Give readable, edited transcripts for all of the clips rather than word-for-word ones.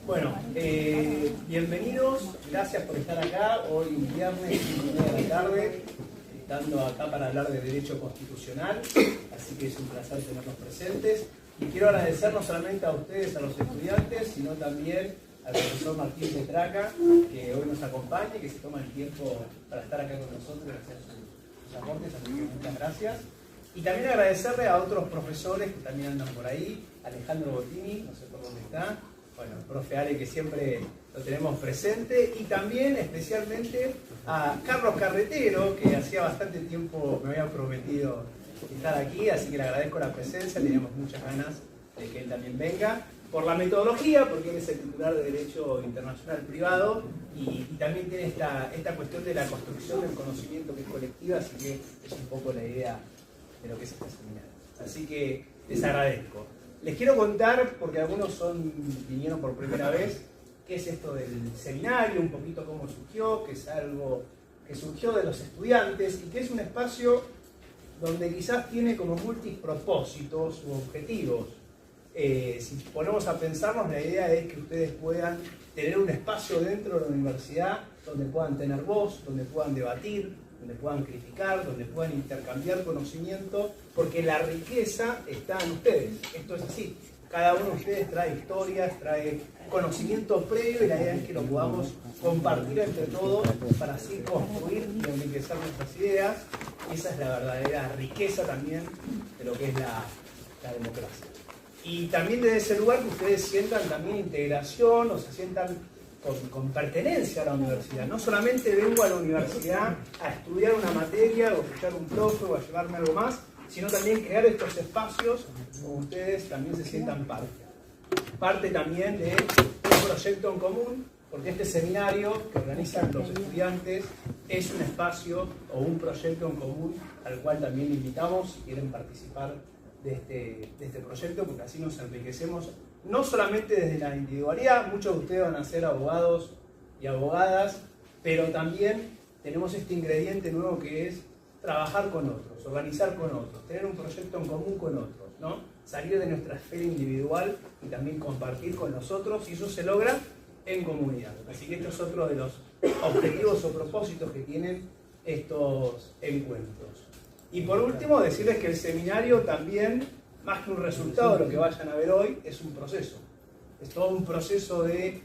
Bueno, bienvenidos, gracias por estar acá, hoy viernes 5:30 de la tarde, estando acá para hablar de Derecho Constitucional, así que es un placer tenerlos presentes. Y quiero agradecer no solamente a ustedes, a los estudiantes, sino también al profesor Martín Petraca, que hoy nos acompaña y que se toma el tiempo para estar acá con nosotros y hacer sus aportes, así que muchas gracias. Y también agradecerle a otros profesores que también andan por ahí, Alejandro Bottini, no sé por dónde está, bueno, el profe Ale, que siempre lo tenemos presente, y también especialmente a Carlos Carretero, que hacía bastante tiempo me había prometido estar aquí, así que le agradezco la presencia, teníamos muchas ganas de que él también venga, por la metodología, porque él es el titular de Derecho Internacional Privado, y también tiene esta cuestión de la construcción del conocimiento que es colectiva, así que es un poco la idea de lo que es este seminario. Así que les agradezco. Les quiero contar, porque algunos vinieron por primera vez, qué es esto del seminario, un poquito cómo surgió, que es algo que surgió de los estudiantes y que es un espacio donde quizás tiene como multipropósitos u objetivos. Si ponemos a pensarnos, la idea es que ustedes puedan tener un espacio dentro de la universidad donde puedan tener voz, donde puedan debatir, donde puedan criticar, donde puedan intercambiar conocimiento, porque la riqueza está en ustedes. Esto es así. Cada uno de ustedes trae historias, trae conocimiento previo y la idea es que lo podamos compartir entre todos para así construir y enriquecer nuestras ideas. Y esa es la verdadera riqueza también de lo que es la democracia. Y también desde ese lugar que ustedes sientan también integración o se sientan con pertenencia a la universidad. No solamente vengo a la universidad a estudiar una materia o a escuchar un profe o a llevarme algo más, sino también crear estos espacios donde ustedes también se sientan parte. Parte también de un proyecto en común, porque este seminario que organizan los estudiantes es un espacio o un proyecto en común al cual también invitamos si quieren participar de este proyecto, porque así nos enriquecemos no solamente desde la individualidad, muchos de ustedes van a ser abogados y abogadas, pero también tenemos este ingrediente nuevo que es trabajar con otros, organizar con otros, tener un proyecto en común con otros, ¿no? Salir de nuestra esfera individual y también compartir con los otros, y eso se logra en comunidad. Así que esto es otro de los objetivos o propósitos que tienen estos encuentros. Y por último, decirles que el seminario también, más que un resultado de lo que vayan a ver hoy, es un proceso. Es todo un proceso de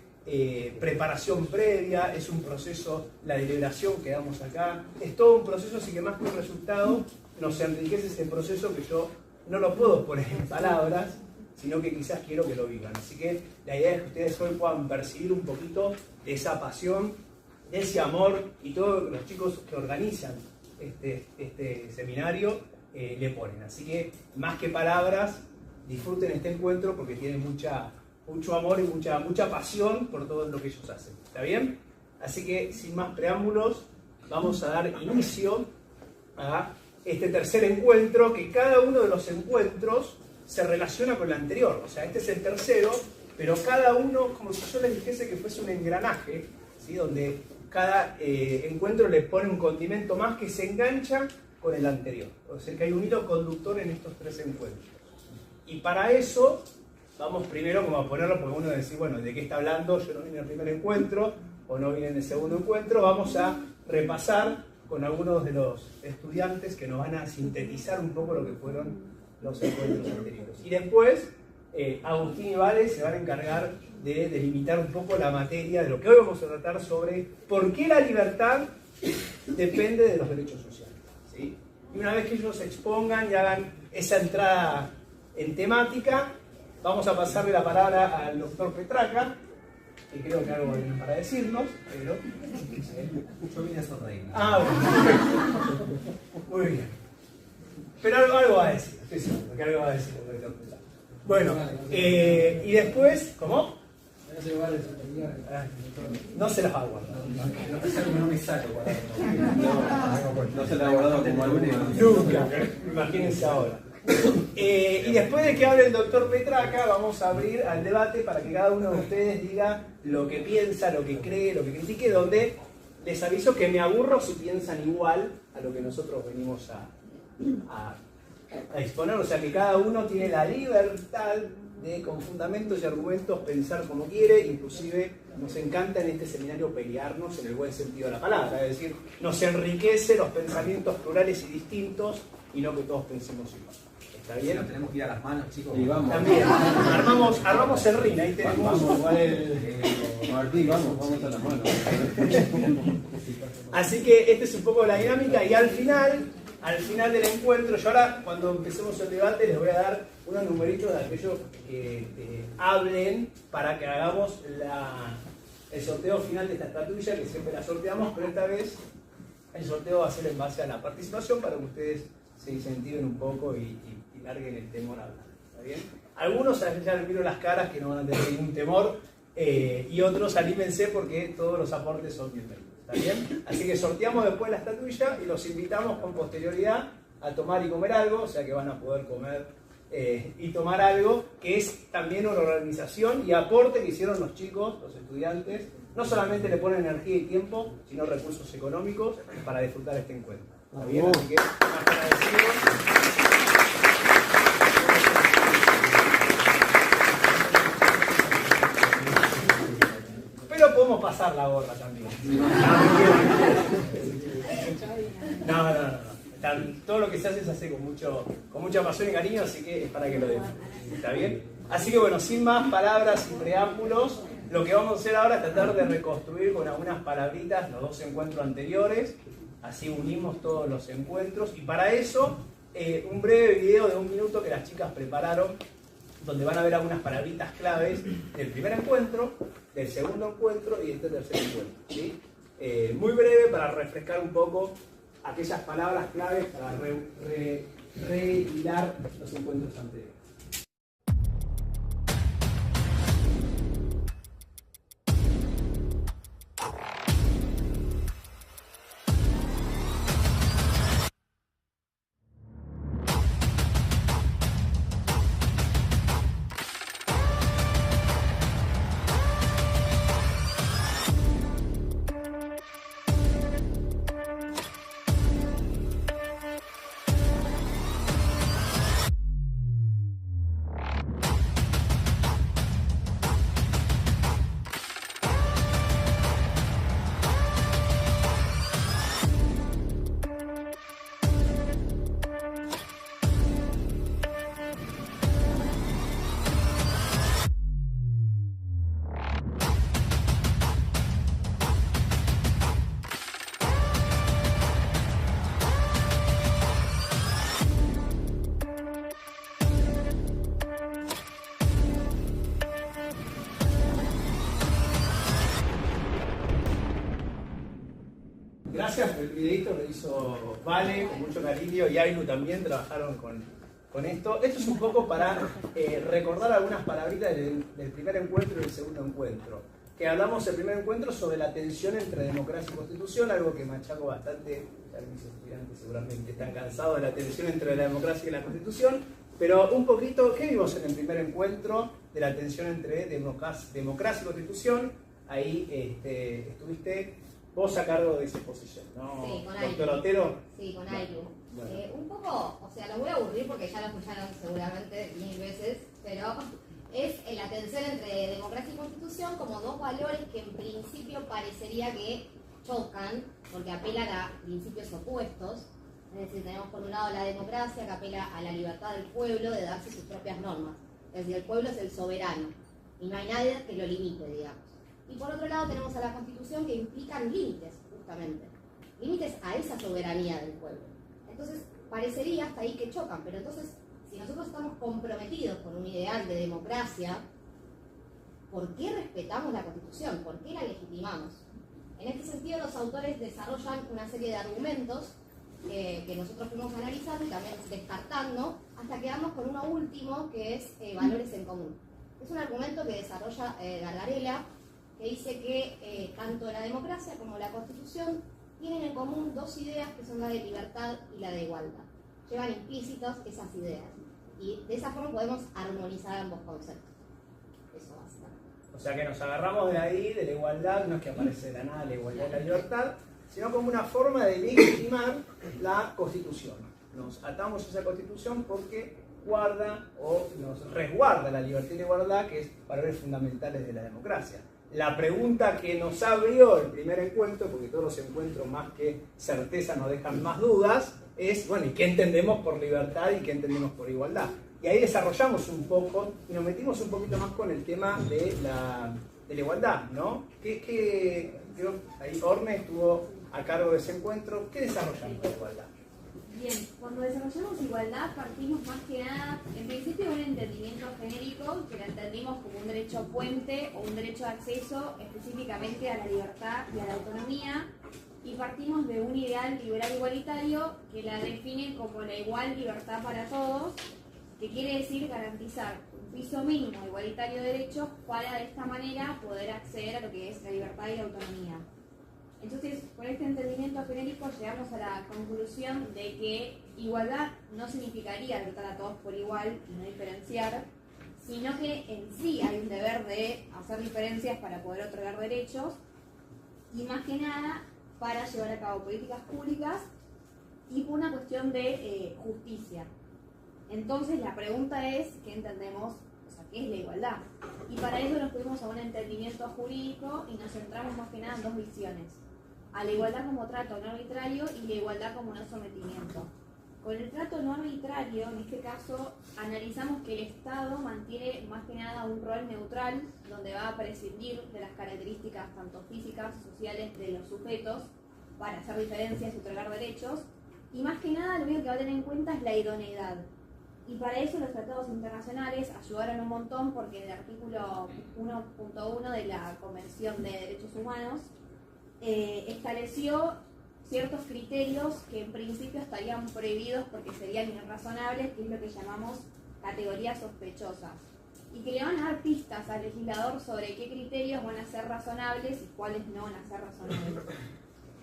preparación previa, es un proceso, la deliberación que damos acá, es todo un proceso, así que más que un resultado, nos enriquece ese proceso que yo no lo puedo poner en palabras, sino que quizás quiero que lo vivan. Así que la idea es que ustedes hoy puedan percibir un poquito de esa pasión, de ese amor, y todos los chicos que organizan este seminario le ponen. Así que, más que palabras, disfruten este encuentro porque tienen mucho amor y mucha pasión por todo lo que ellos hacen. ¿Está bien? Así que, sin más preámbulos, vamos a dar inicio a este tercer encuentro, que cada uno de los encuentros se relaciona con el anterior. O sea, este es el tercero, pero cada uno, como si yo les dijese que fuese un engranaje, ¿sí? Donde cada encuentro le pone un condimento más que se engancha con el anterior. O sea que hay un hilo conductor en estos tres encuentros. Y para eso, vamos primero como a ponerlo, porque uno decir, bueno, ¿de qué está hablando? Yo no vine al primer encuentro, o no vine en el segundo encuentro. Vamos a repasar con algunos de los estudiantes que nos van a sintetizar un poco lo que fueron los encuentros anteriores. Y después, Agustín y Vale se van a encargar de delimitar un poco la materia de lo que hoy vamos a tratar sobre por qué la libertad depende de los derechos sociales, ¿sí? Y una vez que ellos se expongan y hagan esa entrada en temática, vamos a pasarle la palabra al doctor Petraca, que creo que algo viene para decirnos, pero... Yo vine a sonreír. Bueno. Muy bien. Pero algo va a decir, estoy seguro que algo va a decir el doctor Petraca. Bueno, y después, ¿cómo? No se las va a guardar. No me sale guardar. No se la ha guardado como alumno. Nunca, imagínense ahora. Y después de que hable el doctor Petraca, vamos a abrir al debate para que cada uno de ustedes diga lo que piensa, lo que cree, lo que critique, donde les aviso que me aburro si piensan igual a lo que nosotros venimos a exponer. O sea que cada uno tiene la libertad de con fundamentos y argumentos pensar como quiere, inclusive nos encanta en este seminario pelearnos en el buen sentido de la palabra, es decir, nos enriquece los pensamientos plurales y distintos y no que todos pensemos igual. ¿Está bien? Nos tenemos que ir a las manos, chicos. Y vamos. También, armamos el ring, ahí tenemos igual el... Martín, vamos a las manos. Así que esta es un poco la dinámica y al final del encuentro, yo ahora cuando empecemos el debate les voy a dar unos numeritos de aquellos que hablen para que hagamos el sorteo final de esta estatuilla, que siempre la sorteamos, pero esta vez el sorteo va a ser en base a la participación para que ustedes se incentiven un poco y larguen el temor a hablar. ¿Está bien? Algunos ya les miro las caras que no van a tener ningún temor y otros anímense porque todos los aportes son bienvenidos. ¿Está bien? Así que sorteamos después la estatuilla y los invitamos con posterioridad a tomar y comer algo, o sea que van a poder comer y tomar algo, que es también una organización y aporte que hicieron los chicos, los estudiantes. No solamente le ponen energía y tiempo, sino recursos económicos para disfrutar este encuentro. ¿Está bien? Así que más agradecidos. Pero podemos pasar la gorra también. No. Todo lo que se hace con mucha pasión y cariño, así que es para que lo den. ¿Está bien? Así que bueno, sin más palabras y preámbulos, lo que vamos a hacer ahora es tratar de reconstruir con algunas palabritas los dos encuentros anteriores. Así unimos todos los encuentros. Y para eso, un breve video de 1 minuto que las chicas prepararon, donde van a ver algunas palabritas claves del primer encuentro, del segundo encuentro y este tercer encuentro. ¿Sí? Muy breve para refrescar un poco aquellas palabras claves para rehilar los encuentros anteriores. Gracias, el videito lo hizo Vale, con mucho cariño, y Ailu también trabajaron con esto. Esto es un poco para recordar algunas palabritas del primer encuentro y del segundo encuentro. Que hablamos el primer encuentro sobre la tensión entre democracia y constitución, algo que machaco bastante, ya mis estudiantes seguramente están cansados de la tensión entre la democracia y la constitución, pero un poquito, ¿qué vimos en el primer encuentro de la tensión entre democracia y constitución? Ahí estuviste vos a cargo de esa exposición, ¿no? Sí, con Doctor Ailu. Otero. Sí, con Ailu. Bueno. Un poco, o sea, lo voy a aburrir porque ya lo escucharon seguramente 1000 veces, pero es la tensión entre democracia y constitución como dos valores que en principio parecería que chocan, porque apelan a principios opuestos. Es decir, tenemos por un lado la democracia que apela a la libertad del pueblo de darse sus propias normas. Es decir, el pueblo es el soberano y no hay nadie que lo limite, digamos. Y por otro lado tenemos a la Constitución que implican límites, justamente. Límites a esa soberanía del pueblo. Entonces, parecería hasta ahí que chocan, pero entonces, si nosotros estamos comprometidos con un ideal de democracia, ¿por qué respetamos la Constitución? ¿Por qué la legitimamos? En este sentido, los autores desarrollan una serie de argumentos que nosotros fuimos analizando y también descartando, hasta que quedamos con uno último, que es valores en común. Es un argumento que desarrolla Gargarella, que dice que tanto la democracia como la Constitución tienen en común dos ideas que son la de libertad y la de igualdad. Llevan implícitas esas ideas y de esa forma podemos armonizar ambos conceptos. Eso básicamente. O sea que nos agarramos de ahí, de la igualdad, no es que aparece de la nada la igualdad y la libertad, sino como una forma de legitimar la Constitución. Nos atamos a esa Constitución porque guarda o nos resguarda la libertad y la igualdad, que es valores fundamentales de la democracia. La pregunta que nos abrió el primer encuentro, porque todos los encuentros más que certeza nos dejan más dudas, es, bueno, ¿y qué entendemos por libertad y qué entendemos por igualdad? Y ahí desarrollamos un poco y nos metimos un poquito más con el tema de la igualdad, ¿no? Creo, ahí Orne estuvo a cargo de ese encuentro. ¿Qué desarrollamos de igualdad? Bien, cuando desarrollamos igualdad partimos más que nada, en principio, de un entendimiento genérico que lo entendimos como un derecho puente o un derecho de acceso específicamente a la libertad y a la autonomía, y partimos de un ideal liberal igualitario que la define como la igual libertad para todos, que quiere decir garantizar un piso mínimo igualitario de derechos para de esta manera poder acceder a lo que es la libertad y la autonomía. Entonces, con este entendimiento genérico llegamos a la conclusión de que igualdad no significaría tratar a todos por igual y no diferenciar, sino que en sí hay un deber de hacer diferencias para poder otorgar derechos, y más que nada para llevar a cabo políticas públicas y por una cuestión de justicia. Entonces la pregunta es, ¿qué entendemos? O sea, ¿qué es la igualdad? Y para eso nos fuimos a un entendimiento jurídico y nos centramos más que nada en dos visiones: a la igualdad como trato no arbitrario y la igualdad como no sometimiento. Con el trato no arbitrario, en este caso, analizamos que el Estado mantiene más que nada un rol neutral, donde va a prescindir de las características tanto físicas, sociales de los sujetos para hacer diferencias y otorgar derechos, y más que nada lo único que va a tener en cuenta es la idoneidad. Y para eso los tratados internacionales ayudaron un montón, porque el artículo 1.1 de la Convención de Derechos Humanos estableció ciertos criterios que en principio estarían prohibidos porque serían irrazonables, que es lo que llamamos categorías sospechosas, y que le van a dar pistas al legislador sobre qué criterios van a ser razonables y cuáles no van a ser razonables.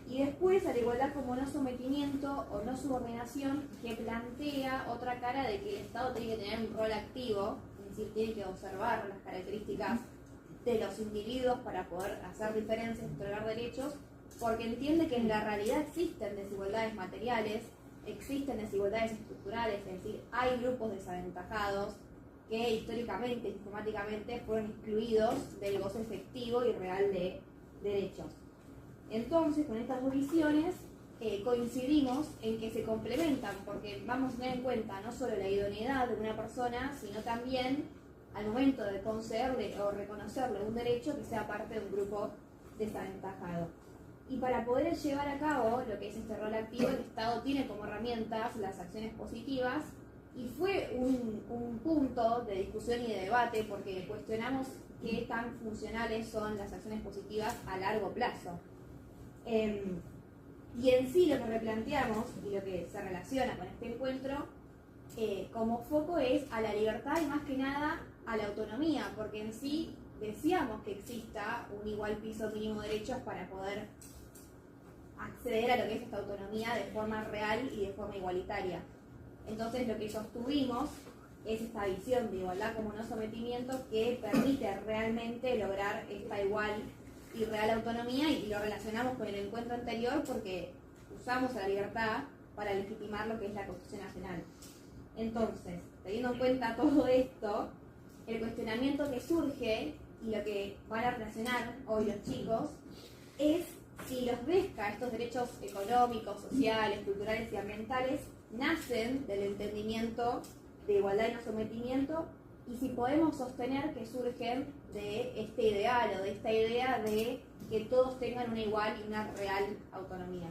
Y después, a la igualdad como no sometimiento o no subordinación, que plantea otra cara de que el Estado tiene que tener un rol activo, es decir, tiene que observar las características de los individuos para poder hacer diferencias y otorgar derechos, porque entiende que en la realidad existen desigualdades materiales, existen desigualdades estructurales, es decir, hay grupos desaventajados que históricamente y sistemáticamente fueron excluidos del goce efectivo y real de derechos. Entonces, con estas dos visiones coincidimos en que se complementan, porque vamos a tener en cuenta no solo la idoneidad de una persona, sino también al momento de concederle o reconocerle un derecho que sea parte de un grupo desaventajado. Y para poder llevar a cabo lo que es este rol activo, el Estado tiene como herramientas las acciones positivas, y fue un punto de discusión y de debate, porque cuestionamos qué tan funcionales son las acciones positivas a largo plazo. Y en sí lo que replanteamos y lo que se relaciona con este encuentro como foco es a la libertad y más que nada a la autonomía, porque en sí deseamos que exista un igual piso mínimo de derechos para poder acceder a lo que es esta autonomía de forma real y de forma igualitaria. Entonces lo que sostuvimos es esta visión de igualdad como no sometimiento que permite realmente lograr esta igual y real autonomía, y lo relacionamos con el encuentro anterior porque usamos a la libertad para legitimar lo que es la Constitución Nacional. Entonces, teniendo en cuenta todo esto, el cuestionamiento que surge y lo que van a relacionar hoy los chicos es si los VESCA, estos derechos económicos, sociales, culturales y ambientales, nacen del entendimiento de igualdad y no sometimiento, y si podemos sostener que surgen de este ideal o de esta idea de que todos tengan una igual y una real autonomía.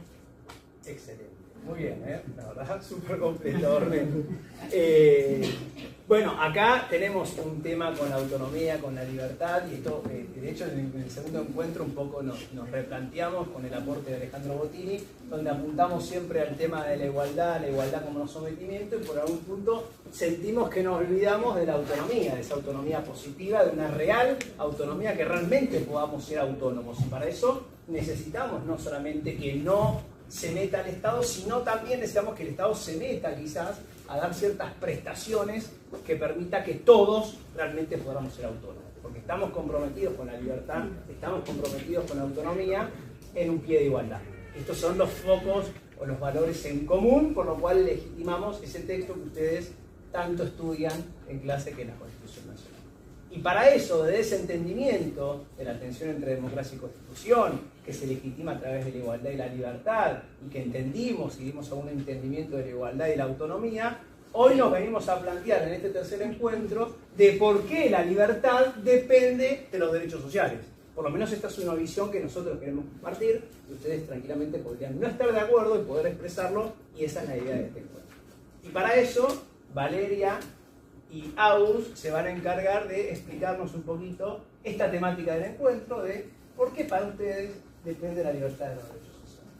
Excelente, muy bien, la verdad, súper completo, Orne. Bueno, acá tenemos un tema con la autonomía, con la libertad, y esto, de hecho, en el segundo encuentro un poco nos replanteamos con el aporte de Alejandro Bottini, donde apuntamos siempre al tema de la igualdad como no sometimiento, y por algún punto sentimos que nos olvidamos de la autonomía, de esa autonomía positiva, de una real autonomía, que realmente podamos ser autónomos, y para eso necesitamos no solamente que no se meta al Estado, sino también necesitamos que el Estado se meta quizás a dar ciertas prestaciones que permita que todos realmente podamos ser autónomos, porque estamos comprometidos con la libertad, estamos comprometidos con la autonomía en un pie de igualdad. Estos son los focos o los valores en común, por lo cual legitimamos ese texto que ustedes tanto estudian en clase que es la Constitución Nacional. Y para eso, de ese entendimiento de la tensión entre democracia y Constitución, que se legitima a través de la igualdad y la libertad, y que entendimos y dimos a un entendimiento de la igualdad y la autonomía, hoy nos venimos a plantear en este tercer encuentro de por qué la libertad depende de los derechos sociales. Por lo menos esta es una visión que nosotros queremos compartir, y ustedes tranquilamente podrían no estar de acuerdo y poder expresarlo, y esa es la idea de este encuentro. Y para eso, Valeria y Agus se van a encargar de explicarnos un poquito esta temática del encuentro de por qué para ustedes depende la libertad de los derechos sociales.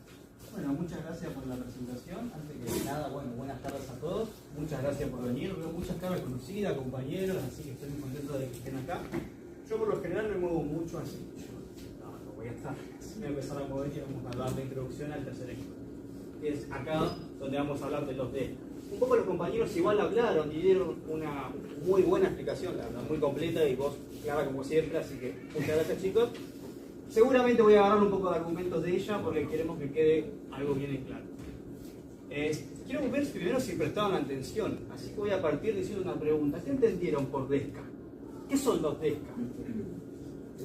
Bueno, muchas gracias por la presentación. Antes que nada, bueno, buenas tardes a todos. Muchas gracias por venir. Veo muchas caras conocidas, compañeros, así que estoy muy contento de que estén acá. Yo por lo general me muevo mucho así. No voy a estar. Voy a empezar a mover y vamos a dar la introducción al tercer encuentro. Es acá donde vamos a hablar de los DESCA. Un poco los compañeros igual hablaron y dieron una muy buena explicación, la verdad, muy completa y vos clara como siempre, así que muchas gracias chicos. Seguramente voy a agarrar un poco de argumentos de ella porque queremos que quede algo bien en claro. Quiero ver primero si prestaban atención, así que voy a partir diciendo una pregunta. ¿Qué entendieron por DESCA? ¿Qué son los DESCA?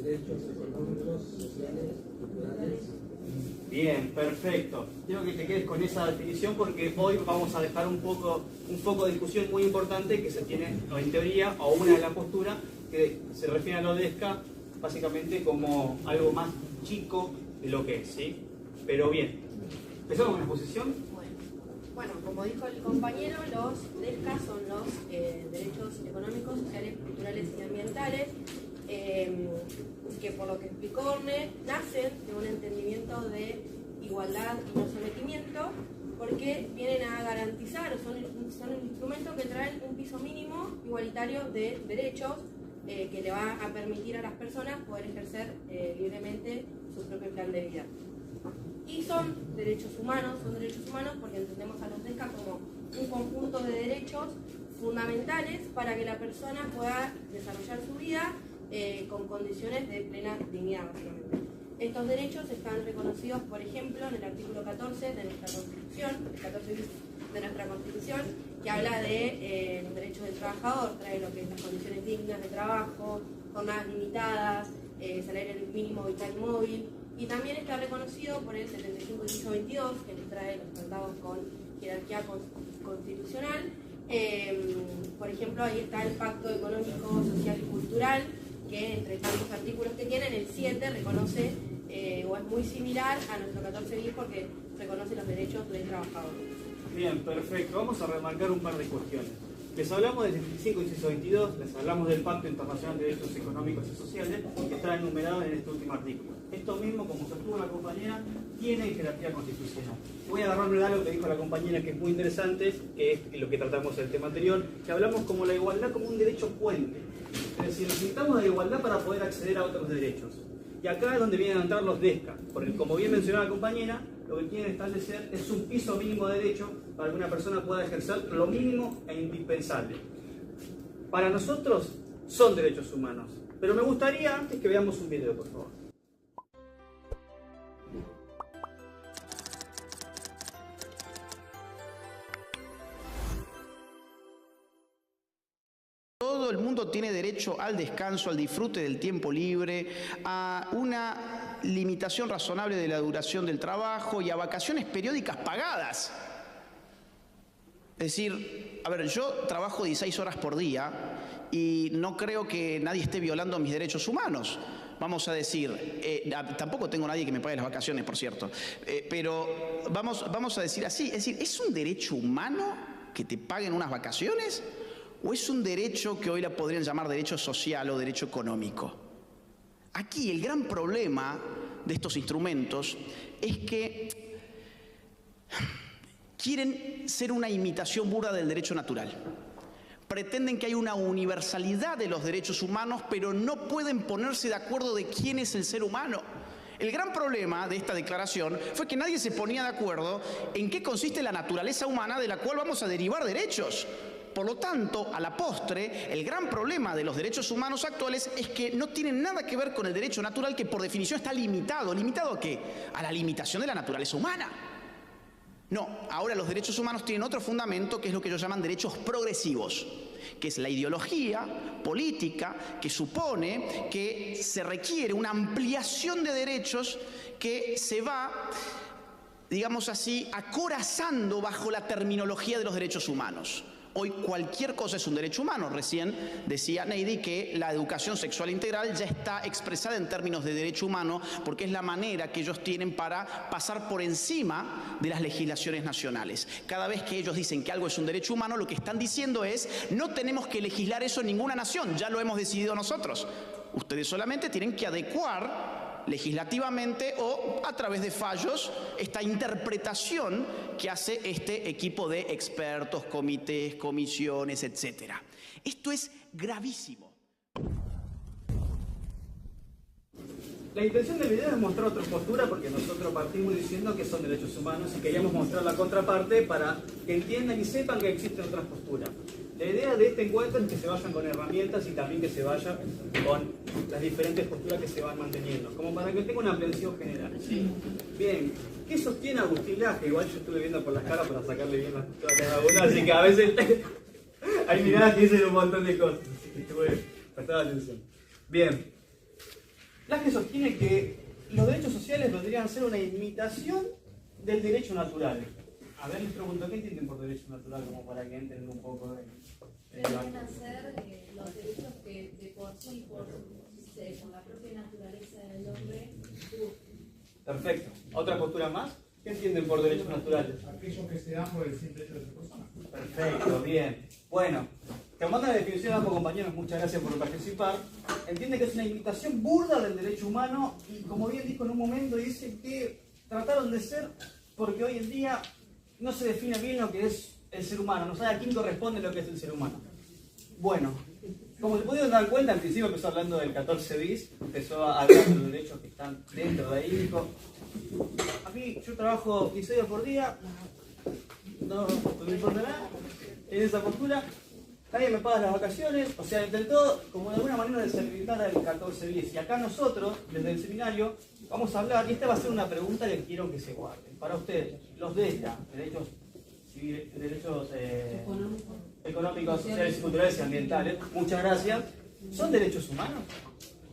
Derechos económicos, sociales, culturales. Bien, perfecto. Quiero que te quedes con esa definición porque hoy vamos a dejar un foco de discusión muy importante que se tiene en teoría o una de las posturas que se refiere a los DESCA básicamente como algo más chico de lo que es, ¿sí? Pero bien, empezamos con la exposición. Bueno, como dijo el compañero, los DESCA son los derechos económicos, sociales, culturales y ambientales, que por lo que explicó Orne, nacen de un entendimiento de igualdad y no sometimiento, porque vienen a garantizar, son un instrumento que traen un piso mínimo igualitario de derechos que le va a permitir a las personas poder ejercer libremente su propio plan de vida. Y son derechos humanos porque entendemos a los DESCA como un conjunto de derechos fundamentales para que la persona pueda desarrollar su vida con condiciones de plena dignidad, básicamente. Estos derechos están reconocidos, por ejemplo, en el artículo 14 de nuestra Constitución, el 14 bis de nuestra Constitución, que habla de los derechos del trabajador, trae lo que es las condiciones dignas de trabajo, jornadas limitadas, salario mínimo vital y móvil, y también está reconocido por el 75 inciso 22, que nos trae los tratados con jerarquía constitucional. Por ejemplo, ahí está el Pacto Económico, Social y Cultural, que entre tantos artículos que tienen, el 7 reconoce, o es muy similar a nuestro 14 bis porque reconoce los derechos del trabajador. Bien, perfecto. Vamos a remarcar un par de cuestiones. Les hablamos del 75 inciso 22, les hablamos del Pacto Internacional de Derechos Económicos y Sociales, que está enumerado en este último artículo. Esto mismo, como sostuvo la compañera, tiene jerarquía constitucional. Voy a agarrarme de algo que dijo la compañera que es muy interesante, que es lo que tratamos en el tema anterior, que hablamos como la igualdad como un derecho puente. Es decir, necesitamos la igualdad para poder acceder a otros derechos. Y acá es donde vienen a entrar los DESCA, porque como bien mencionaba la compañera, lo que quieren establecer es un piso mínimo de derecho para que una persona pueda ejercer lo mínimo e indispensable. Para nosotros son derechos humanos, pero me gustaría antes que veamos un video, por favor. Todo el mundo tiene derecho al descanso, al disfrute del tiempo libre, a una limitación razonable de la duración del trabajo y a vacaciones periódicas pagadas. Es decir, a ver, yo trabajo 16 horas por día y no creo que nadie esté violando mis derechos humanos. Vamos a decir, tampoco tengo nadie que me pague las vacaciones, por cierto, pero vamos a decir así, es decir, ¿es un derecho humano que te paguen unas vacaciones? ¿O es un derecho que hoy la podrían llamar derecho social o derecho económico? Aquí el gran problema de estos instrumentos es que quieren ser una imitación burda del derecho natural. Pretenden que hay una universalidad de los derechos humanos, pero no pueden ponerse de acuerdo de quién es el ser humano. El gran problema de esta declaración fue que nadie se ponía de acuerdo en qué consiste la naturaleza humana de la cual vamos a derivar derechos. Por lo tanto, a la postre, el gran problema de los derechos humanos actuales es que no tienen nada que ver con el derecho natural, que por definición está limitado. ¿Limitado a qué? A la limitación de la naturaleza humana. No, ahora los derechos humanos tienen otro fundamento que es lo que ellos llaman derechos progresivos, que es la ideología política que supone que se requiere una ampliación de derechos que se va, digamos así, acorazando bajo la terminología de los derechos humanos. Hoy cualquier cosa es un derecho humano. Recién decía Neidi que la educación sexual integral ya está expresada en términos de derecho humano porque es la manera que ellos tienen para pasar por encima de las legislaciones nacionales. Cada vez que ellos dicen que algo es un derecho humano, lo que están diciendo es no tenemos que legislar eso en ninguna nación, ya lo hemos decidido nosotros. Ustedes solamente tienen que adecuar legislativamente o a través de fallos esta interpretación que hace este equipo de expertos, comités, comisiones, etc. Esto es gravísimo. La intención del video es mostrar otra postura porque nosotros partimos diciendo que son derechos humanos y queríamos mostrar la contraparte para que entiendan y sepan que existen otras posturas. La idea de este encuentro es que se vayan con herramientas y también que se vayan con las diferentes posturas que se van manteniendo, como para que tenga una aprehensión general. Bien, ¿qué sostiene Agustín Laje? Igual yo estuve viendo por las caras para sacarle bien las posturas a cada uno, así que a veces hay miradas que dicen un montón de cosas, así que estuve prestando atención. Bien, Laje sostiene que los derechos sociales podrían ser una imitación del derecho natural. A ver, les pregunto, ¿qué entienden por derecho natural? Como para que entren un poco de... Deben hacer los derechos que de por sí, por la propia naturaleza del hombre, Perfecto. ¿Otra postura más? ¿Qué entienden por derechos naturales? Aquellos que se dan por el simple hecho de ser persona. Perfecto, bien. Bueno, tomando la definición de ambos compañeros, muchas gracias por participar. Entiende que es una imitación burda del derecho humano y, como bien dijo en un momento, dice que trataron de ser porque hoy en día no se define bien lo que es el ser humano, no sabe a quién corresponde lo que es el ser humano. Bueno, como se pudieron dar cuenta, al principio empezó hablando del 14 bis, empezó a hablar de los derechos que están dentro de ahí, dijo, a mí yo trabajo 15 horas por día, no me importa nada, en esa postura, nadie me paga las vacaciones, o sea, entre todo, como de alguna manera desacreditar al 14 bis. Y acá nosotros, desde el seminario, vamos a hablar, y esta va a ser una pregunta que quiero que se guarden. Para ustedes, los DESTA, derechos civiles, derechos económicos, sociales, culturales y ambientales, muchas gracias, ¿son derechos humanos?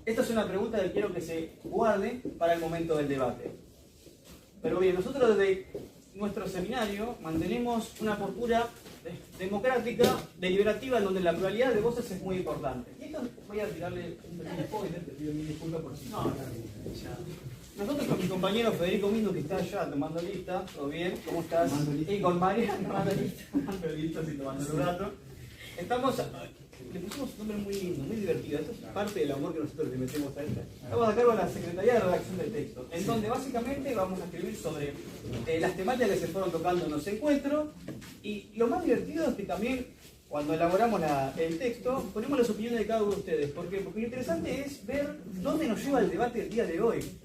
Esta es una pregunta que quiero que se guarde para el momento del debate. Pero bien, nosotros desde nuestro seminario mantenemos una postura democrática, deliberativa, en donde la pluralidad de voces es muy importante. Y esto voy a tirarle un pequeño spoiler, te pido mil disculpas por si no. Nosotros con mi compañero Federico Mindo, que está allá tomando lista, ¿todo bien? ¿Cómo estás? Y con María tomando lista, sí, tomando un rato. Estamos, le pusimos un nombre muy lindo, muy divertido. Esto es parte del amor que nosotros le metemos a esta. Estamos a cargo de la Secretaría de Redacción del Texto, en donde básicamente vamos a escribir sobre las temáticas que se fueron tocando en los encuentros. Y lo más divertido es que también, cuando elaboramos el texto, ponemos las opiniones de cada uno de ustedes. ¿Por qué? Porque lo interesante es ver dónde nos lleva el debate del día de hoy.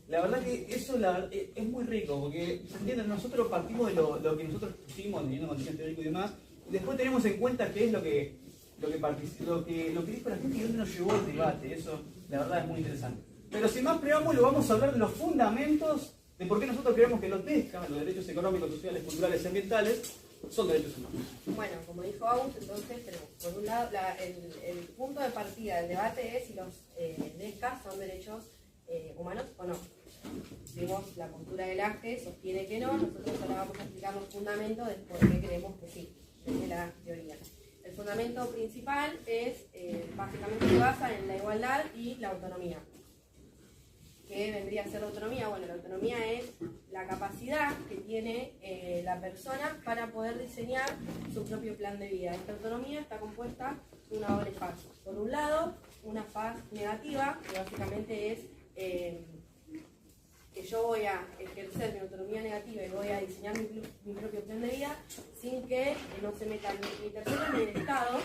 La verdad que eso es muy rico, porque, ¿se entienden? Nosotros partimos de lo que nosotros pusimos, teniendo contenido teórico y demás, y después tenemos en cuenta qué es lo que dijo la gente y dónde nos llevó el debate. Eso, la verdad, es muy interesante. Pero sin más preámbulo, vamos a hablar de los fundamentos de por qué nosotros creemos que los DESCA, los derechos económicos, sociales, culturales y ambientales, son derechos humanos. Bueno, como dijo Agus, entonces tenemos, por un lado, el punto de partida del debate es si los DESCA son derechos humanos o no. Vimos la postura del AGE, sostiene que no, nosotros ahora vamos a explicar los fundamentos de por qué creemos que sí, desde la teoría. El fundamento principal es, básicamente se basa en la igualdad y la autonomía. ¿Qué vendría a ser la autonomía? Bueno, la autonomía es la capacidad que tiene la persona para poder diseñar su propio plan de vida. Esta autonomía está compuesta de una doble faz. Por un lado, una faz negativa, que básicamente es que yo voy a ejercer mi autonomía negativa y voy a diseñar mi propio plan de vida sin que no se metan limitaciones en el Estado.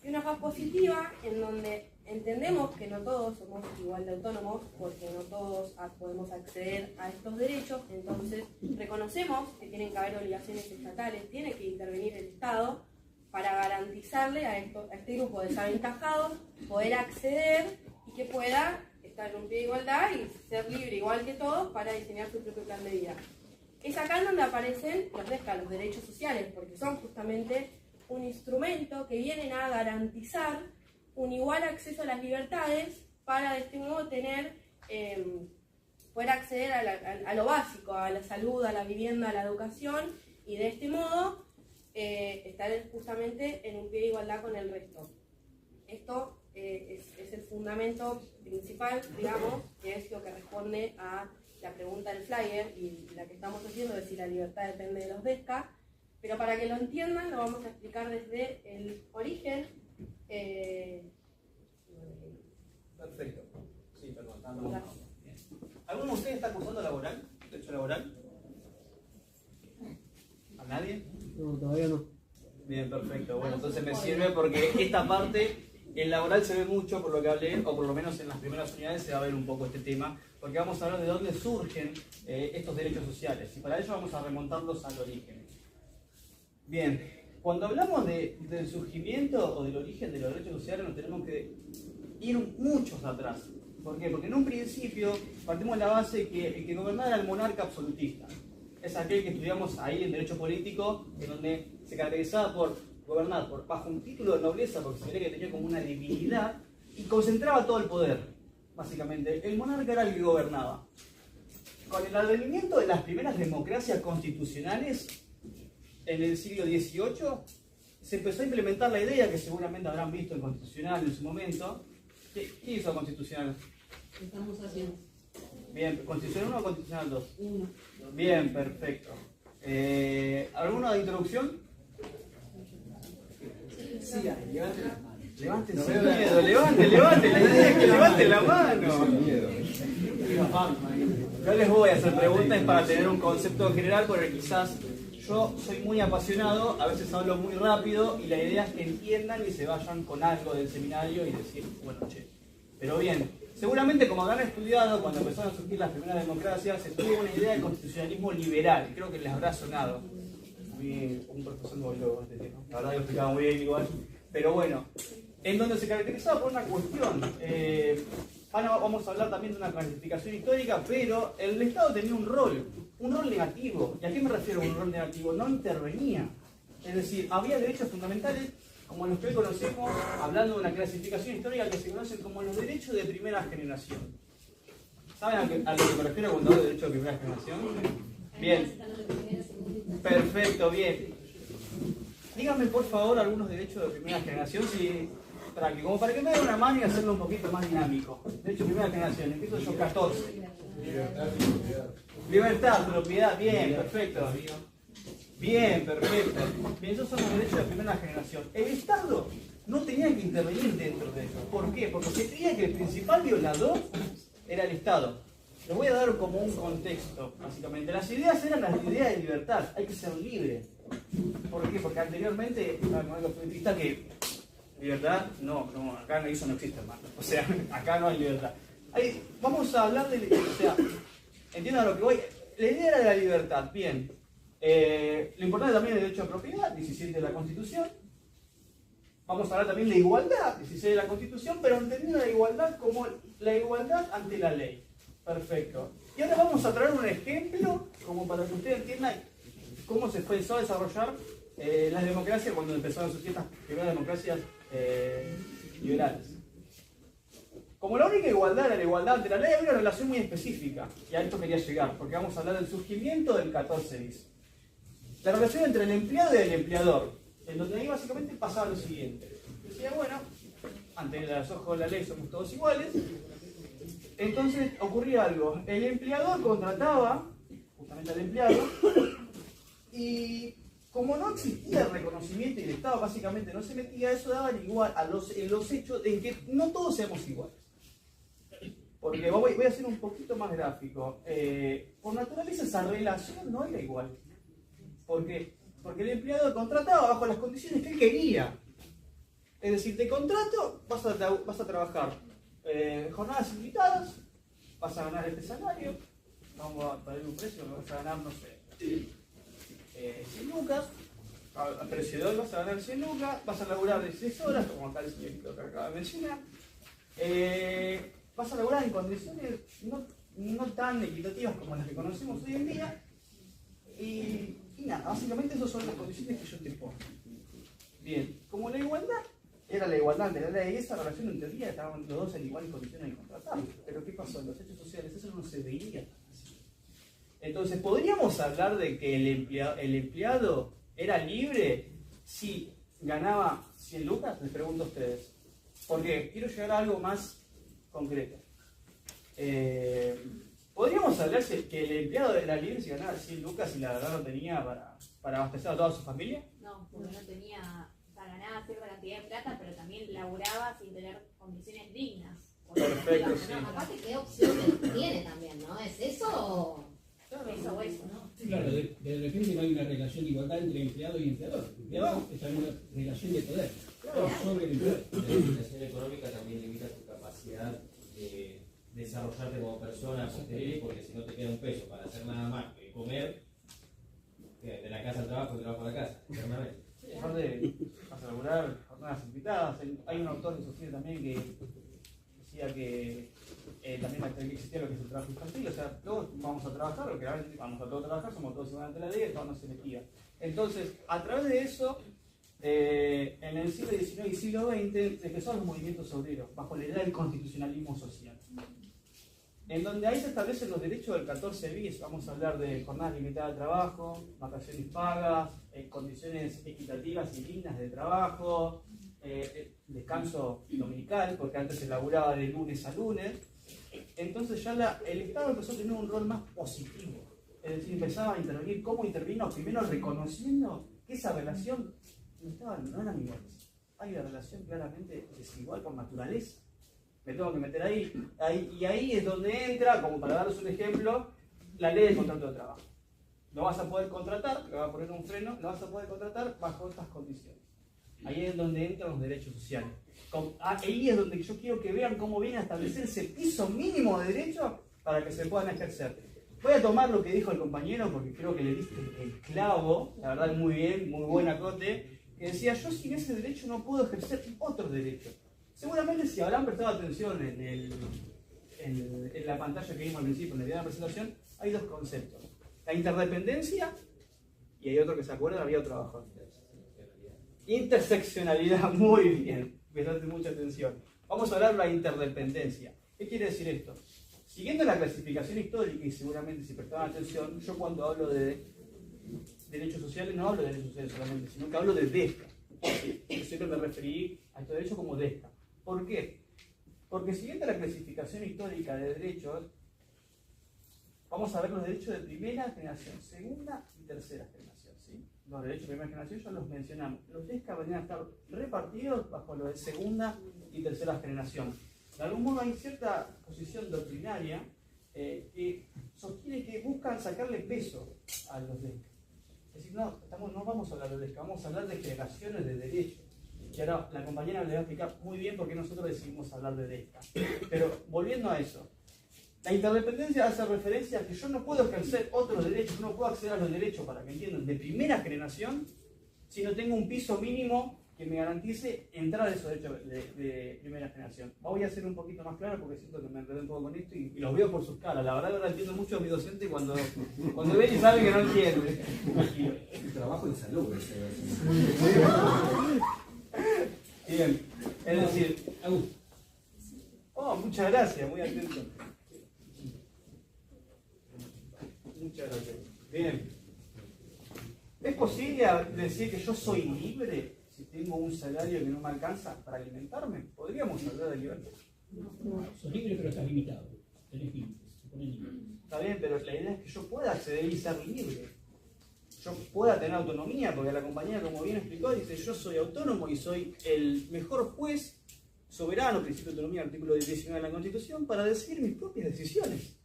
Y una faz positiva en donde entendemos que no todos somos igual de autónomos porque no todos podemos acceder a estos derechos, entonces reconocemos que tienen que haber obligaciones estatales, tiene que intervenir el Estado para garantizarle a este grupo desaventajados poder acceder y que pueda estar en un pie de igualdad y ser libre igual que todos para diseñar su propio plan de vida. Es acá en donde aparecen los derechos sociales, porque son justamente un instrumento que vienen a garantizar un igual acceso a las libertades para de este modo poder acceder a lo básico, a la salud, a la vivienda, a la educación, y de este modo estar justamente en un pie de igualdad con el resto. Esto es el fundamento principal, digamos, que es lo que responde a la pregunta del flyer y la que estamos haciendo de si la libertad depende de los DESCA, pero para que lo entiendan lo vamos a explicar desde el origen. Perfecto. Sí, perdón. Bien. ¿Alguno de ustedes está cursando laboral? ¿Derecho laboral? ¿A nadie? No, todavía no. Bien, perfecto. Bueno, entonces me sirve porque esta parte, en laboral se ve mucho por lo que hablé, o por lo menos en las primeras unidades se va a ver un poco este tema, porque vamos a hablar de dónde surgen estos derechos sociales, y para ello vamos a remontarlos al origen. Bien, cuando hablamos del surgimiento o del origen de los derechos sociales nos tenemos que ir muchos atrás. ¿Por qué? Porque en un principio partimos de la base que el que gobernaba era el monarca absolutista. Es aquel que estudiamos ahí en Derecho Político, en donde se caracterizaba por gobernar bajo un título de nobleza, porque se veía que tenía como una debilidad, y concentraba todo el poder, básicamente. El monarca era el que gobernaba. Con el advenimiento de las primeras democracias constitucionales, en el siglo XVIII, se empezó a implementar la idea que seguramente habrán visto en Constitucional en su momento. ¿Qué hizo Constitucional? Estamos haciendo. Bien, ¿Constitucional 1 o Constitucional 2? 1. Bien, perfecto. ¿Alguna introducción? Sí, levante las manos. Levanten sin miedo, levanten, la idea es que levanten la mano. No les voy a hacer preguntas para tener un concepto general, porque quizás yo soy muy apasionado, a veces hablo muy rápido y la idea es que entiendan y se vayan con algo del seminario y decir, bueno, che. Pero bien, seguramente como habrán estudiado, cuando empezaron a surgir las primeras democracias, se tuvo una idea de constitucionalismo liberal, creo que les habrá sonado. A mí, un profesor me volvió este tema, la verdad que lo explicaba muy bien igual. Pero bueno, en donde se caracterizaba por una cuestión. Vamos a hablar también de una clasificación histórica, pero el Estado tenía un rol negativo. ¿Y a qué me refiero con un rol negativo? No intervenía. Es decir, había derechos fundamentales como los que hoy conocemos, hablando de una clasificación histórica que se conocen como los derechos de primera generación. ¿Saben a lo que me refiero cuando hablo de derechos de primera generación? Bien. Perfecto, bien. Díganme por favor algunos derechos de primera generación, como para que me den una mano y hacerlo un poquito más dinámico. Derecho de primera generación, empiezo yo 14. Libertad, propiedad, bien, perfecto. Bien, perfecto. Bien, esos son los derechos de primera generación. El Estado no tenía que intervenir dentro de eso. ¿Por qué? Porque se creía que el principal violador era el Estado. Les voy a dar como un contexto, básicamente. Las ideas eran las ideas de libertad, hay que ser libre. ¿Por qué? Porque anteriormente, que libertad, no, acá eso no existe, hermano. O sea, acá no hay libertad. Vamos a hablar de, o sea, entiendan lo que voy. La idea era de la libertad, bien. Lo importante también es el derecho a propiedad, 17 de la Constitución. Vamos a hablar también de igualdad, 16 de la Constitución, pero entendiendo la igualdad como la igualdad ante la ley. Perfecto. Y ahora vamos a traer un ejemplo, como para que ustedes entiendan cómo se empezó a desarrollar las democracias cuando empezaron a surgir estas primeras democracias liberales. Como la única igualdad era la igualdad ante la ley, hay una relación muy específica, y a esto quería llegar, porque vamos a hablar del surgimiento del 14 bis. La relación entre el empleado y el empleador, en donde ahí básicamente pasaba lo siguiente. Decía, bueno, ante los ojos de la ley somos todos iguales. Entonces ocurría algo, el empleador contrataba justamente al empleado, y como no existía el reconocimiento y el Estado básicamente no se metía, eso daba igual a los hechos de que no todos seamos iguales. Porque voy a ser un poquito más gráfico. Por naturaleza esa relación no era igual. ¿Por qué? Porque el empleado contrataba bajo las condiciones que él quería. Es decir, te contrato, vas a trabajar jornadas ilimitadas, vas a ganar este salario, vamos a poner un precio, vas a ganar, no sé, 100 lucas, a precio de hoy vas a ganar 100 lucas, vas a laburar 16 horas, como acá el señorito que acaba de mencionar, vas a laburar en condiciones no tan equitativas como las que conocemos hoy en día, Y nada, básicamente esas son las condiciones que yo te pongo. Bien, como la igualdad era la igualdad ante la ley, esa relación en teoría estaban los dos en iguales condiciones de contratar. Pero ¿qué pasó? En los hechos sociales eso no se veía tan así. Entonces, ¿podríamos hablar de que el empleado era libre si ganaba 100 lucas? Les pregunto a ustedes. Porque quiero llegar a algo más concreto. ¿Podríamos hablar que el empleado era libre si ganaba 100 lucas y la verdad no tenía para abastecer a toda su familia? No, porque no tenía, o sea, ganaba cierta cantidad de plata, pero también laburaba sin tener condiciones dignas. Perfecto, sí. No, aparte, ¿qué opciones tiene también, no? ¿Es eso o eso o eso, no? Claro, de repente no hay una relación de igualdad entre empleado y empleador. El empleado está en una relación de poder sobre el empleado. La limitación económica también limita tu capacidad de desarrollarte como persona posterior, porque si no te queda un peso para hacer nada más que comer, de la casa al trabajo, del trabajo a la casa, eternamente. Aparte, vas a laburar jornadas invitadas. Hay un autor que sostiene también que decía que también existía lo que es el trabajo infantil, o sea, todos vamos a trabajar, o que vamos a todos trabajar, somos todos iguales ante la ley, todos nos elegía. Entonces, a través de eso, en el siglo XIX y siglo XX empezaron los movimientos obreros, bajo la idea del constitucionalismo social, en donde ahí se establecen los derechos del 14 bis. Vamos a hablar de jornadas limitadas de trabajo, vacaciones pagas, condiciones equitativas y dignas de trabajo, descanso dominical, porque antes se laburaba de lunes a lunes. Entonces ya el Estado empezó a tener un rol más positivo, es decir, empezaba a intervenir. ¿Cómo intervino? Primero reconociendo que esa relación no eran iguales. Hay una relación claramente desigual por naturaleza. Me tengo que meter ahí, y ahí es donde entra, como para darles un ejemplo, la ley del contrato de trabajo. No vas a poder contratar, le va a poner un freno, no vas a poder contratar bajo estas condiciones. Ahí es donde entran los derechos sociales. Ahí es donde yo quiero que vean cómo viene a establecerse el piso mínimo de derechos para que se puedan ejercer. Voy a tomar lo que dijo el compañero porque creo que le diste el clavo, la verdad muy bien, muy buen acote, que decía: yo sin ese derecho no puedo ejercer otros derechos. Seguramente si habrán prestado atención en la pantalla que vimos al principio, en la idea de la presentación, hay dos conceptos. La interdependencia, y hay otro que se acuerda, había otro abajo. Interseccionalidad, muy bien, prestaste mucha atención. Vamos a hablar de la interdependencia. ¿Qué quiere decir esto? Siguiendo la clasificación histórica, y seguramente si prestaban atención, yo cuando hablo de derechos sociales no hablo de derechos sociales solamente, sino que hablo de DESCA. Yo siempre me referí a estos derechos como DESCA. ¿Por qué? Porque siguiendo la clasificación histórica de derechos, vamos a ver los derechos de primera generación, segunda y tercera generación. ¿Sí? Los derechos de primera generación ya los mencionamos. Los DESCA venían a estar repartidos bajo los de segunda y tercera generación. De algún modo hay cierta posición doctrinaria que sostiene que buscan sacarle peso a los DESCA. Es decir, no vamos a hablar de DESCA, vamos a hablar de generaciones de derechos. Y ahora la compañera le va a explicar muy bien por qué nosotros decidimos hablar de DESCA. Pero volviendo a eso, la interdependencia hace referencia a que yo no puedo ejercer otros derechos, no puedo acceder a los derechos, para que entiendan, de primera generación, si no tengo un piso mínimo que me garantice entrar a esos derechos de primera generación. Voy a ser un poquito más claro porque siento que me enredé un poco con esto y los veo por sus caras. La verdad, ahora entiendo mucho a mi docente cuando ven y saben que no entiende. El trabajo en salud, Bien, es decir, muchas gracias, muy atento. Muchas gracias. Bien. ¿Es posible decir que yo soy libre si tengo un salario que no me alcanza para alimentarme? ¿Podríamos hablar de libertad? No, sos libre pero estás limitado. Tenés límites, se ponen límites. Está bien, pero la idea es que yo pueda acceder y ser libre. Yo pueda tener autonomía, porque la compañera, como bien explicó, dice: yo soy autónomo y soy el mejor juez soberano, principio de autonomía, artículo 19 de la Constitución, para decidir mis propias decisiones.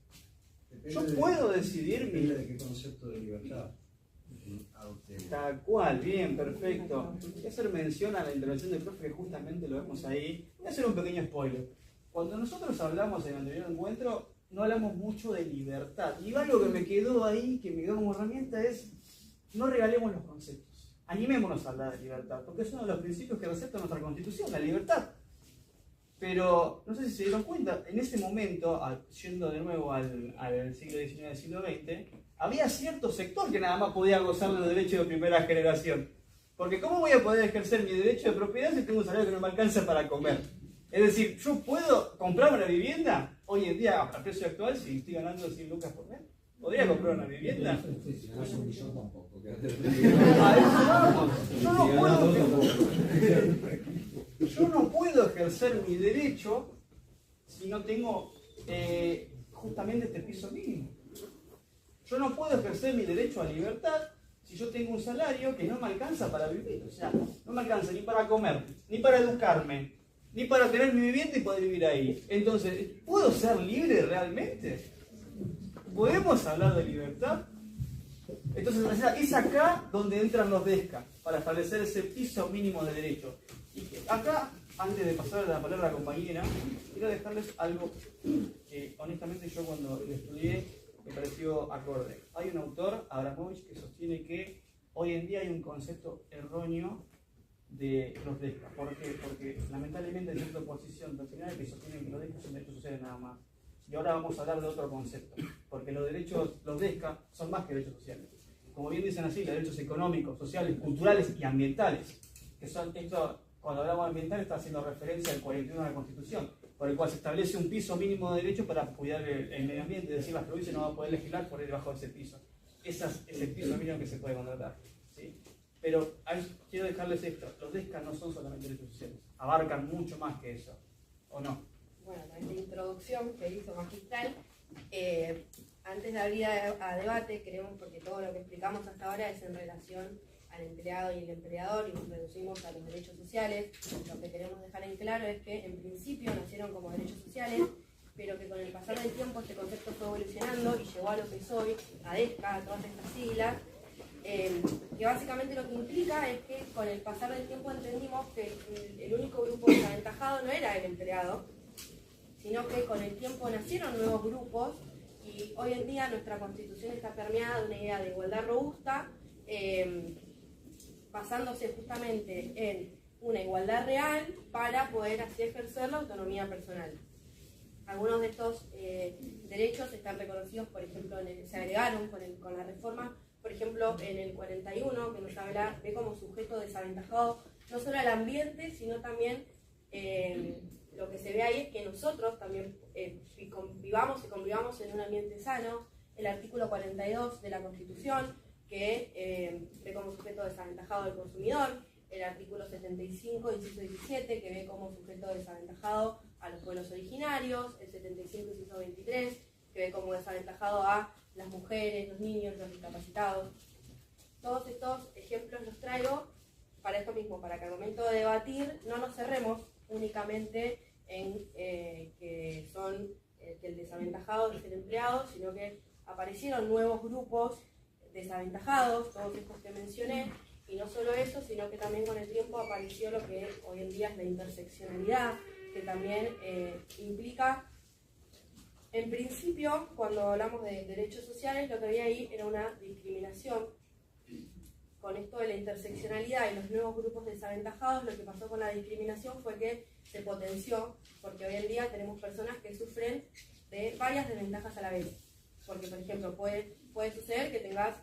Yo puedo decidir ¿De qué concepto de libertad? Tal cual, bien, perfecto. Voy a hacer mención a la intervención del profe, que justamente lo vemos ahí. Voy a hacer un pequeño spoiler. Cuando nosotros hablamos en el anterior encuentro, no hablamos mucho de libertad. Y algo que me quedó ahí, que me quedó como herramienta, es: no regalemos los conceptos. Animémonos a hablar de libertad, porque es uno de los principios que receta nuestra Constitución, la libertad. Pero, no sé si se dieron cuenta, en ese momento, yendo de nuevo al siglo XIX y siglo XX, había cierto sector que nada más podía gozar de los derechos de primera generación. Porque ¿cómo voy a poder ejercer mi derecho de propiedad si tengo un salario que no me alcanza para comer? Es decir, ¿yo puedo comprarme una vivienda? Hoy en día, a precio actual, si estoy ganando 100 lucas por mes, ¿podría comprar una vivienda? Si ganas un millón tampoco. Yo no puedo ejercer mi derecho si no tengo justamente este piso mínimo. Yo no puedo ejercer mi derecho a libertad si yo tengo un salario que no me alcanza para vivir. O sea, no me alcanza ni para comer, ni para educarme, ni para tener mi vivienda y poder vivir ahí. Entonces, ¿puedo ser libre realmente? ¿Podemos hablar de libertad? Entonces, es acá donde entran los DESCA, para establecer ese piso mínimo de derechos. Y acá, antes de pasar la palabra a la compañera, quiero dejarles algo que honestamente yo cuando lo estudié me pareció acorde. Hay un autor, Abramovich, que sostiene que hoy en día hay un concepto erróneo de los DESCA. ¿Por qué? Porque lamentablemente hay cierta oposición doctrinaria que sostiene que los DESCA son derechos sociales nada más. Y ahora vamos a hablar de otro concepto, porque los DESCA son más que derechos sociales. Como bien dicen así, los derechos económicos, sociales, culturales y ambientales, que son esto, cuando hablamos de ambiental está haciendo referencia al 41 de la Constitución, por el cual se establece un piso mínimo de derechos para cuidar el medio ambiente, es decir, las provincias no van a poder legislar por debajo de ese piso. Ese es el piso mínimo que se puede contratar, ¿sí? Pero quiero dejarles esto, los DESCA no son solamente derechos sociales, abarcan mucho más que eso, ¿o no? Bueno, con esta introducción que hizo magistral, antes de abrir a debate, creemos, porque todo lo que explicamos hasta ahora es en relación al empleado y el empleador y nos reducimos a los derechos sociales. Lo que queremos dejar en claro es que en principio nacieron como derechos sociales, pero que con el pasar del tiempo este concepto fue evolucionando y llegó a lo que es hoy, a DESCA, a todas estas siglas, que básicamente lo que implica es que con el pasar del tiempo entendimos que el único grupo desaventajado no era el empleado, sino que con el tiempo nacieron nuevos grupos y hoy en día nuestra Constitución está permeada de una idea de igualdad robusta, basándose justamente en una igualdad real para poder así ejercer la autonomía personal. Algunos de estos derechos están reconocidos, por ejemplo, se agregaron con la reforma, por ejemplo, en el 41, que nos habla, ve como sujeto desaventajado no solo al ambiente, sino también lo que se ve ahí es que nosotros también convivamos y convivamos en un ambiente sano. El artículo 42 de la Constitución, que ve como sujeto desaventajado al consumidor. El artículo 75, inciso 17, que ve como sujeto desaventajado a los pueblos originarios. El 75, inciso 23, que ve como desaventajado a las mujeres, los niños, los discapacitados. Todos estos ejemplos los traigo para esto mismo, para que al momento de debatir no nos cerremos únicamente en que el desaventajado es el empleado, sino que aparecieron nuevos grupos desaventajados, todos estos que mencioné, y no solo eso, sino que también con el tiempo apareció lo que hoy en día es la interseccionalidad, que también implica, en principio, cuando hablamos de derechos sociales, lo que había ahí era una discriminación. Con esto de la interseccionalidad y los nuevos grupos desaventajados, lo que pasó con la discriminación fue que se potenció, porque hoy en día tenemos personas que sufren de varias desventajas a la vez. Porque, por ejemplo, puede suceder que tengas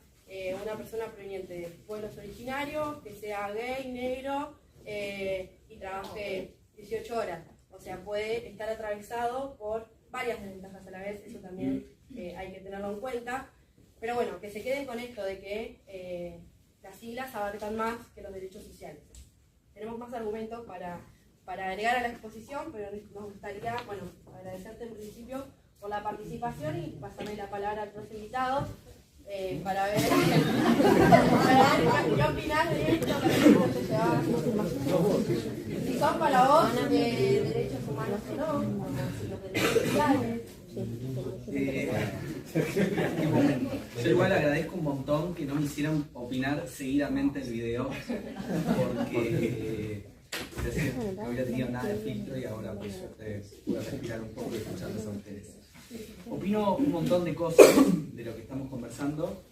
una persona proveniente de pueblos originarios, que sea gay, negro, y trabaje 18 horas. O sea, puede estar atravesado por varias desventajas a la vez, eso también hay que tenerlo en cuenta. Pero bueno, que se queden con esto de que las siglas abarcan más que los derechos sociales. Tenemos más argumentos para agregar a la exposición, pero nos gustaría, bueno, agradecerte en principio por la participación y pasarme la palabra a otros invitados para ver qué opinas de esto, si son para vos de derechos humanos o no, si los derechos sociales. Yo igual agradezco un montón que no me hicieran opinar seguidamente el video, porque no hubiera tenido nada de filtro y ahora por suerte puedo respirar un poco y escucharlos a ustedes. Opino un montón de cosas de lo que estamos conversando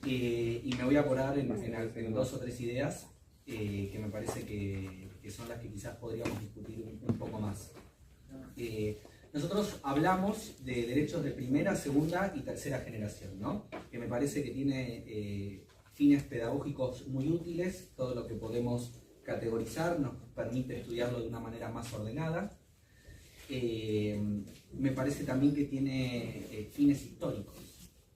y me voy a acordar en dos o tres ideas que me parece que son las que quizás podríamos discutir un poco más. Nosotros hablamos de derechos de primera, segunda y tercera generación, ¿no? Que me parece que tiene fines pedagógicos muy útiles. Todo lo que podemos categorizar nos permite estudiarlo de una manera más ordenada. Me parece también que tiene fines históricos,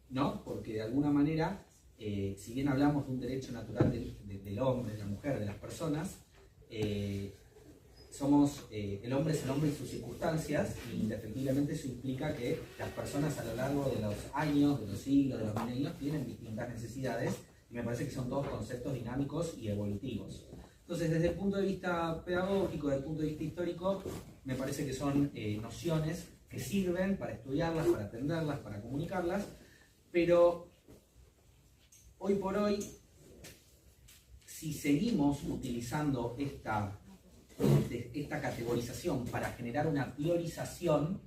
¿no? Porque de alguna manera, si bien hablamos de un derecho natural del hombre, de la mujer, de las personas, el hombre es el hombre y sus circunstancias, y indefectiblemente eso implica que las personas a lo largo de los años, de los siglos, de los milenios, tienen distintas necesidades, y me parece que son todos conceptos dinámicos y evolutivos. Entonces, desde el punto de vista pedagógico, desde el punto de vista histórico, me parece que son nociones que sirven para estudiarlas, para atenderlas, para comunicarlas, pero hoy por hoy, si seguimos utilizando esta categorización para generar una priorización,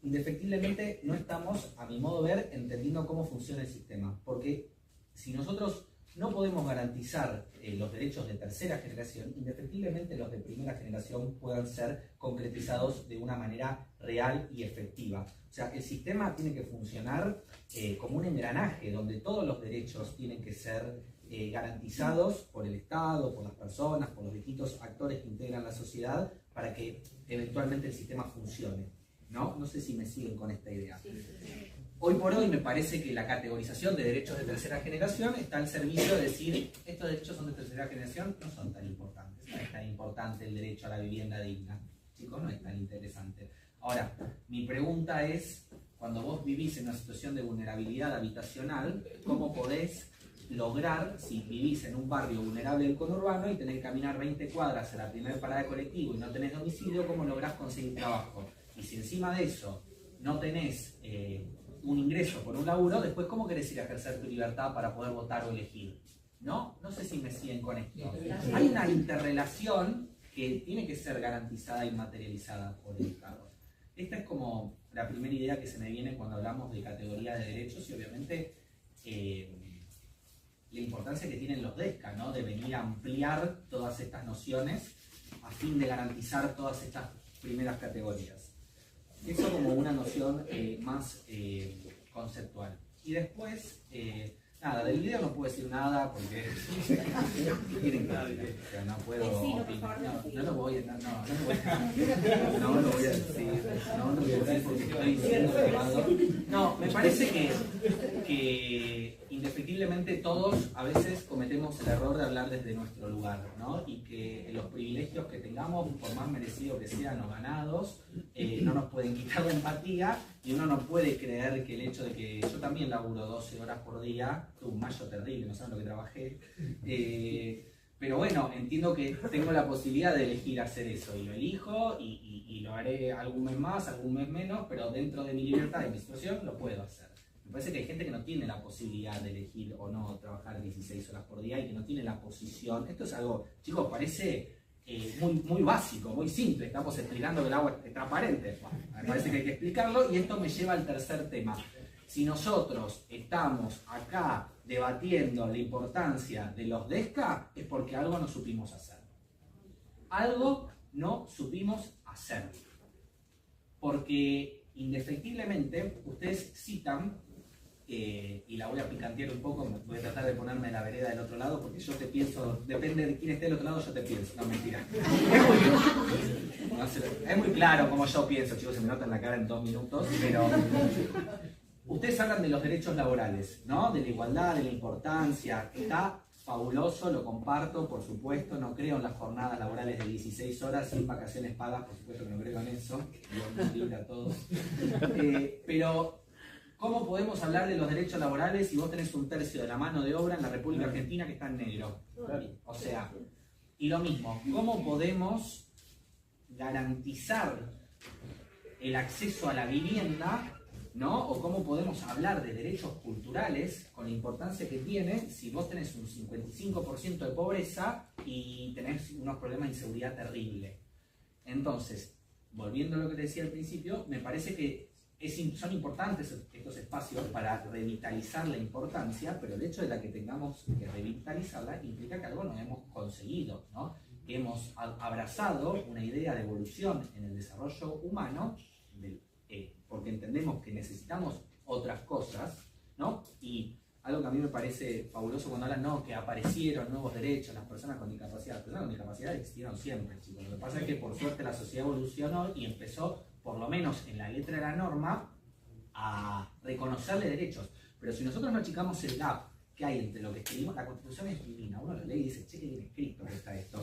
indefectiblemente no estamos, a mi modo de ver, entendiendo cómo funciona el sistema. Porque si nosotros no podemos garantizar los derechos de tercera generación, indefectiblemente los de primera generación puedan ser concretizados de una manera real y efectiva. O sea, el sistema tiene que funcionar como un engranaje donde todos los derechos tienen que ser garantizados por el Estado, por las personas, por los distintos actores que integran la sociedad, para que eventualmente el sistema funcione, ¿no? No sé si me siguen con esta idea. Hoy por hoy me parece que la categorización de derechos de tercera generación está al servicio de decir, estos derechos son de tercera generación, no son tan importantes, no es tan importante el derecho a la vivienda digna, chicos, no es tan interesante. Ahora, mi pregunta es, cuando vos vivís en una situación de vulnerabilidad habitacional, ¿cómo podés lograr, si vivís en un barrio vulnerable del conurbano y tenés que caminar 20 cuadras a la primera parada de colectivo y no tenés domicilio, cómo lográs conseguir trabajo? Y si encima de eso no tenés un ingreso por un laburo, después ¿cómo querés ir a ejercer tu libertad para poder votar o elegir? ¿No? No sé si me siguen con esto. Hay una interrelación que tiene que ser garantizada y materializada por el Estado. Esta es como la primera idea que se me viene cuando hablamos de categoría de derechos, y obviamente la importancia que tienen los DESCA, ¿no? De venir a ampliar todas estas nociones a fin de garantizar todas estas primeras categorías. Eso como una noción más conceptual. Y después, nada, del video no puedo decir nada porque quieren que o sea, no puedo opinar. No lo voy a decir porque estoy siendo grabado. No, me parece que indefectiblemente todos a veces cometemos el error de hablar desde nuestro lugar, ¿no? Y que los privilegios que tengamos, por más merecidos que sean o ganados, no nos pueden quitar la empatía, y uno no puede creer que el hecho de que yo también laburo 12 horas por día, tuve un mayo terrible, no saben lo que trabajé, pero bueno, entiendo que tengo la posibilidad de elegir hacer eso, y lo elijo, y lo haré algún mes más, algún mes menos, pero dentro de mi libertad y mi situación lo puedo hacer. Me parece que hay gente que no tiene la posibilidad de elegir o no trabajar 16 horas por día, y que no tiene la posición. Esto es algo, chicos, parece muy básico, muy simple. Estamos explicando que el agua es transparente. Bueno, me parece que hay que explicarlo, y esto me lleva al tercer tema. Si nosotros estamos acá debatiendo la importancia de los DESCA, es porque algo no supimos hacer. Algo no supimos hacer. Porque indefectiblemente ustedes citan, y la voy a picantear un poco, voy a tratar de ponerme en la vereda del otro lado, porque yo te pienso, depende de quién esté del otro lado, yo te pienso. No, mentira. Es muy claro cómo yo pienso, chicos, se me nota en la cara en 2 minutos, pero ustedes hablan de los derechos laborales, ¿no? De la igualdad, de la importancia. Está fabuloso, lo comparto, por supuesto, no creo en las jornadas laborales de 16 horas sin vacaciones pagas, por supuesto que no creo en eso, Dios libre a todos. Pero ¿cómo podemos hablar de los derechos laborales si vos tenés 1/3 de la mano de obra en la República Argentina que está en negro? O sea, y lo mismo, ¿cómo podemos garantizar el acceso a la vivienda, ¿no? O cómo podemos hablar de derechos culturales con la importancia que tiene si vos tenés un 55% de pobreza y tenés unos problemas de inseguridad terrible? Entonces, volviendo a lo que te decía al principio, me parece que son importantes estos espacios para revitalizar la importancia, pero el hecho de que tengamos que revitalizarla implica que algo no hemos conseguido, ¿no? Hemos abrazado una idea de evolución en el desarrollo humano porque entendemos que necesitamos otras cosas, ¿no? Y algo que a mí me parece fabuloso cuando hablan, no, que aparecieron nuevos derechos, las personas con discapacidad. Las personas con discapacidad existieron siempre, chicos. Lo que pasa es que por suerte la sociedad evolucionó y empezó, por lo menos en la letra de la norma, a reconocerle derechos. Pero si nosotros no achicamos el gap que hay entre lo que escribimos, la Constitución es divina. Uno lo lee y dice, che, qué bien escrito que está esto.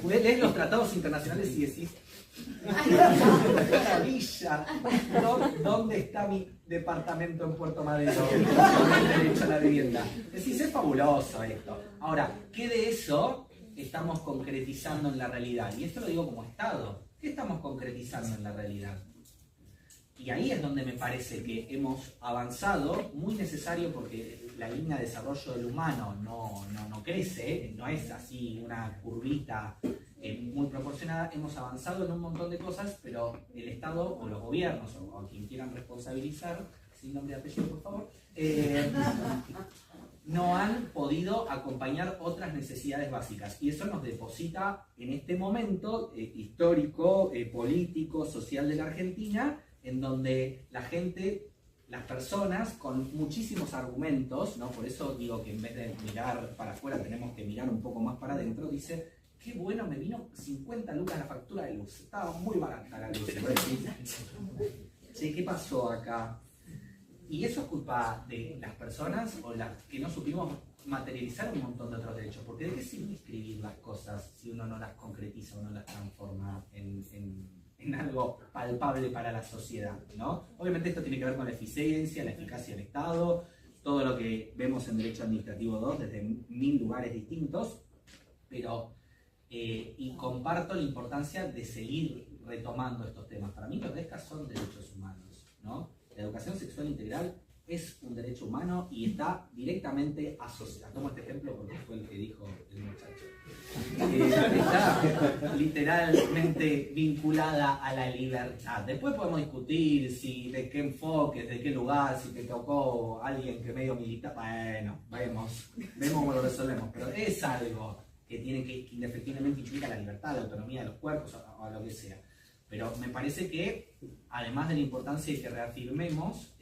Lees los tratados internacionales y decís, ¡qué maravilla! ¿Dónde está mi departamento en Puerto Madero con el derecho a la vivienda? Decís, es fabuloso esto. Ahora, ¿qué de eso estamos concretizando en la realidad? Y esto lo digo como Estado. ¿Qué estamos concretizando en la realidad? Y ahí es donde me parece que hemos avanzado, muy necesario porque la línea de desarrollo del humano no crece, no es así una curvita muy proporcionada. Hemos avanzado en un montón de cosas, pero el Estado o los gobiernos o quien quieran responsabilizar, sin nombre y apellido por favor, no han podido acompañar otras necesidades básicas. Y eso nos deposita en este momento histórico, político, social de la Argentina, en donde la gente, las personas con muchísimos argumentos, ¿no? Por eso digo que en vez de mirar para afuera tenemos que mirar un poco más para adentro, dice, qué bueno, me vino 50 lucas la factura de luz, estaba muy barata la luz. Che, ¿qué pasó acá? Y eso es culpa de las personas o las que no supimos materializar un montón de otros derechos, porque ¿de qué sirve escribir las cosas si uno no las concretiza o no las transforma en algo palpable para la sociedad, ¿no? Obviamente esto tiene que ver con la eficiencia, la eficacia del Estado, todo lo que vemos en Derecho Administrativo 2 desde 1000 lugares distintos, pero y comparto la importancia de seguir retomando estos temas. Para mí los DESCA son derechos humanos, ¿no? La educación sexual integral es un derecho humano y está directamente asociada. Tomo este ejemplo porque fue el que dijo el muchacho. Está literalmente vinculada a la libertad. Después podemos discutir de qué enfoque, de qué lugar, si te tocó alguien que medio militar. Bueno, vemos cómo lo resolvemos. Pero es algo que tiene que indefectiblemente implica la libertad, la autonomía de los cuerpos o a lo que sea. Pero me parece que, además de la importancia de que reafirmemos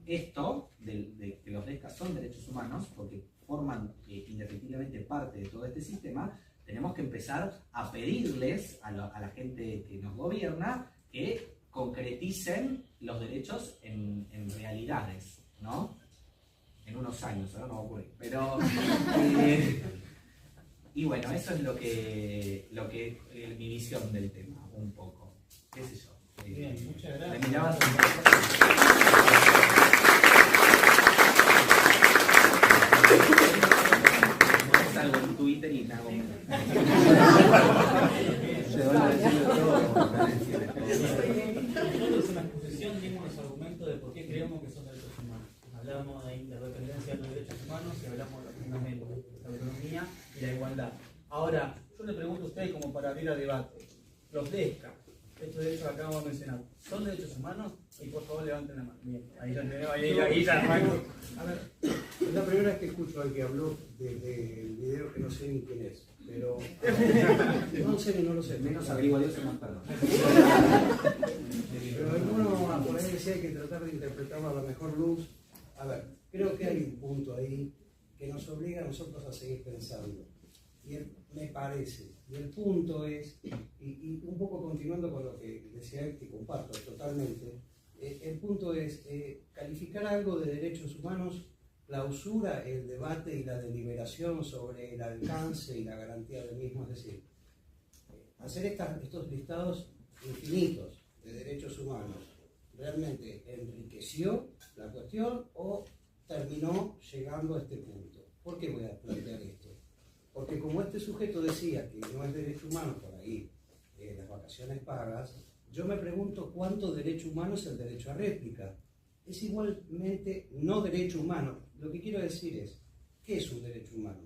esto, de que los DESCA son derechos humanos, porque forman indefectiblemente parte de todo este sistema, tenemos que empezar a pedirles a la gente que nos gobierna que concreticen los derechos en realidades, ¿no? En unos años, ahora no va a ocurrir. Pero, y bueno, eso es lo que mi visión del tema, un poco. ¿Qué sé yo? Bien, muchas gracias. Me mirabas salgo en Twitter y me hago nosotros en la exposición dimos los argumentos de por qué creemos que son derechos humanos. Hablamos de interdependencia de los derechos humanos y hablamos de los fundamentos, la autonomía y la igualdad. Ahora, yo le pregunto a ustedes como para abrir a debate, los DESCA, estos derechos que acabamos de mencionar, ¿son derechos humanos? Y por favor levanten la mano. Bien, ahí ya tenemos, ahí ya arranco. A ver, es la primera vez que escucho al que habló desde el video que no sé ni quién es, pero no en serio no lo sé. Menos averigua Dios en más perdón. Pero alguno por ahí decía que hay que tratar de interpretarlo a la mejor luz. A ver, creo que hay un punto ahí que nos obliga a nosotros a seguir pensando. Y me parece, y el punto es, y un poco continuando con lo que decía él, que comparto totalmente, el punto es, calificar algo de derechos humanos clausura el debate y la deliberación sobre el alcance y la garantía del mismo. Es decir, hacer estos listados infinitos de derechos humanos realmente enriqueció la cuestión o terminó llegando a este punto. ¿Por qué voy a plantear esto? Porque como este sujeto decía que no es derecho humano por ahí, las vacaciones pagas, yo me pregunto cuánto derecho humano es el derecho a réplica. Es igualmente no derecho humano. Lo que quiero decir es, ¿qué es un derecho humano?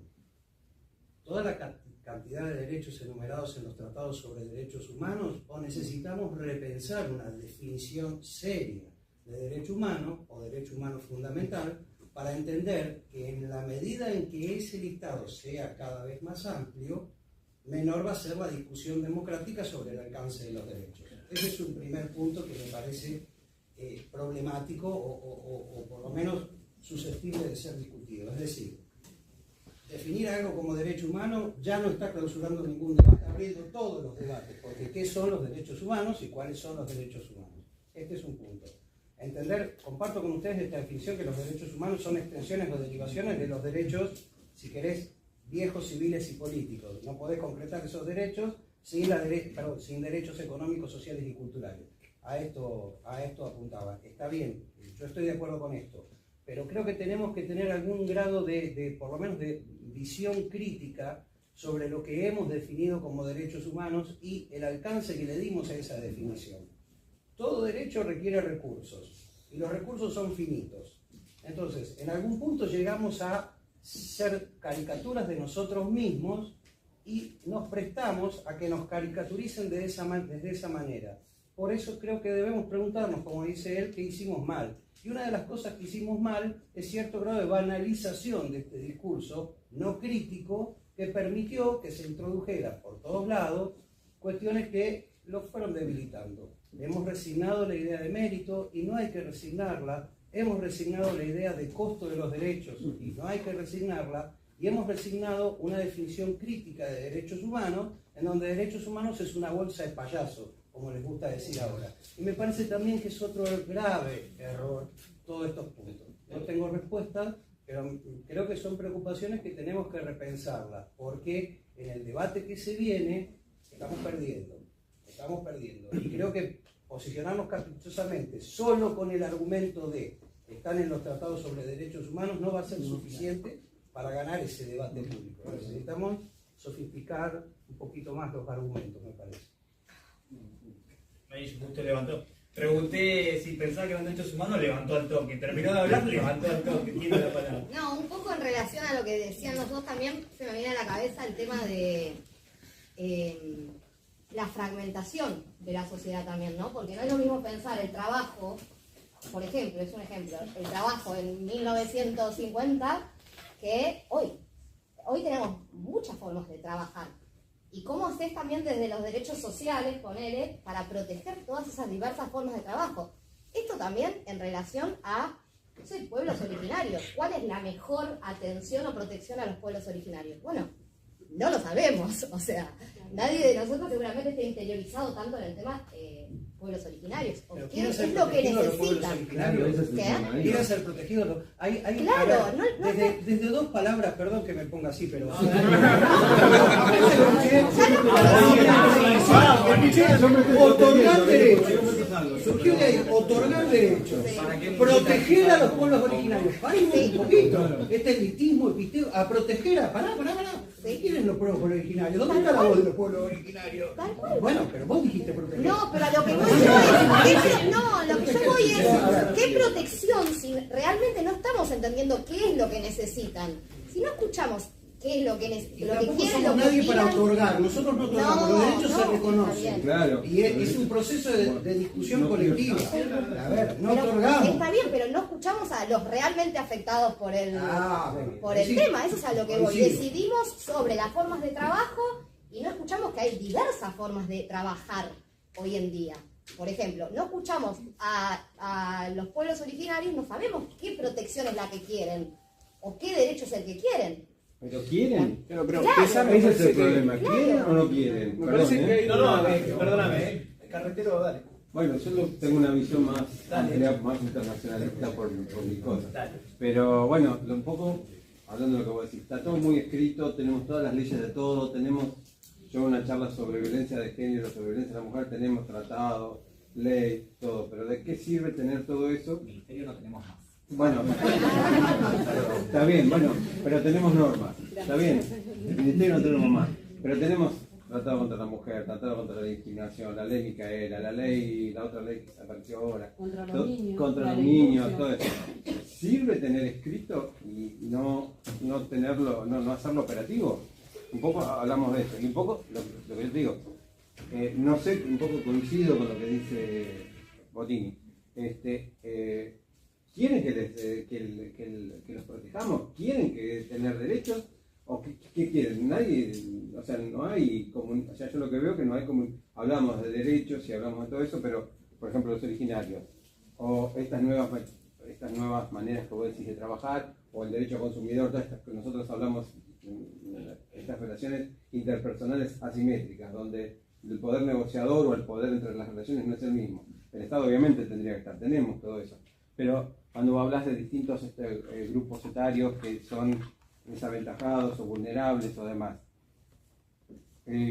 Toda la cantidad de derechos enumerados en los tratados sobre derechos humanos, o necesitamos repensar una definición seria de derecho humano o derecho humano fundamental, para entender que en la medida en que ese listado sea cada vez más amplio, menor va a ser la discusión democrática sobre el alcance de los derechos. ese es un primer punto que me parece problemático o por lo menos susceptible de ser discutido. Es decir, definir algo como derecho humano ya no está clausurando ningún debate, abriendo todos los debates, porque ¿qué son los derechos humanos y cuáles son los derechos humanos? Este es un punto. Entender, comparto con ustedes esta definición que los derechos humanos son extensiones o derivaciones de los derechos, si querés, viejos, civiles y políticos. No podés concretar esos derechos sin derechos económicos, sociales y culturales. A esto apuntaba. Está bien, yo estoy de acuerdo con esto, pero creo que tenemos que tener algún grado por lo menos de visión crítica sobre lo que hemos definido como derechos humanos y el alcance que le dimos a esa definición. Todo derecho requiere recursos y los recursos son finitos. Entonces, en algún punto llegamos a ser caricaturas de nosotros mismos y nos prestamos a que nos caricaturicen desde esa manera. Por eso creo que debemos preguntarnos, como dice él, qué hicimos mal. Y una de las cosas que hicimos mal es cierto grado de banalización de este discurso no crítico que permitió que se introdujera por todos lados cuestiones que lo fueron debilitando. Hemos resignado la idea de mérito y no hay que resignarla. Hemos resignado la idea de costo de los derechos y no hay que resignarla. Y hemos resignado una definición crítica de derechos humanos, en donde derechos humanos es una bolsa de payaso, como les gusta decir ahora. Y me parece también que es otro grave error todos estos puntos. No tengo respuesta, pero creo que son preocupaciones que tenemos que repensarlas, porque en el debate que se viene estamos perdiendo. Y creo que posicionarnos caprichosamente solo con el argumento de están en los tratados sobre derechos humanos no va a ser suficiente para ganar ese debate público. Necesitamos sofisticar un poquito más los argumentos, me parece. Ahí justo levantó. Pregunté si pensaba que eran derechos humanos, levantó al toque. Terminó de hablar, levantó al toque. Tiene la palabra. No, un poco en relación a lo que decían los dos también, se me viene a la cabeza el tema de la fragmentación de la sociedad también, ¿no? Porque no es lo mismo pensar el trabajo, por ejemplo, es un ejemplo, el trabajo en 1950 que hoy. Hoy tenemos muchas formas de trabajar. Y cómo haces también desde los derechos sociales, ponele, para proteger todas esas diversas formas de trabajo. Esto también en relación a, no sé, pueblos originarios. ¿Cuál es la mejor atención o protección a los pueblos originarios? Bueno, no lo sabemos. O sea, nadie de nosotros seguramente esté interiorizado tanto en el tema pueblos originarios. ¿Qué es lo que necesitan? ¿Quieren ser protegidos? Claro, desde dos palabras, perdón que me ponga así, pero... Otorgar derechos. Surgió de ahí, otorgar derechos. Proteger a los pueblos originarios. Paren un poquito. Este elitismo, episteo, a proteger, pará. ¿Qué quieren los pueblos originarios? ¿Dónde está la voz de los pueblos originarios? Bueno, pero vos dijiste proteger. No, pero a lo que voy yo lo que yo voy es ¿qué protección? Si realmente no estamos entendiendo qué es lo que necesitan. Si no escuchamos qué es lo que necesitan, lo que quieren, lo que nadie pidan, para otorgar, nosotros no otorgamos, los derechos se reconocen. Claro. Y es un proceso de discusión colectiva. A ver, no otorgamos. Está bien, pero no escuchamos a los realmente afectados por el tema, eso es a lo que voy. Decidimos sobre las formas de trabajo y no escuchamos que hay diversas formas de trabajar hoy en día. Por ejemplo, no escuchamos a los pueblos originarios, no sabemos qué protección es la que quieren o qué derecho es el que quieren. Pero quieren. Claro. Ese es el problema. ¿Quieren o no quieren? Perdóname, carretero, dale. Bueno, yo tengo una visión más amplia, más internacionalista por mi cosa. Pero bueno, un poco, hablando de lo que vos decís, está todo muy escrito, tenemos todas las leyes de todo, tenemos yo una charla sobre violencia de género, sobre violencia de la mujer, tenemos tratado, ley, todo, pero ¿de qué sirve tener todo eso? Ministerio no tenemos más. Bueno, está bien, bueno, pero tenemos normas, está bien, el ministerio no tenemos más, pero tenemos tratado contra la mujer, tratado contra la discriminación, la ley Micaela, la otra ley que se apareció ahora, contra los niños, todo eso. ¿Sirve tener escrito y no tenerlo, no hacerlo operativo? Un poco hablamos de esto, y un poco lo que yo te digo, no sé, un poco coincido con lo que dice Botini. ¿Quieren que los protejamos? ¿Quieren tener derechos? ¿O qué quieren? Nadie o sea, no hay o sea, yo lo que veo que no hay hablamos de derechos y hablamos de todo eso, pero, por ejemplo, los originarios, o estas nuevas maneras que vos decís de trabajar, o el derecho al consumidor, todas estas que nosotros hablamos, estas relaciones interpersonales asimétricas, donde el poder negociador o el poder entre las relaciones no es el mismo. El Estado obviamente tendría que estar, tenemos todo eso, pero cuando hablas de distintos grupos etarios que son desaventajados o vulnerables o demás,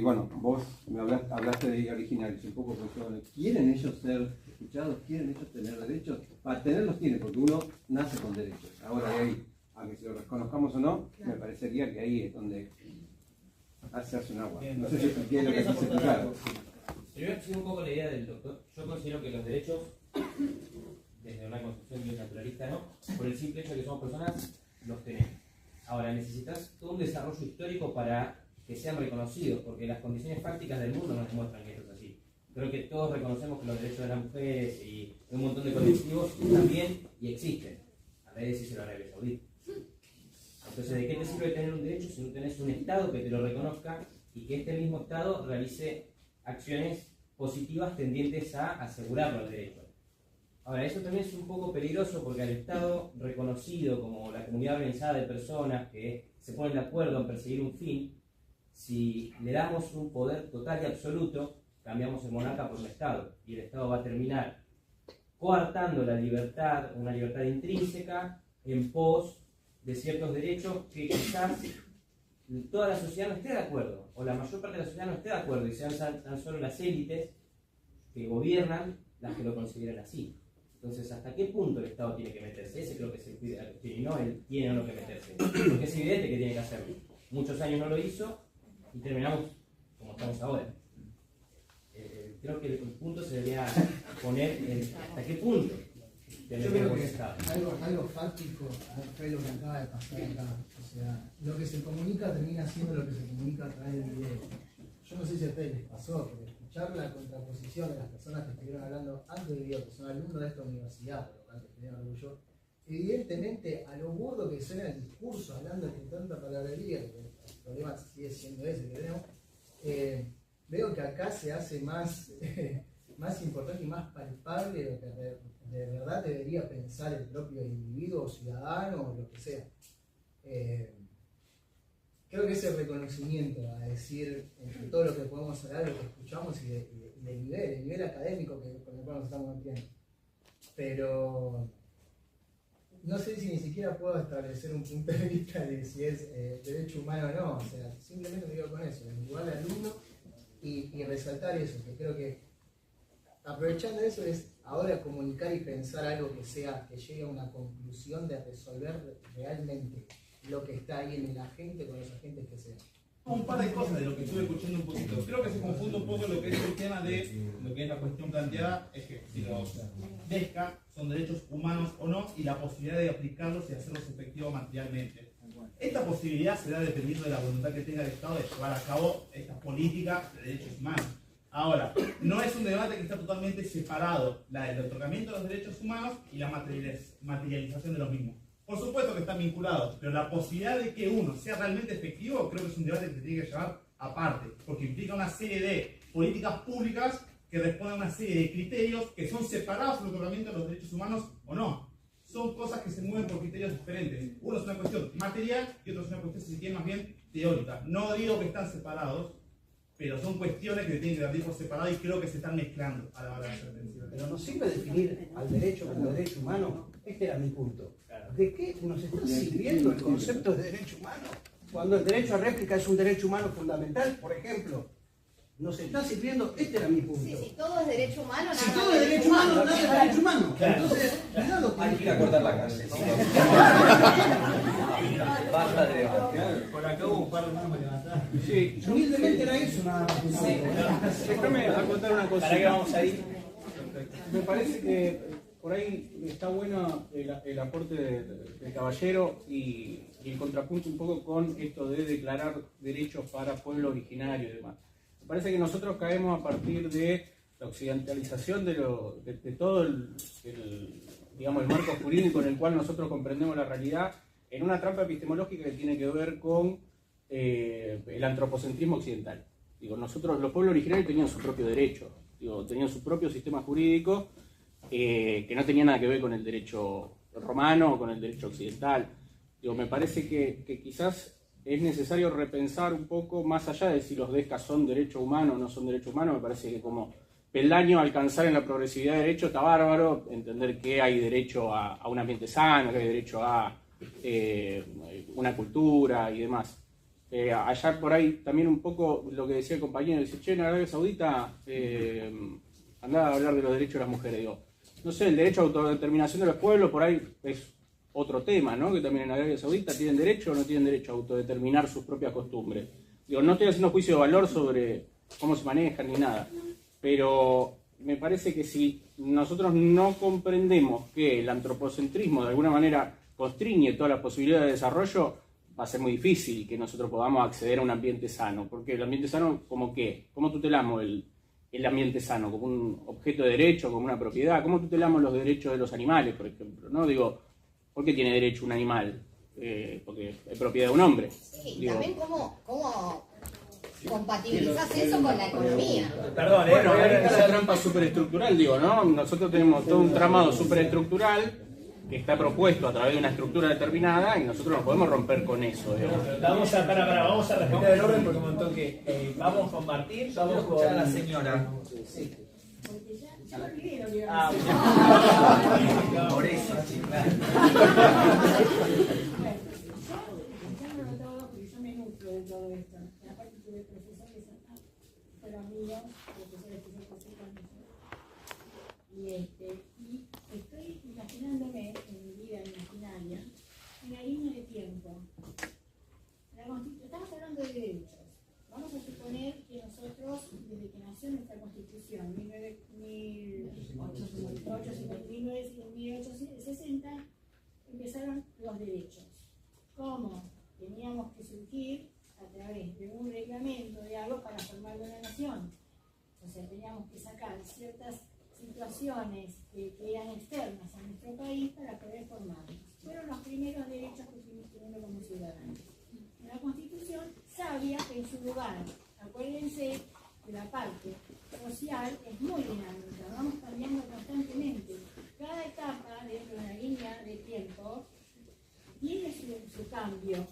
bueno, vos me hablaste de originarios, un poco cuestiones. ¿Quieren ellos ser escuchados? ¿Quieren ellos tener derechos? Para tenerlos tiene, porque uno nace con derechos. Ahora de ahí, a que si lo reconozcamos o no, me parecería que ahí es donde se hace un agua. No sé si expliqué lo que quise explicar. Yo voy a explicar un poco la idea del doctor. Yo considero que los derechos, desde una concepción bionaturalista, ¿no? Por el simple hecho de que somos personas, los tenemos. Ahora, necesitas todo un desarrollo histórico para que sean reconocidos, porque las condiciones fácticas del mundo nos demuestran que esto es así. Creo que todos reconocemos que los derechos de las mujeres y un montón de colectivos también y existen. A nadie decírselo a Arabia Saudita. Entonces, ¿de qué te sirve tener un derecho si no tenés un Estado que te lo reconozca y que este mismo Estado realice acciones positivas tendientes a asegurar los derechos? Ahora, eso también es un poco peligroso porque al Estado reconocido como la comunidad organizada de personas que se ponen de acuerdo en perseguir un fin, si le damos un poder total y absoluto, cambiamos el monarca por un Estado y el Estado va a terminar coartando la libertad, una libertad intrínseca en pos de ciertos derechos que quizás toda la sociedad no esté de acuerdo, o la mayor parte de la sociedad no esté de acuerdo, y sean tan solo las élites que gobiernan las que lo consideran así. Entonces, ¿hasta qué punto el Estado tiene que meterse? Ese creo que es el cuidado, y no él tiene o no que meterse, porque es evidente que tiene que hacerlo. Muchos años no lo hizo y terminamos como estamos ahora. Creo que el punto se debería poner en hasta qué punto. Yo creo que algo fáctico fue lo que acaba de pasar acá. O sea, lo que se comunica termina siendo lo que se comunica a través del video. Yo no sé si a ustedes les pasó, pero escuchar la contraposición de las personas que estuvieron hablando antes del video, que son alumnos de esta universidad, por lo cual que tienen orgullo, evidentemente a lo burdo que suena el discurso, hablando de tanta palabrería, que el problema sigue siendo ese que tenemos, veo que acá se hace más importante y más palpable lo que de verdad debería pensar el propio individuo, ciudadano o lo que sea. Creo que ese reconocimiento a decir entre todo lo que podemos hablar, lo que escuchamos y el nivel académico con el cual nos estamos metiendo. Pero no sé si ni siquiera puedo establecer un punto de vista de si es derecho humano o no. O sea, simplemente me quedo con eso, en lugar de alumno y resaltar eso, que creo que aprovechando eso es ahora comunicar y pensar algo que llegue a una conclusión de resolver realmente lo que está ahí en el agente con los agentes que sean. Un par de cosas de lo que estuve escuchando un poquito. Creo que se confunde un poco lo que es el tema de lo que es la cuestión planteada, es que si los DESCA son derechos humanos o no, y la posibilidad de aplicarlos y hacerlos efectivos materialmente. Esta posibilidad se da dependiendo de la voluntad que tenga el Estado de llevar a cabo estas políticas de derechos humanos. Ahora, no es un debate que está totalmente separado el otorgamiento de los derechos humanos y la materialización de los mismos. Por supuesto que están vinculados, pero la posibilidad de que uno sea realmente efectivo creo que es un debate que se tiene que llevar aparte, porque implica una serie de políticas públicas que responden a una serie de criterios que son separados del otorgamiento de los derechos humanos o no. Son cosas que se mueven por criterios diferentes. Uno es una cuestión material y otro es una cuestión, si se quiere, más bien teórica. No digo que están separados, pero son cuestiones que se tienen que debatir por separado y creo que se están mezclando a la hora de hacer atención. Pero nos sirve definir al derecho como derecho humano. Este era mi punto. ¿De qué nos está sirviendo el concepto de derecho humano? Cuando el derecho a réplica es un derecho humano fundamental, por ejemplo. Nos está sirviendo, este era mi punto. Sí, si todo es derecho humano, si todo es derecho humano, nada es derecho humano. Entonces, cuidado con hay que ir a cortar la calle. Basta de debate. Por acá hubo un par de manos levantadas. Sí, humildemente era eso nada más. Déjame contar una cosa. ¿Para qué vamos a ir? Me parece que por ahí está bueno el aporte del caballero y el contrapunto un poco con esto de declarar derechos para pueblo originario y demás. Me parece que nosotros caemos a partir de la occidentalización de todo digamos, el marco jurídico en el cual nosotros comprendemos la realidad en una trampa epistemológica que tiene que ver con el antropocentrismo occidental. Digo, nosotros, los pueblos originarios tenían su propio derecho, digo, tenían su propio sistema jurídico que no tenía nada que ver con el derecho romano o con el derecho occidental. Digo, me parece que quizás es necesario repensar un poco más allá de si los DESCA son derechos humanos o no son derechos humanos. Me parece que como peldaño a alcanzar en la progresividad de derechos está bárbaro, entender que hay derecho a un ambiente sano, que hay derecho a una cultura y demás. Allá por ahí también un poco lo que decía el compañero, dice, che, en Arabia Saudita andaba a hablar de los derechos de las mujeres. Digo, no sé, el derecho a autodeterminación de los pueblos por ahí es otro tema, ¿no? Que también en Arabia Saudita tienen derecho o no tienen derecho a autodeterminar sus propias costumbres. Digo, no estoy haciendo juicio de valor sobre cómo se manejan ni nada, pero me parece que si nosotros no comprendemos que el antropocentrismo de alguna manera constriñe todas las posibilidades de desarrollo, va a ser muy difícil que nosotros podamos acceder a un ambiente sano. Porque el ambiente sano, ¿como qué? ¿Cómo tutelamos el ambiente sano? ¿Como un objeto de derecho, como una propiedad? ¿Cómo tutelamos los derechos de los animales, por ejemplo? ¿No? Digo, ¿por qué tiene derecho un animal? Porque es propiedad de un hombre. Sí, y digo, también cómo compatibilizás eso con la economía. Perdón, bueno, ahí está la trampa superestructural, digo, ¿no? Nosotros tenemos todo un tramado superestructural que está propuesto a través de una estructura determinada y nosotros no podemos romper con eso. Vamos a respetar el orden porque un montón que vamos con Martín, vamos con la señora. Sí. Porque ya me olvidé lo que iba Ah, a decir. Por eso, Bueno, yo no lo todo porque yo me nutro de todo esto. Y aparte tuve profesores acá, fueron míos, profesores que yo pasé con ellos. Y estoy imaginándome en mi vida imaginaria una línea de tiempo. Estamos hablando de derechos. Vamos a suponer que nosotros, desde que nació nuestra Constitución, 1860, empezaron los derechos. ¿Cómo? Teníamos que surgir a través de un reglamento de algo para formar una nación. O sea, teníamos que sacar ciertas situaciones que eran externas a nuestro país para poder formarnos. Fueron los primeros derechos que fuimos teniendo como ciudadanos. La Constitución sabia en su lugar. Acuérdense que la parte social es muy dinámica, vamos cambiando constantemente. Cada etapa dentro de una línea de tiempo tiene su cambio.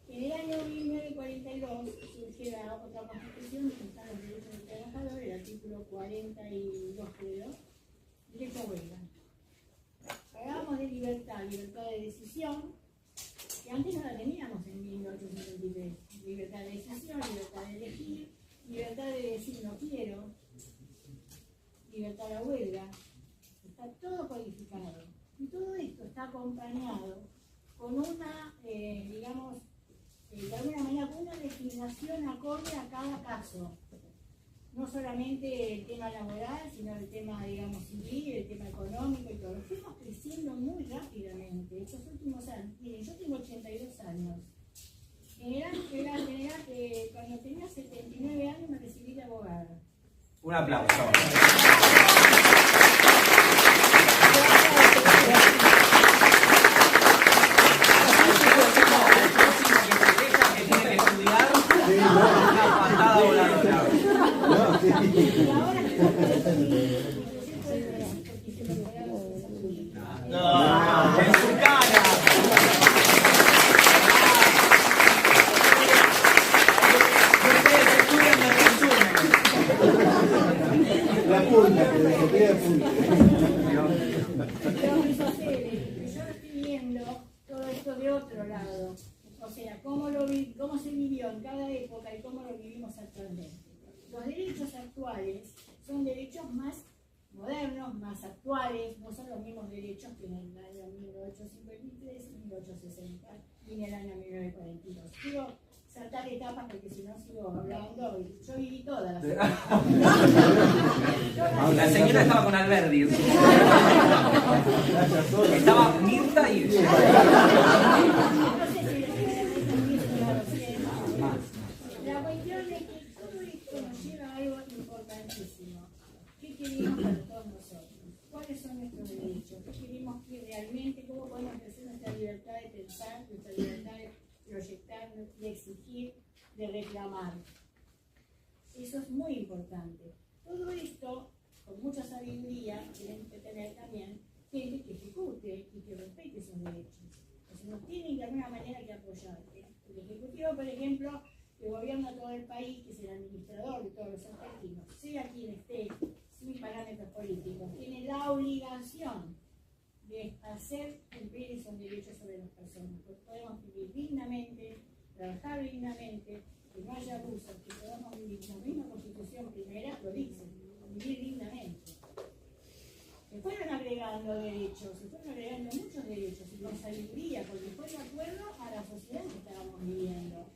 En el año 1942 surge la otra Constitución, que están los derechos del trabajador, el artículo 42, creo, derecho a huelga. Hablábamos de libertad de decisión, que antes no la teníamos en 1853. Libertad de decisión, libertad de elegir, libertad de decir no quiero, libertad a la huelga. Está todo codificado. Y todo esto está acompañado con una, digamos, de alguna manera, con una legislación acorde a cada caso. No solamente el tema laboral, sino el tema, digamos, civil, el tema económico y todo. Fuimos creciendo muy rápidamente estos últimos años. Miren, yo tengo 82 años. Cuando tenía 79 años me recibí de abogada. Un aplauso. en su cara. La punta, que se quede punta. Yo estoy viendo todo esto de otro lado. O sea, cómo se vivió en cada época y cómo lo vivimos actualmente. Los derechos actuales son derechos más modernos, más actuales, no son los mismos derechos que en el año 1853 y 1860 y en el año 1942. Quiero saltar etapas porque si no sigo hablando. Yo viví todas las etapas. La señora estaba con Alberdi. Estaba Mirta y... La cuestión es que todo esto nos lleva a algo importantísimo. ¿Qué queremos para todos nosotros? ¿Cuáles son nuestros derechos? ¿Qué queremos que realmente, cómo podemos ejercer nuestra libertad de pensar, nuestra libertad de proyectar y exigir, de reclamar. Eso es muy importante. Todo esto, con mucha sabiduría, tienen que tener también gente que ejecute y que respete esos derechos. Entonces nos tienen de alguna manera que apoyar. El Ejecutivo, por ejemplo, que gobierna todo el país, que es el administrador de todos los argentinos, sea quien esté, sin parámetros políticos, tiene la obligación de hacer cumplir esos derechos sobre las personas, porque podemos vivir dignamente, trabajar dignamente, que no haya abusos, que podamos vivir. La misma Constitución primera lo dice, vivir dignamente. Se fueron agregando derechos, se fueron agregando muchos derechos, y con sabiduría, porque fue de acuerdo a la sociedad que estábamos viviendo.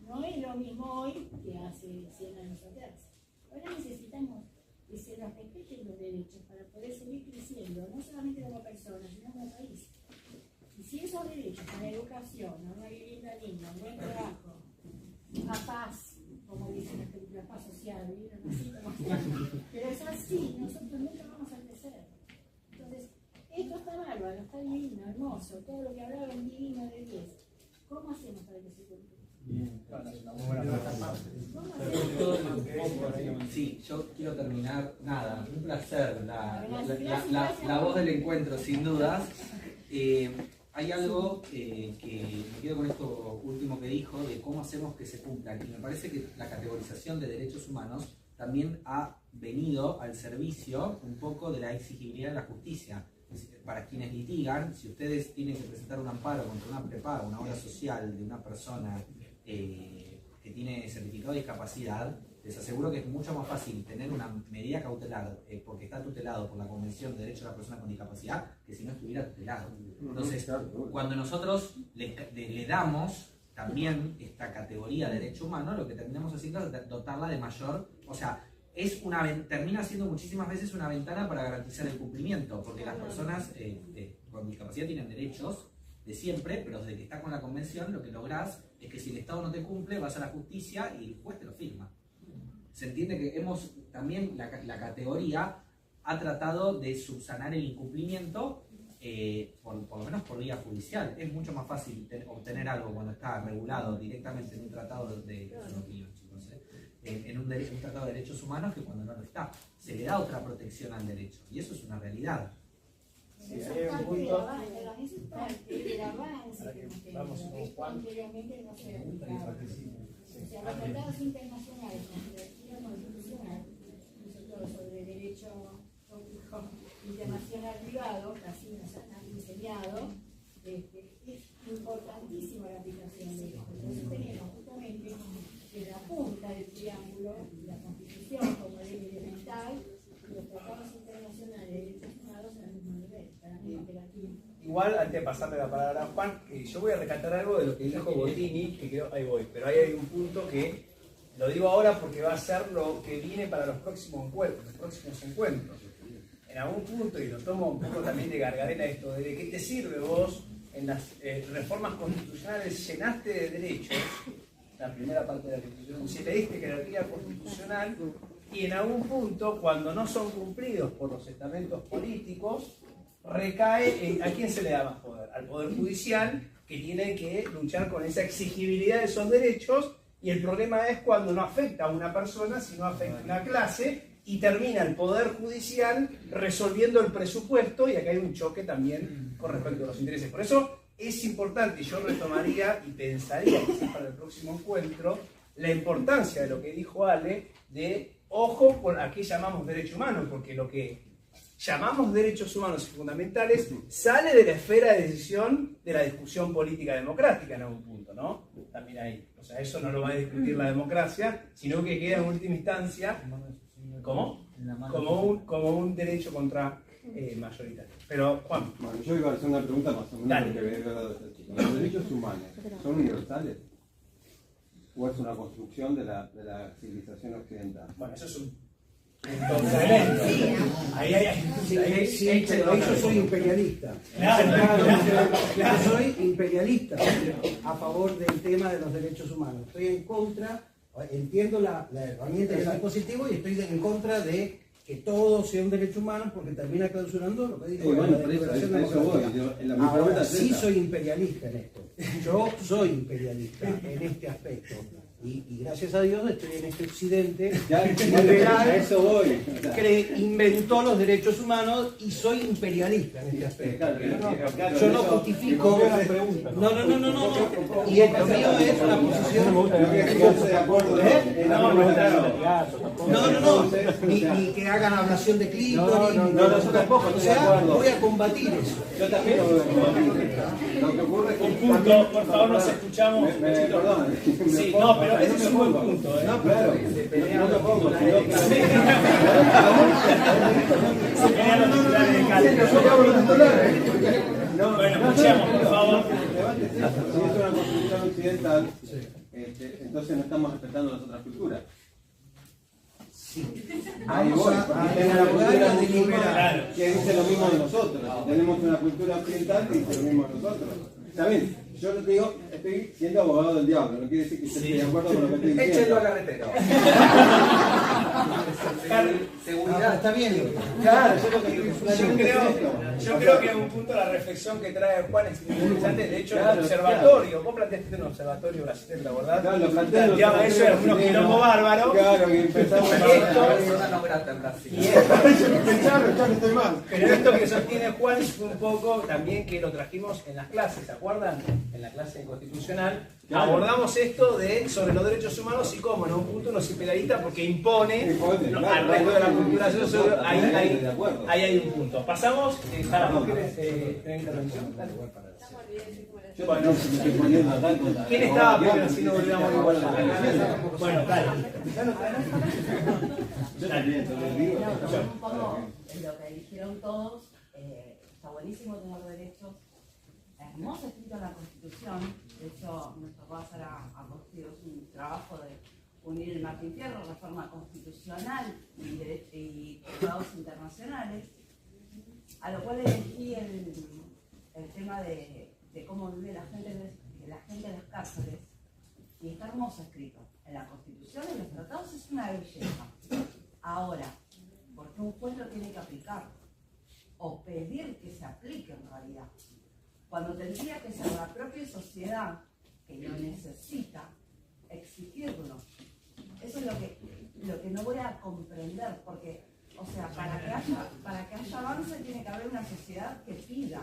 No es lo mismo hoy que hace 100 años atrás. Ahora necesitamos que se nos respeten los derechos para poder seguir creciendo, no solamente como personas, sino como país. Y si esos derechos a la educación, a una vivienda linda, a un buen trabajo, a paz, como dicen las películas, paz social, vivieron así como pero es así, nosotros nunca vamos a crecer. Entonces, esto está bárbaro, está divino, hermoso, todo lo que hablaron divino de 10. ¿Cómo hacemos para que se cumpla? Sí, yo quiero terminar, nada, un placer, la voz del encuentro, sin dudas. Hay algo que me quedo con esto último que dijo, de cómo hacemos que se cumplan, y me parece que la categorización de derechos humanos también ha venido al servicio un poco de la exigibilidad de la justicia. Para quienes litigan, si ustedes tienen que presentar un amparo contra una prepaga, una obra social de una persona que tiene certificado de discapacidad, les aseguro que es mucho más fácil tener una medida cautelar porque está tutelado por la Convención de Derechos de la Persona con Discapacidad que si no estuviera tutelado. Entonces, cuando nosotros le damos también esta categoría de derecho humano, lo que terminamos haciendo es dotarla de mayor, o sea, termina siendo muchísimas veces una ventana para garantizar el cumplimiento, porque las personas con discapacidad tienen derechos de siempre, pero desde que está con la convención lo que lográs es que si el Estado no te cumple, vas a la justicia y el juez te lo firma. Se entiende que también la categoría ha tratado de subsanar el incumplimiento, por lo menos por vía judicial. Es mucho más fácil obtener algo cuando está regulado directamente en un tratado en un tratado de derechos humanos que cuando no lo está. Se le da otra protección al derecho, y eso es una realidad. Sí, hay un punto. Eso es parte del avance que hemos tenido. Anteriormente no se aplicaba. O sea, los tratados internacionales, la constitucional, sobre derecho internacional privado, casi nos han enseñado, es importantísima la aplicación de esto. Entonces tenemos justamente que la punta del triángulo, la Constitución como ley elemental, y los tratados internacionales de derechos humanos al mismo nivel. Para mí es imperativo. Igual, antes de pasarle la palabra a Juan, yo voy a rescatar algo de lo que dijo Bottini, que creo, ahí voy, pero ahí hay un punto que lo digo ahora porque va a ser lo que viene para los próximos encuentros. En algún punto, y lo tomo un poco también de gargarela esto, ¿de qué te sirve vos en las reformas constitucionales llenaste de derechos, la primera parte de la Constitución, si le diste jerarquía constitucional, y en algún punto, cuando no son cumplidos por los estamentos políticos, recae en ¿a quién se le da más poder? Al Poder Judicial, que tiene que luchar con esa exigibilidad de esos derechos, y el problema es cuando no afecta a una persona, sino afecta a una clase, y termina el Poder Judicial resolviendo el presupuesto, y acá hay un choque también con respecto a los intereses. Por eso es importante, y yo retomaría y pensaría quizás para el próximo encuentro, la importancia de lo que dijo Ale, de ojo con a qué llamamos derecho humano, porque lo que llamamos derechos humanos y fundamentales sale de la esfera de decisión de la discusión política democrática en algún punto, ¿no? También ahí. O sea, eso no lo va a discutir la democracia, sino que queda en última instancia como un derecho contra mayoritario. Pero, Juan. Bueno, yo iba a hacer una pregunta más o menos porque había hablado de esta chica. ¿Los derechos humanos son universales? ¿O es una construcción de la civilización occidental? Bueno, eso es un Yo soy imperialista. Yo soy imperialista a favor del tema de los derechos humanos. Estoy en contra, entiendo la herramienta del dispositivo y estoy en contra de que todo sea un derecho humano porque termina clausurando lo que dijo bueno, la pero Declaración eso voy. Democrática. Ahora sí soy imperialista en esto. Yo soy imperialista en este aspecto. Y gracias a Dios estoy en este occidente liberal, a eso voy. que inventó los derechos humanos y soy imperialista en este aspecto. Yo no justifico. No. Y esto mío es una posición. No. Ni que hagan ablación de clítoris. No, yo tampoco. O sea, voy a combatir eso. Yo también lo voy a combatir. Lo que ocurre es que. Un punto, por favor, nos escuchamos. Perdón. Sí, no, pero ese es un buen punto. No, claro. No lo pongo. Se pelean los titulares de Cali. Bueno, escuchemos, por favor. Si es una construcción occidental, entonces no estamos respetando las otras culturas. Ahí voy, porque tenemos una cultura musulmana que dice lo mismo de nosotros. Tenemos una cultura occidental que dice lo mismo de nosotros. ¿Está bien? Yo les digo, estoy siendo abogado del diablo, no quiere decir que esté de acuerdo con lo que estoy diciendo. Échenlo a carretero. Seguridad, está bien. Claro, yo creo que un punto de la reflexión que trae Juan es interesante. De hecho, el observatorio, vos planteaste un observatorio brasileño, ¿verdad? Claro, lo planteé. Planteaba eso, era unos quilombo bárbaros. Claro, que empezamos Pero esto que sostiene Juan es un poco también que lo trajimos en las clases, ¿se acuerdan? En la clase constitucional. Claro. Abordamos esto sobre los derechos humanos y cómo, ¿no? Un punto no es imperialista porque impone al resto de la cultura. Ahí hay un punto. Pasamos, Sara, ¿no quieres tener intervención? Bueno, ¿quién estaba primero? Así no volvíamos a igualdad. Bueno, dale. Yo también, un poco lo que dijeron todos, está buenísimo tener derechos. Hermoso escrito en la Constitución, de hecho nos tocó hacer a Constitución un trabajo de unir el Martín Fierro, reforma constitucional y tratados internacionales, a lo cual elegí el tema de cómo vive la gente en las cárceles, y está hermoso escrito en la Constitución y en los tratados, es una belleza. Ahora, ¿por qué un juez lo tiene que aplicar? O pedir que se aplique en realidad, cuando tendría que ser la propia sociedad que lo necesita, exigirlo. Eso es lo que no voy a comprender, porque, o sea, para que haya avance tiene que haber una sociedad que pida.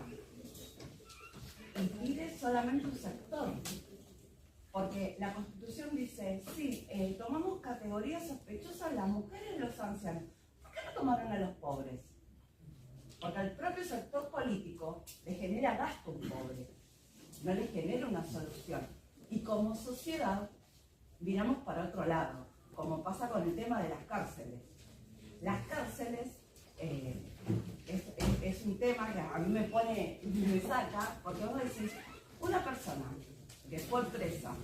Y pide solamente un sector. Porque la Constitución dice, sí, tomamos categorías sospechosas las mujeres y los ancianos. ¿Por qué no tomaron a los pobres? Porque al propio sector político le genera gasto un pobre, no le genera una solución. Y como sociedad, miramos para otro lado, como pasa con el tema de las cárceles. Las cárceles es un tema que a mí me saca, porque vos decís, una persona que fue presa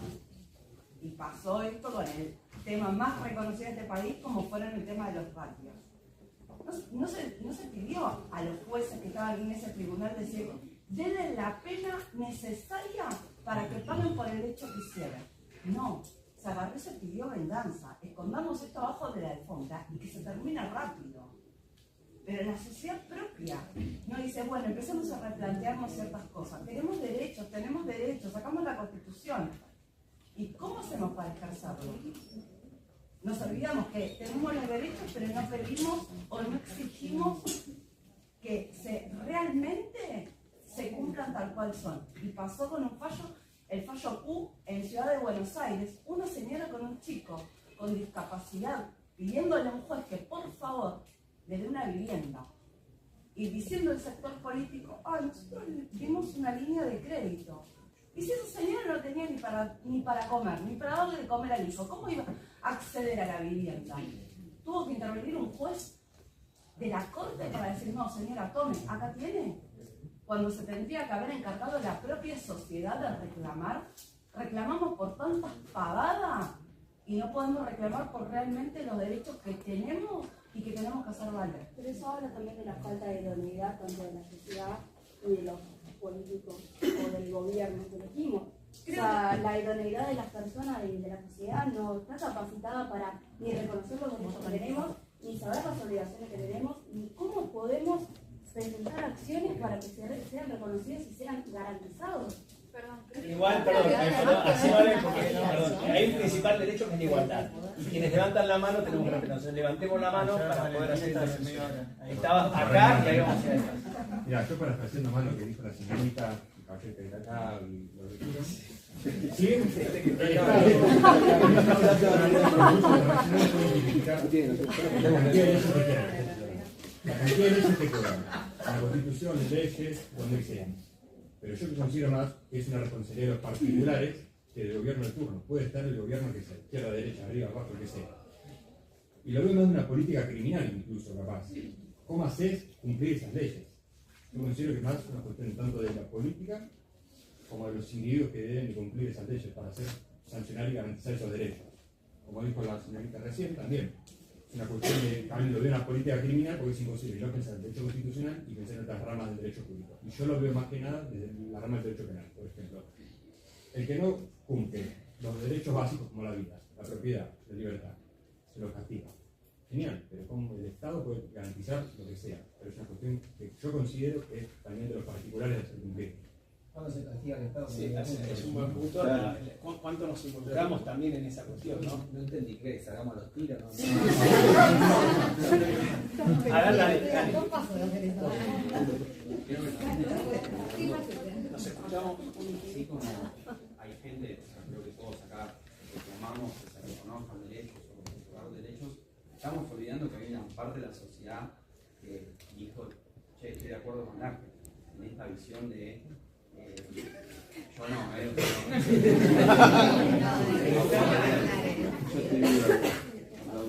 y pasó esto con el tema más reconocido de este país, como fueron el tema de los ratios. No se pidió a los jueces que estaban en ese tribunal decir, denle la pena necesaria para que paguen por el hecho que hicieron. No, se agarró y se pidió venganza. Escondamos esto abajo de la alfombra y que se termine rápido. Pero la sociedad propia no dice, bueno, empezamos a replantearnos ciertas cosas. Tenemos derechos, sacamos la Constitución. ¿Y cómo hacemos para ejercerlo? Nos olvidamos que tenemos los derechos, pero no pedimos o no exigimos que realmente se cumplan tal cual son. Y pasó con un fallo, el fallo Q en Ciudad de Buenos Aires, una señora con un chico con discapacidad pidiéndole a un juez que por favor le dé una vivienda. Y diciendo el sector político, nosotros le dimos una línea de crédito. Y si esa señora no tenía ni para comer, ni para darle de comer al hijo, ¿cómo iba a acceder a la vivienda? Tuvo que intervenir un juez de la corte para decir, no señora, tome, acá tiene. Cuando se tendría que haber encargado la propia sociedad de reclamar, reclamamos por tantas pavadas y no podemos reclamar por realmente los derechos que tenemos y que tenemos que hacer valer. Pero eso habla también de la falta de idoneidad tanto de la sociedad y de los políticos o del gobierno que elegimos. O sea, la idoneidad de las personas y de la sociedad no está capacitada para ni reconocer los derechos que tenemos, ni saber las obligaciones que tenemos, ni cómo podemos presentar acciones para que sean reconocidos y sean garantizados. Igual, perdón, así vale porque perdón, hay un principal derecho que es la igualdad. Y quienes levantan la mano tenemos que respetar. Entonces levantemos la mano para poder hacer esta sesión. Estabas acá y ahí vamos a ir acá. Mira, yo parafraseando más lo que dijo la señorita, el caballero que está acá, los vecinos. Sí, la cantidad de leyes que cobran, la Constitución, leyes, donde sean. Pero yo considero más que es una responsabilidad de los particulares que del gobierno de turno. Puede estar el gobierno que sea, izquierda, derecha, arriba, abajo, lo que sea. Y lo veo más de una política criminal incluso, capaz. ¿Cómo haces cumplir esas leyes? Yo considero que es más una cuestión tanto de la política como de los individuos que deben de cumplir esas leyes para hacer sancionar y garantizar esos derechos. Como dijo la señorita recién, también. Es una cuestión de, también lo veo una política criminal porque es imposible no pensar en el derecho constitucional y pensar en otras ramas del derecho público. Y yo lo veo más que nada desde la rama del derecho penal, por ejemplo. El que no cumple los derechos básicos como la vida, la propiedad, la libertad, se los castiga. Genial, pero como el Estado puede garantizar lo que sea. Pero es una cuestión que yo considero que es también de los particulares de hacer cumplir. ¿Cuándo se castiga el Estado? Sí, es un buen punto. ¿Cuánto nos involucramos también en esa cuestión, no? No entendí qué, sacamos los tiros, ¿no? A ver, dale. Nos escuchamos. Sí, como hay gente, creo que todos acá reclamamos que se reconozcan derechos o conservar derechos, estamos olvidando que hay una parte de la sociedad que dijo, che, estoy de acuerdo con Laje, en esta visión de yo no,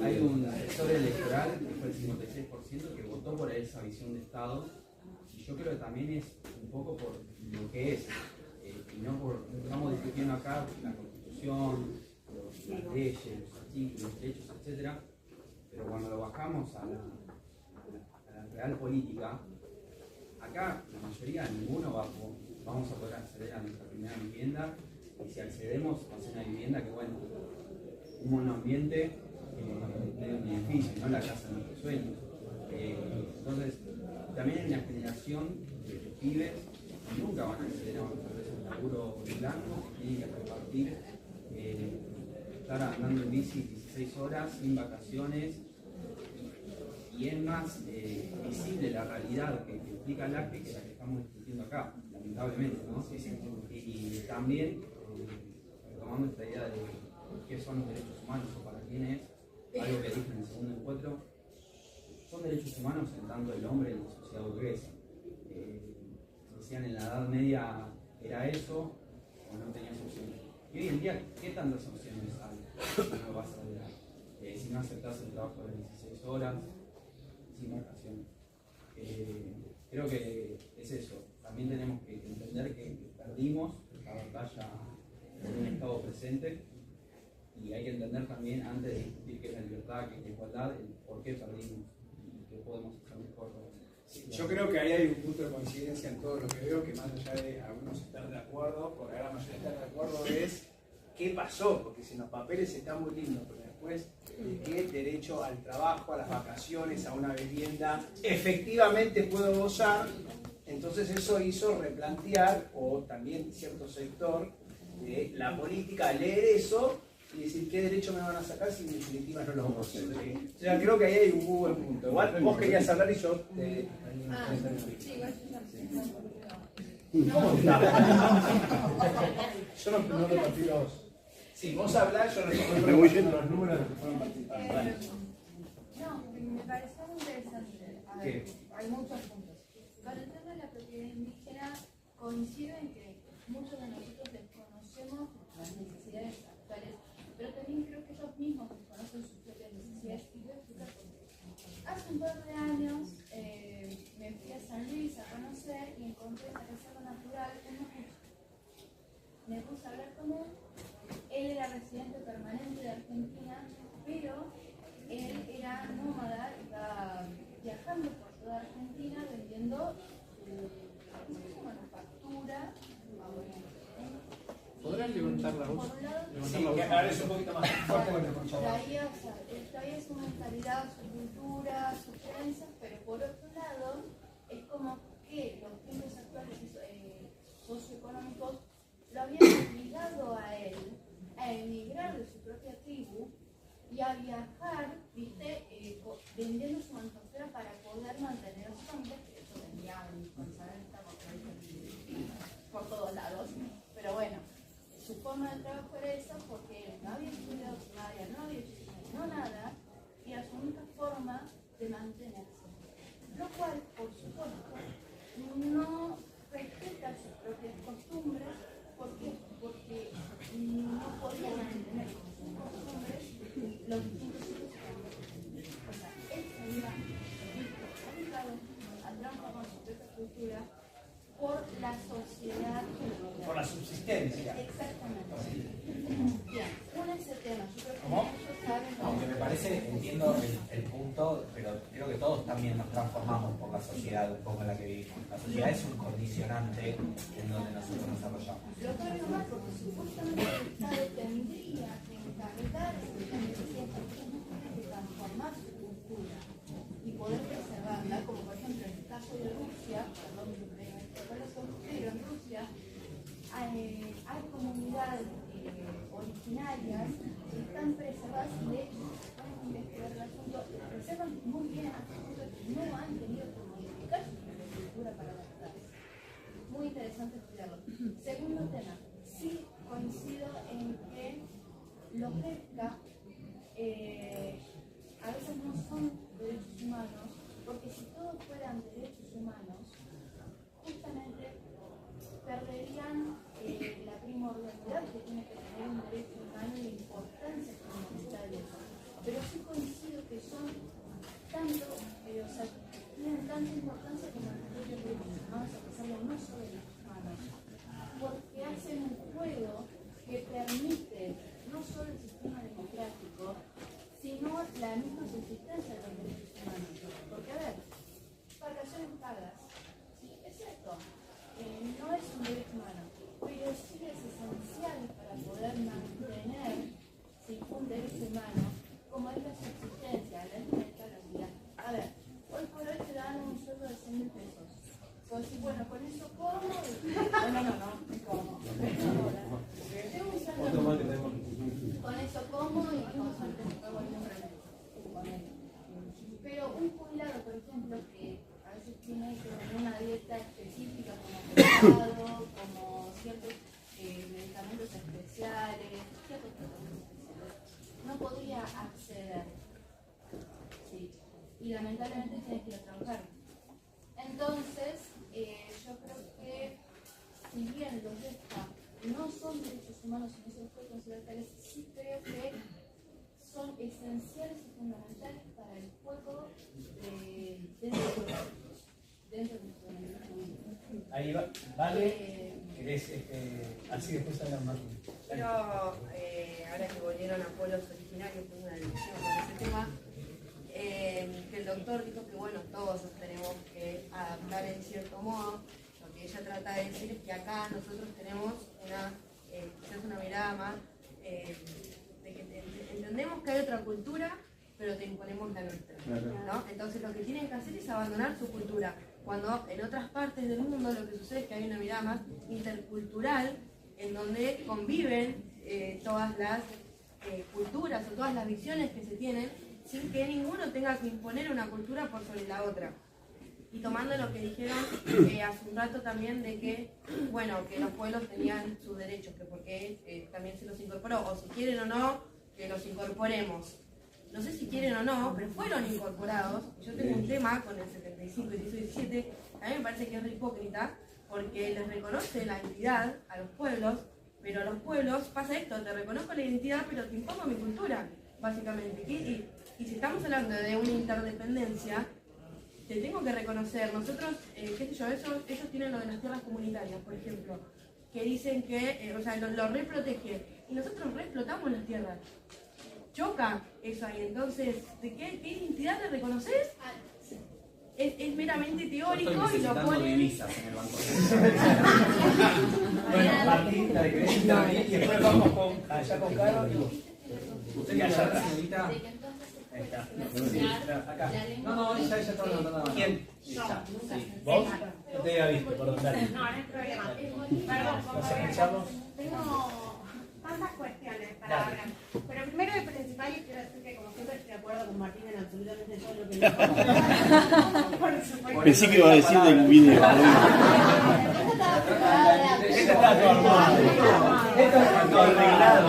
hay un sector electoral que fue el 56% que votó por esa visión de Estado, y yo creo que también es un poco por lo que es, y no por, estamos discutiendo acá la Constitución, las leyes, los artículos, los derechos, etc. Pero cuando lo bajamos a la real política, acá la mayoría, ninguno vamos a poder acceder a nuestra primera vivienda, y si accedemos va a ser una vivienda que, bueno, un monoambiente de un edificio, no la casa de nuestros sueños. Entonces, también hay una generación de pibes que nunca van a acceder a un laburo blanco, que tienen que repartir, estar andando en bici 16 horas, sin vacaciones, y es más visible la realidad que implica el ACPE que la que estamos discutiendo acá, lamentablemente, ¿no? Y también, retomando esta idea de qué son los derechos humanos o para quién es, algo que dije en el segundo encuentro, son derechos humanos en tanto el hombre en la sociedad burguesa. Decían en la Edad Media era eso, o no tenías opciones. Y hoy en día, ¿qué tantas opciones hay? No vas a ver. Si no aceptás el trabajo de 16 horas, sin vacaciones. Creo que es eso. También tenemos que entender que perdimos la batalla en un estado presente, y hay que entender también, antes de discutir qué es la libertad, qué es la igualdad, el por qué perdimos y qué podemos hacer mejor. Sí, yo creo que ahí hay un punto de coincidencia en todo lo que veo, que más allá de algunos estar de acuerdo, porque ahora la mayoría estar de acuerdo, es qué pasó, porque si en los papeles está muy lindo, pero después qué derecho al trabajo, a las vacaciones, a una vivienda efectivamente puedo gozar. Entonces eso hizo replantear, o también cierto sector de la política, leer eso y decir qué derecho me van a sacar si en definitiva no lo vamos a hacer. O sea, creo que ahí hay un muy buen punto. Igual vos querías hablar y yo te... ¿Cómo yo no lo partí a vos. Si vos hablás, yo no estoy preguntando los números de los que fueron participando. Vale. No, me pareció muy interesante. A ver, hay muchos puntos. Para el tema de la propiedad indígena, coincido en que muchos de nosotros desconocemos las necesidades actuales, pero también creo que ellos mismos desconocen sus propias necesidades, y voy a explicar por qué. Hace un par de años me fui a San Luis a conocer y encontré una reserva natural en Mapuche. Me puse a hablar con él. Él era residente permanente de Argentina, pero él era nómada, iba viajando por toda Argentina vendiendo su manufactura. ¿Podrán levantar la voz? Por un lado, Sí, que ahora es un poquito más fuerte con el conchado. Traía su mentalidad, su cultura, sus creencias, pero por otro lado, es como que los tiempos actuales socioeconómicos lo habían obligado a él a emigrar de su propia tribu y a viajar, ¿viste? Vendiendo su manufactura para poder mantener a su familia, que eso vendía por todos lados. Pero bueno, su forma de trabajo era esa porque él no había estudiado primaria, no había hecho no nada, y era su única forma de mantenerse. Lo cual, por supuesto, no respeta sus propias costumbres. ¿Por qué? Porque no podía mantener con sus costumbres los distintos sitios. O sea, él se había visto obligado a transformar su propia cultura por la sociedad. Por la subsistencia. Exactamente. Bien, uno es el tema. Yo creo que ¿Cómo? ellos saben. No, que me parece, entiendo el punto, pero creo que todos también nos transformamos por la sociedad un poco en la que vivimos. La sociedad es un condicionante en donde nosotros nos desarrollamos. Lo creo que más porque supuestamente el Estado tendría que encargarse de la necesidad de transformar su cultura y poder preservarla, como por ejemplo en el caso de Rusia, perdón, pero en Rusia hay comunidades originarias que están preservadas y de hecho van a investigar el asunto, preservan muy bien hasta el punto de que no han tenido que modificar su cultura para adaptarse. Muy interesante estudiarlo. Segundo tema, sí coincido en que los DESCA a veces no son derechos humanos, porque si todos fueran derechos humanos, justamente perderían la primordialidad que tiene que tener un derecho humano y la importancia fundamental. Pero sí coincido que son tanto, o sea, tienen tanta importancia como los propios derechos humanos, a pesar de no solo de los humanos, porque hacen un juego que permite no solo el sistema democrático, sino la misma subsistencia de los derechos humanos. Porque, a ver, vacaciones pagas, ¿sí? Es cierto, no es un derecho humano, pero sí es esencial para poder mantener, ¿sí?, un derecho humano, como es la subsistencia, la alimentación, la vida. A ver, hoy por hoy te dan un sueldo de 100.000 pesos. Pues sí, bueno, con eso como. No como. Tengo un sueldo. Con eso como y con suerte me pago el nombre. Pero un jubilado, por ejemplo, que a veces tiene que tener una dieta específica como pescado, como ciertos medicamentos especiales, ciertos tratamientos especiales, no podría acceder. Sí. Y lamentablemente tiene que ir a trabajar. Entonces, yo creo que si bien los DESCA no son derechos humanos y no se los puede considerar tales, sí creo que son esenciales y fundamentales para el juego dentro de nuestro mundo. Ahí va, vale. ¿Querés así después hablar más? Pero ahora que volvieron a pueblos originarios, tengo una discusión con ese tema, que el doctor dijo que bueno, todos nos tenemos que adaptar en cierto modo. Lo que ella trata de decir es que acá nosotros tenemos quizás una mirada más de que entendemos que hay otra cultura, pero te imponemos la nuestra, ¿no? Entonces lo que tienen que hacer es abandonar su cultura, cuando en otras partes del mundo lo que sucede es que hay una mirada más intercultural, en donde conviven todas las culturas o todas las visiones que se tienen, sin que ninguno tenga que imponer una cultura por sobre la otra. Y tomando lo que dijeron hace un rato también de que, bueno, que los pueblos tenían sus derechos, que porque también se los incorporó, o si quieren o no, que los incorporemos. No sé si quieren o no, pero fueron incorporados. Yo tengo un tema con el 75, 16, 17, a mí me parece que es re hipócrita, porque les reconoce la identidad a los pueblos, pero a los pueblos pasa esto, te reconozco la identidad, pero te impongo mi cultura, básicamente. Y si estamos hablando de una interdependencia, te tengo que reconocer. Nosotros, qué sé yo, ellos tienen lo de las tierras comunitarias, por ejemplo, que dicen que, o sea, lo reprotegen, y nosotros reexplotamos las tierras. Choca eso ahí, entonces, ¿de qué identidad le reconoces? es meramente teórico Estoy y lo necesitando ponen... divisas en el banco. Bueno, Martín, la decreción y después vamos con, allá con Caro y vos. ¿Usted Y allá atrás. señorita? Ahí está. Sí. Acá. No, ella está levantando la mano. ¿Quién? Yo. Sí. ¿Vos? No te había visto, perdón, dale. No, no hay problema. Perdón, ¿Nos escuchamos? tengo tantas cuestiones para hablar. Pero primero y principal, quiero decir que como siempre estoy de acuerdo con Martín en absolutamente todo lo que dijo. Por supuesto. Pensé que iba a decir del video. Esta está todo armado. Esto está todo arreglado.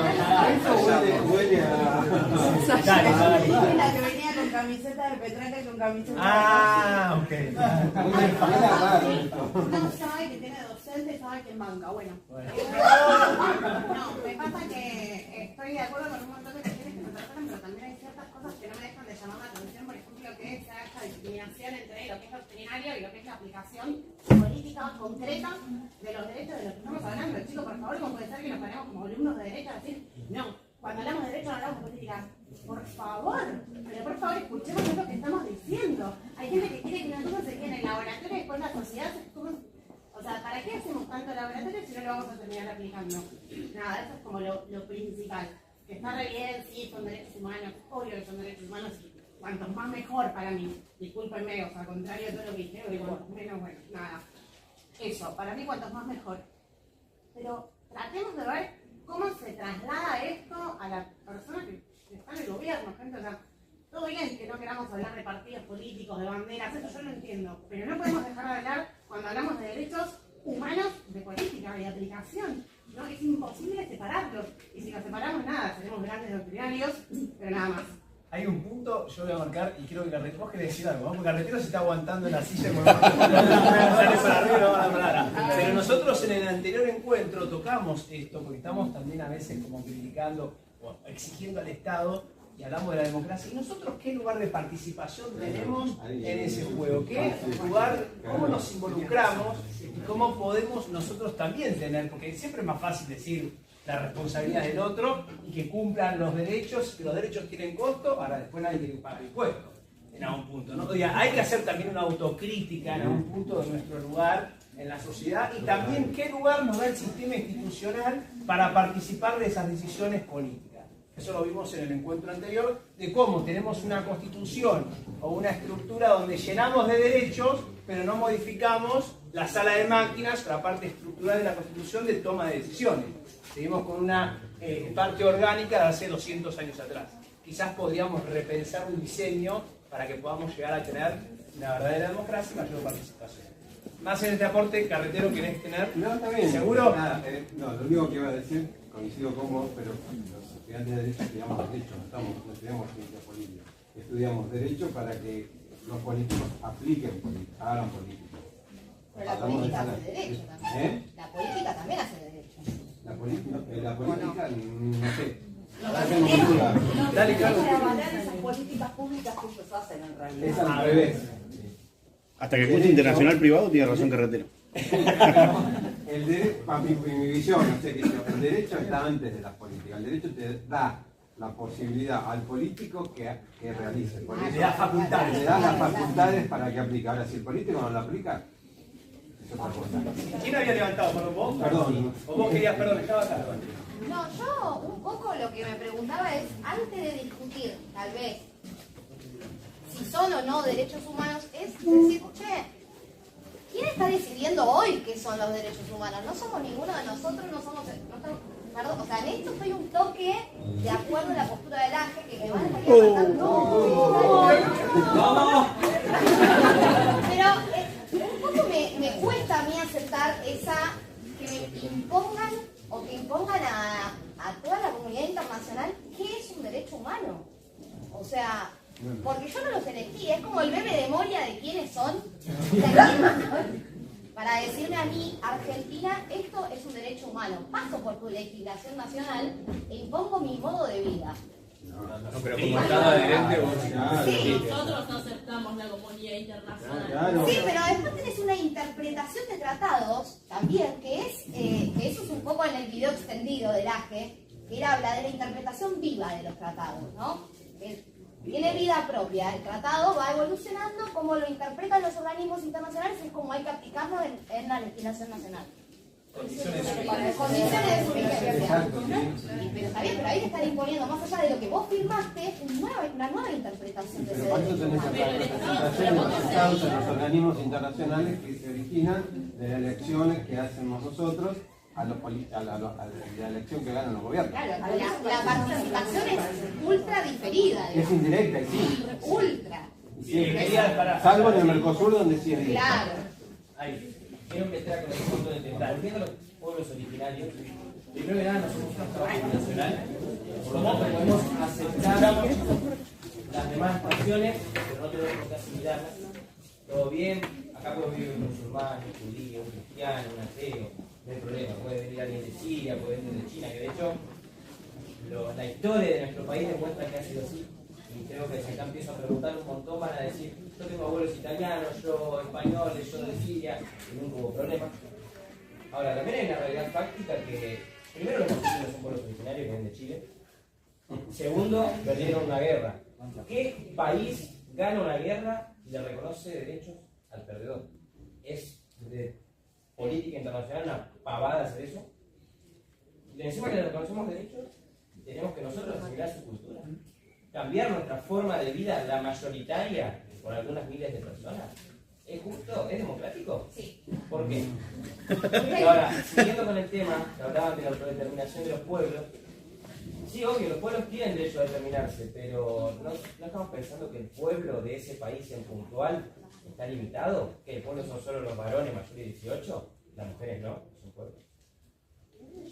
Esto huele a... Dale. La que venía con camiseta de Petraca y con camiseta Ah, ok. No sabe que tiene docente, sabe que es banca. Bueno. No, me pasa que estoy de acuerdo con un montón de cuestiones que me tratan, pero también hay ciertas cosas que no me dejan de llamar la atención. Por ejemplo, que es esta discriminación entre lo que es doctrinario y lo que es la aplicación política concreta de los derechos de los que estamos hablando. Chicos, por favor, ¿cómo puede ser que nos ponemos como alumnos de derecho a decir, no, cuando hablamos de derecho no hablamos de política? Por favor, pero por favor escuchemos lo que estamos diciendo. Hay gente que quiere que nosotros se queden en el laboratorio y después la sociedad se... O sea, ¿para qué hacemos tanto laboratorio si no lo vamos a terminar aplicando? Nada, eso es como lo principal. Que está re bien, sí, son derechos humanos, obvio que son derechos humanos y cuanto más mejor para mí. Discúlpenme, o sea, contrario a todo lo que dije, digo, menos bueno, nada. Eso, para mí cuanto más mejor. Pero tratemos de ver cómo se traslada esto a la persona que está en el gobierno, gente, o sea, todo bien que no queramos hablar de partidos políticos, de banderas, eso yo lo entiendo, pero no podemos dejar de hablar cuando hablamos de derechos humanos, de política, de aplicación, ¿no? Es imposible separarlos, y si los separamos, nada, seremos grandes doctrinarios, pero nada más. Hay un punto, yo voy a marcar y quiero que Carretero, vos querés decir algo, ¿no? Porque Carretero se está aguantando en la silla y sale para arriba y no va a parar. Pero nosotros en el anterior encuentro tocamos esto, porque estamos también a veces como criticando o exigiendo al Estado y hablamos de la democracia. ¿Y nosotros qué lugar de participación tenemos en ese juego? ¿Qué lugar, cómo nos involucramos y cómo podemos nosotros también tener? Porque siempre es más fácil decir la responsabilidad del otro y que cumplan los derechos, que los derechos tienen costo, ahora después nadie tiene que pagar impuestos en algún punto, ¿no? O sea, hay que hacer también una autocrítica en algún punto de nuestro lugar en la sociedad y también qué lugar nos da el sistema institucional para participar de esas decisiones políticas. Eso lo vimos en el encuentro anterior, de cómo tenemos una constitución o una estructura donde llenamos de derechos, pero no modificamos la sala de máquinas, la parte estructural de la constitución de toma de decisiones. Seguimos con una parte orgánica de hace 200 años atrás. Quizás podríamos repensar un diseño para que podamos llegar a tener una verdadera democracia y mayor participación. Más en este aporte, Carretero, ¿querés tener? No, está bien. ¿Seguro? Nada, no, lo único que iba a decir, coincido con vos, pero los estudiantes de Derecho estudiamos Derecho, no estudiamos Ciencia Política. Estudiamos Derecho para que los políticos apliquen política, hagan política. Pero la política hace derecho también. La política también hace derecho. La política, no sé. Dale, Carlos. Para avalar esas políticas públicas que ellos hacen en realidad. Es al revés. Hasta que el curso internacional privado tiene razón Carretero. El derecho, para mi visión, no sé qué yo, el derecho está antes de las políticas. El derecho te da la posibilidad al político que realice. Por eso, le da facultades. Le da las facultades para que aplique. Ahora, si el político no lo aplica, es otra cosa. ¿Quién había levantado? ¿Perdón, vos? Perdón. ¿O vos querías, perdón, estaba acá? No, yo un poco lo que me preguntaba es, antes de discutir, tal vez, si son o no derechos humanos, es decir, che, ¿quién está decidiendo hoy qué son los derechos humanos? No somos ninguno de nosotros, no estamos, perdón, o sea, en esto estoy un toque de acuerdo a la postura del Ángel, que me van a salir pero un poco me cuesta a mí aceptar esa, que me impongan o que impongan a toda la comunidad internacional qué es un derecho humano. O sea, porque yo no los elegí, es como el meme de Moria de quiénes son. Para decirme a mí, Argentina, esto es un derecho humano. Paso por tu legislación nacional e impongo mi modo de vida. No, pero como Estado adherente vos... Sí. Nosotros no aceptamos la comunidad internacional. Sí, pero después tenés una interpretación de tratados también, que eso es un poco en el video extendido del AGE, que él habla de la interpretación viva de los tratados, ¿no? tiene vida propia. El tratado va evolucionando, como lo interpretan los organismos internacionales, es como hay que aplicarlo en la legislación nacional. Condiciones de su vigencia. Pero está bien, pero hay que estar imponiendo, más allá de lo que vos firmaste, una nueva interpretación de ese Por eso tenés los organismos internacionales que se originan de las elecciones que hacemos nosotros a la elección que ganan los gobiernos. Claro, la participación es ultra diferida. Es indirecta, sí. Ultra. Salvo en el Mercosur, donde sí es directa. Claro. Ahí. Quiero empezar con el punto de tema. Volviendo a los pueblos originarios, primero que nada no somos un trabajo nacional, por lo tanto podemos aceptar las demás naciones, pero no tenemos por qué asimilarlas. Todo bien, acá puede vivir un musulmán, un judío, un cristiano, un ateo, no hay problema, puede venir alguien de Siria, puede venir de China, que de hecho la historia de nuestro país demuestra que ha sido así. Y creo que si acá empiezo a preguntar un montón van a decir, yo tengo abuelos italianos, yo españoles, yo de Siria, y nunca hubo problema. Ahora, también hay una realidad práctica que, primero, los argentinos son pueblos originarios que vienen de Chile. Segundo, perdieron una guerra. ¿Qué país gana una guerra y le reconoce derechos al perdedor? ¿Es de política internacional una pavada hacer eso? Y encima que le reconocemos derechos, tenemos que nosotros asimilar su cultura. Cambiar nuestra forma de vida, la mayoritaria, por algunas miles de personas. ¿Es justo? ¿Es democrático? Sí. ¿Por qué? Y ahora, siguiendo con el tema, que hablaban de la autodeterminación de los pueblos, sí, obvio, los pueblos tienen derecho a determinarse, pero ¿no estamos pensando que el pueblo de ese país en puntual está limitado? ¿Que el pueblo son solo los varones mayores de 18? Las mujeres no, son pueblos.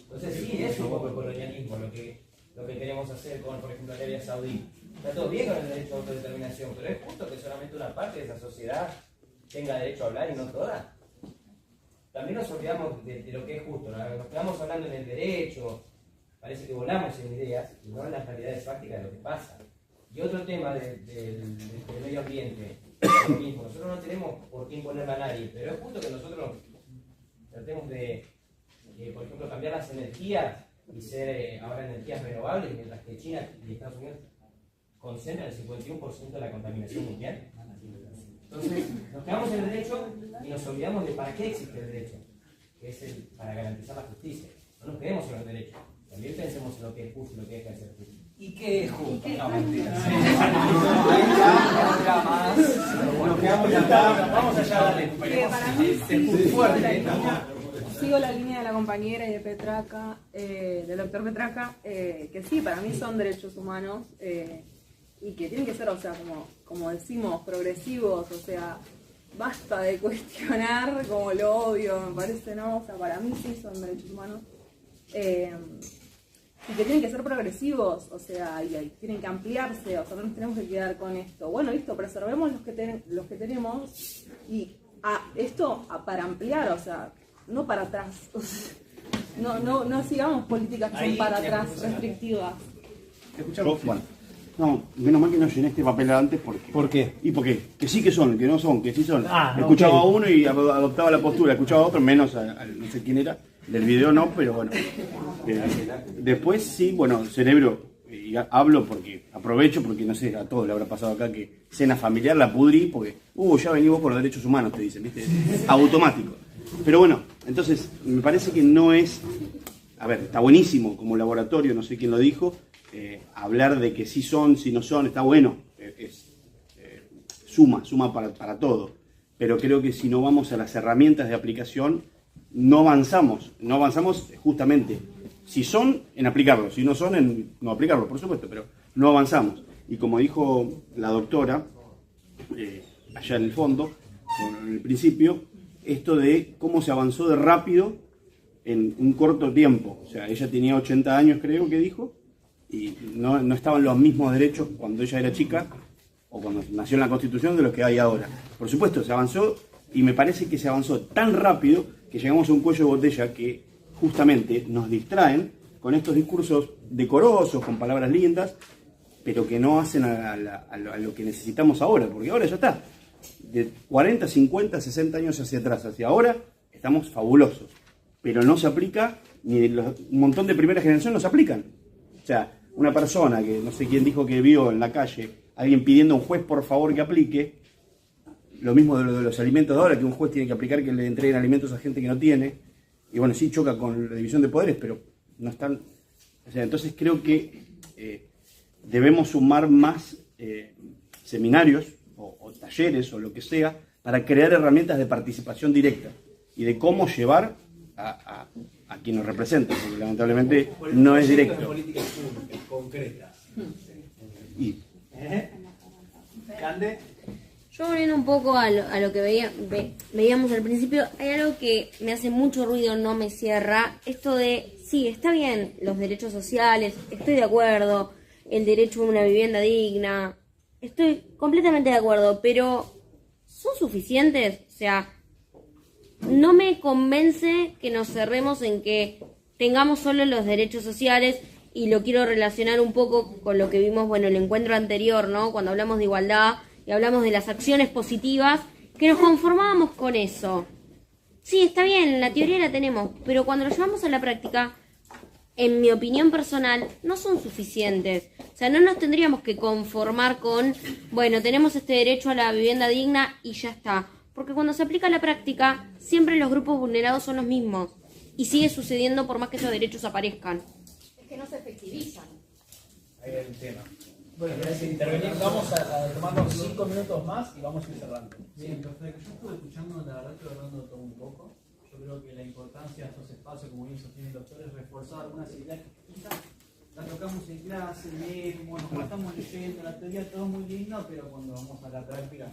Entonces sí, es un poco el colonialismo lo que queremos hacer con, por ejemplo, Arabia Saudí. Está todo bien con el derecho a autodeterminación, pero es justo que solamente una parte de esa sociedad tenga derecho a hablar y no toda. También nos olvidamos de lo que es justo, ¿no? Nos quedamos hablando en el derecho, parece que volamos en ideas y no en las realidades prácticas de lo que pasa. Y otro tema del medio ambiente, lo mismo, nosotros no tenemos por qué imponerle a nadie, pero es justo que nosotros tratemos de, por ejemplo, cambiar las energías y ser ahora energías renovables, mientras que China y Estados Unidos concentran el 51% de la contaminación mundial. Entonces, nos quedamos en el derecho y nos olvidamos de para qué existe el derecho, que es para garantizar la justicia. No nos quedemos en el derecho, también pensemos en lo que es justo y lo que es que hacer justo. ¿Y qué es justo? No, mentira. Vamos allá, sigo la línea de la compañera y de Petraca, del doctor Petraca, que sí, para mí son derechos humanos y que tienen que ser, o sea, como decimos, progresivos, o sea, basta de cuestionar como lo obvio, me parece, ¿no? O sea, para mí sí son derechos humanos. Y que tienen que ser progresivos, o sea, y tienen que ampliarse, o sea, no nos tenemos que quedar con esto. Bueno, listo, preservemos los que tenemos y esto para ampliar, o sea, no para atrás. No sigamos políticas que son para atrás, restrictivas. Bueno, no, menos mal que no llené este papel antes porque... ¿Por qué? Y porque que sí que son, que no son, que sí son. Ah, escuchaba a okay. uno y adoptaba la postura, escuchaba a otro, menos no sé quién era, del video no, pero bueno. Después sí, bueno, cerebro, y hablo porque aprovecho, porque no sé, a todos le habrá pasado acá que cena familiar la pudrí, porque, ya venís vos por los derechos humanos, te dicen, ¿viste? Automático. Pero bueno, entonces me parece que no es, a ver, está buenísimo como laboratorio, no sé quién lo dijo, hablar de que sí son, sí no son, está bueno, suma para todo, pero creo que si no vamos a las herramientas de aplicación, no avanzamos justamente, si son, en aplicarlo, si no son, en no aplicarlo, por supuesto, pero no avanzamos. Y como dijo la doctora, allá en el fondo, en el principio, esto de cómo se avanzó de rápido en un corto tiempo. O sea, ella tenía 80 años, creo que dijo, y no estaban los mismos derechos cuando ella era chica o cuando nació en la Constitución de los que hay ahora. Por supuesto, se avanzó y me parece que se avanzó tan rápido que llegamos a un cuello de botella que justamente nos distraen con estos discursos decorosos, con palabras lindas, pero que no hacen a lo que necesitamos ahora, porque ahora ya está. De 40, 50, 60 años hacia atrás, hacia ahora, estamos fabulosos. Pero no se aplica, ni un montón de primera generación no se aplican. O sea, una persona que no sé quién dijo que vio en la calle alguien pidiendo a un juez por favor que aplique. Lo mismo de lo de los alimentos de ahora, que un juez tiene que aplicar que le entreguen alimentos a gente que no tiene. Y bueno, sí choca con la división de poderes, pero no están... O sea, entonces creo que debemos sumar más seminarios o talleres o lo que sea para crear herramientas de participación directa y de cómo llevar a quien nos representa, porque lamentablemente no es directo. De políticas públicas, concretas. ¿Cande? Yo volviendo un poco a lo que veíamos al principio, hay algo que me hace mucho ruido, no me cierra. Esto de, sí, está bien los derechos sociales, estoy de acuerdo, el derecho a una vivienda digna, estoy completamente de acuerdo, pero ¿son suficientes? O sea, no me convence que nos cerremos en que tengamos solo los derechos sociales, y lo quiero relacionar un poco con lo que vimos, bueno, el encuentro anterior, ¿no? Cuando hablamos de igualdad y hablamos de las acciones positivas, que nos conformábamos con eso. Sí, está bien, la teoría la tenemos, pero cuando lo llevamos a la práctica, en mi opinión personal, no son suficientes. O sea, no nos tendríamos que conformar con, bueno, tenemos este derecho a la vivienda digna y ya está. Porque cuando se aplica a la práctica, siempre los grupos vulnerados son los mismos. Y sigue sucediendo por más que esos derechos aparezcan. Es que no se efectivizan. Ahí hay el tema. Bueno, vamos a tomarnos 5 minutos más y vamos a ir cerrando. Bien, perfecto. Yo estuve escuchando, la verdad, estoy hablando todo un poco. Yo creo que la importancia de estos espacios, como bien sostiene el doctor, es reforzar algunas ideas que quizás las tocamos en clase, leemos, bueno, como estamos leyendo, la teoría todo muy lindo, pero cuando vamos a la práctica,